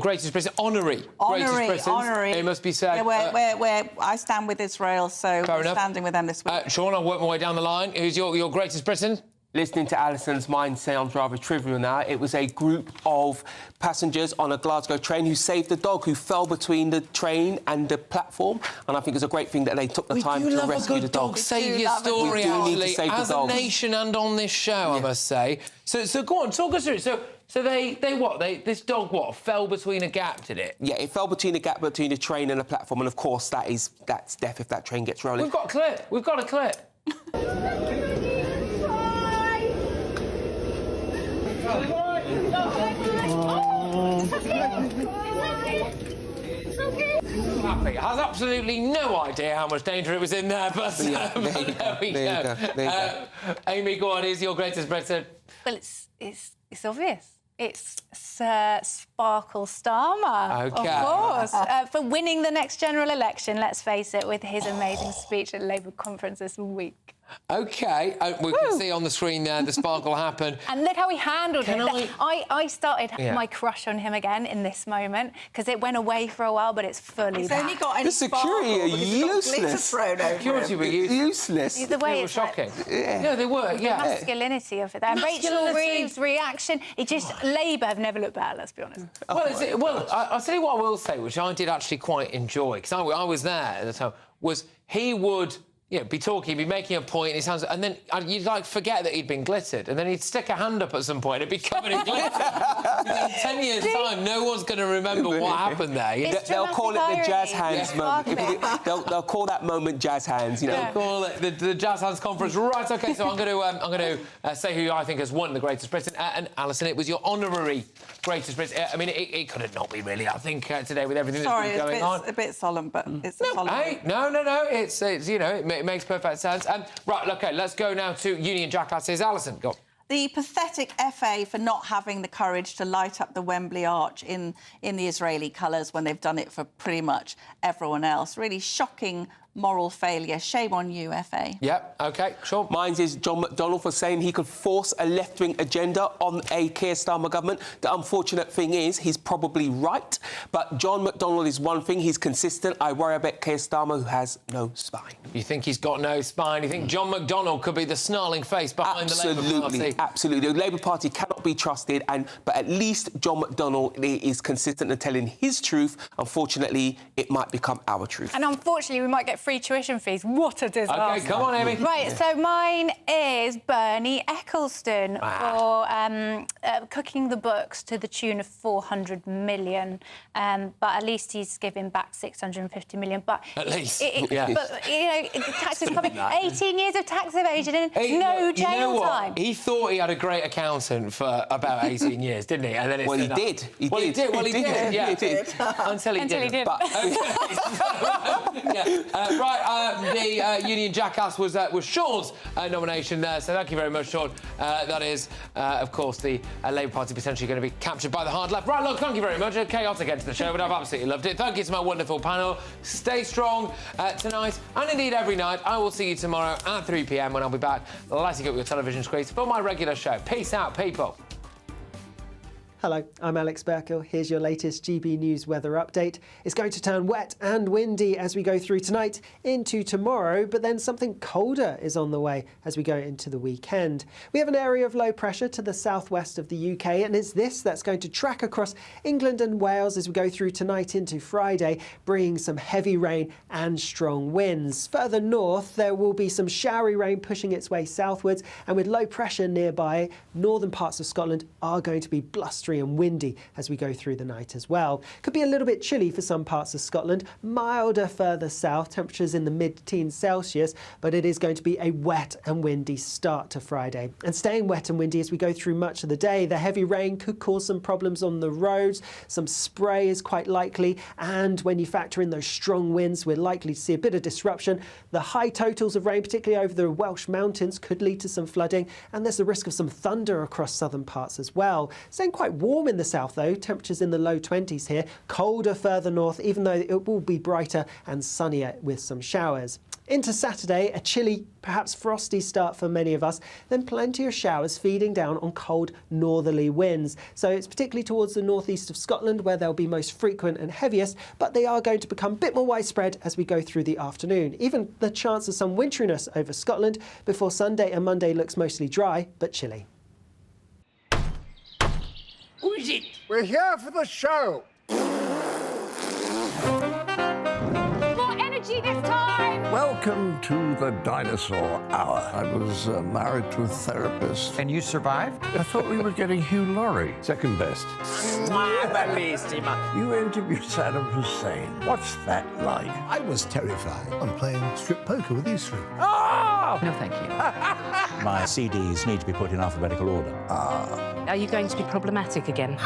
greatest Britain, honorary greatest Britain. It must be said. Yeah, I stand with Israel, so we're standing with them this week. Sean, I'll work my way down the line. Who's your greatest Britain? Listening to Alison's mind sounds rather trivial now. It was a group of passengers on a Glasgow train who saved a dog who fell between the train and the platform. And I think it's a great thing that they took the time to rescue the dog. Saviour story, actually, as a nation and on this show, I must say. So go on, talk us through it. So this dog fell between a gap, did it? Yeah, it fell between a gap between the train and the platform, and of course that's death if that train gets rolling. We've got a clip. Happy. Has absolutely no idea how much danger it was in there, but there we go. Amy, go on, is your greatest Britain? Well, it's obvious. It's Sir Sparkle Starmer, OK. Of course, for winning the next general election, let's face it, with his amazing speech at Labour conference this week. OK, we can see on the screen there the sparkle happened. And look how he handled it. I started my crush on him again in this moment, because it went away for a while, but it's fully He's only got any the security are useless. Security were useless. The way it's shocking. Yeah, they were, The masculinity of it. And Rachel Reeves' reaction, Labour have never looked better, let's be honest. I'll tell you what I will say, which I did actually quite enjoy, because I was there at the time, was he would... be talking, he'd be making a point in his hands, and then you'd, forget that he'd been glittered, and then he'd stick a hand up at some point and it'd be covered in glitter. In 10 years' time, no one's going to remember what happened there. They'll call it the jazz hands moment. They'll call that moment jazz hands, They'll call it the jazz hands conference. Right, OK, so I'm going to say who I think has won the greatest Britain. And, Alison, it was your honorary greatest Britain. I mean, it could have not been, really, I think, today, with everything that's been going on. Sorry, a bit solemn, but it's a solemn... Hey, no, it's it makes perfect sense. Right, OK, let's go now to Union Jackasses. Alison, go on. The pathetic FA for not having the courage to light up the Wembley Arch in the Israeli colours when they've done it for pretty much everyone else. Really shocking moral failure. Shame on you, FA. Yep, OK, sure. Mine is John McDonnell for saying he could force a left-wing agenda on a Keir Starmer government. The unfortunate thing is he's probably right, but John McDonnell is one thing, he's consistent. I worry about Keir Starmer, who has no spine. You think he's got no spine? You think John McDonnell could be the snarling face behind the Labour Party? Absolutely. The Labour Party cannot be trusted, but at least John McDonnell is consistent in telling his truth. Unfortunately, it might become our truth. And unfortunately, we might get free tuition fees. What a disaster. OK, come on, Amy. Right, so mine is Bernie Ecclestone for cooking the books to the tune of 400 million. But at least he's giving back 650 million. But at least, But, the tax is coming. 18 years of tax evasion and no jail time. He thought he had a great accountant for about 18 years, didn't he? And then he did. He did. Until he didn't. But, the Union Jackass was Sean's nomination there, so thank you very much, Sean. That is, of course, the Labour Party potentially going to be captured by the hard left. Right, look, thank you very much. A chaotic end to the show, but I've absolutely loved it. Thank you to my wonderful panel. Stay strong tonight, and indeed every night. I will see you tomorrow at 3 p.m. when I'll be back lighting up your television screens for my regular show. Peace out, people. Hello, I'm Alex Burkill. Here's your latest GB News weather update. It's going to turn wet and windy as we go through tonight into tomorrow, but then something colder is on the way as we go into the weekend. We have an area of low pressure to the southwest of the UK, and it's this that's going to track across England and Wales as we go through tonight into Friday, bringing some heavy rain and strong winds. Further north, there will be some showery rain pushing its way southwards, and with low pressure nearby, northern parts of Scotland are going to be blustering blustery and windy as we go through the night as well. Could be a little bit chilly for some parts of Scotland, milder further south, temperatures in the mid-teens Celsius, but it is going to be a wet and windy start to Friday. And staying wet and windy as we go through much of the day. The heavy rain could cause some problems on the roads, some spray is quite likely, and when you factor in those strong winds, we're likely to see a bit of disruption. The high totals of rain, particularly over the Welsh mountains, could lead to some flooding, and there's the risk of some thunder across southern parts as well. Staying quite warm in the south though, temperatures in the low 20s here, colder further north, even though it will be brighter and sunnier with some showers. Into Saturday, a chilly, perhaps frosty start for many of us, then plenty of showers feeding down on cold northerly winds. So it's particularly towards the northeast of Scotland where they'll be most frequent and heaviest, but they are going to become a bit more widespread as we go through the afternoon. Even the chance of some winteriness over Scotland before Sunday and Monday looks mostly dry, but chilly. Who is it? We're here for the show. This time! Welcome to the Dinosaur Hour. I was married to a therapist. And you survived? I thought we were getting Hugh Laurie. Second best. You interviewed Saddam Hussein. What's that like? I was terrified. I'm playing strip poker with you three. Oh! No, thank you. My CDs need to be put in alphabetical order. Are you going to be problematic again?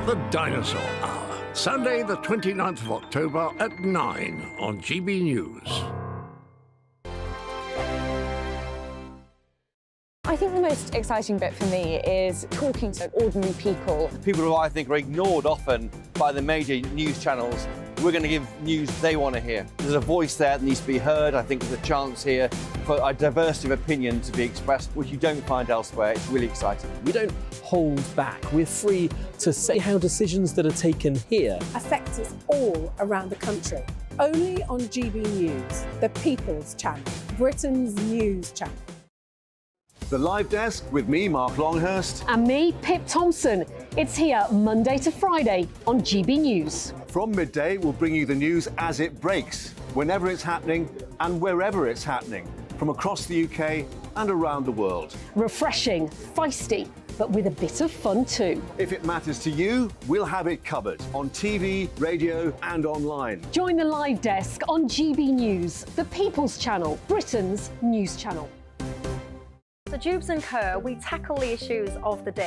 The Dinosaur Hour. Sunday, the 29th of October at 9 on GB News. I think the most exciting bit for me is talking to ordinary people. People who I think are ignored often by the major news channels. We're going to give news they want to hear. There's a voice there that needs to be heard. I think there's a chance here for a diversity of opinion to be expressed, which you don't find elsewhere. It's really exciting. We don't hold back. We're free to say how decisions that are taken here Affects us all around the country. Only on GB News, the People's Channel, Britain's news channel. The Live Desk with me, Mark Longhurst. And me, Pip Thompson. It's here Monday to Friday on GB News. From midday, we'll bring you the news as it breaks, whenever it's happening and wherever it's happening, from across the UK and around the world. Refreshing, feisty, but with a bit of fun too. If it matters to you, we'll have it covered on TV, radio and online. Join the Live Desk on GB News, the People's Channel, Britain's news channel. So Jubes and Kerr, we tackle the issues of the day.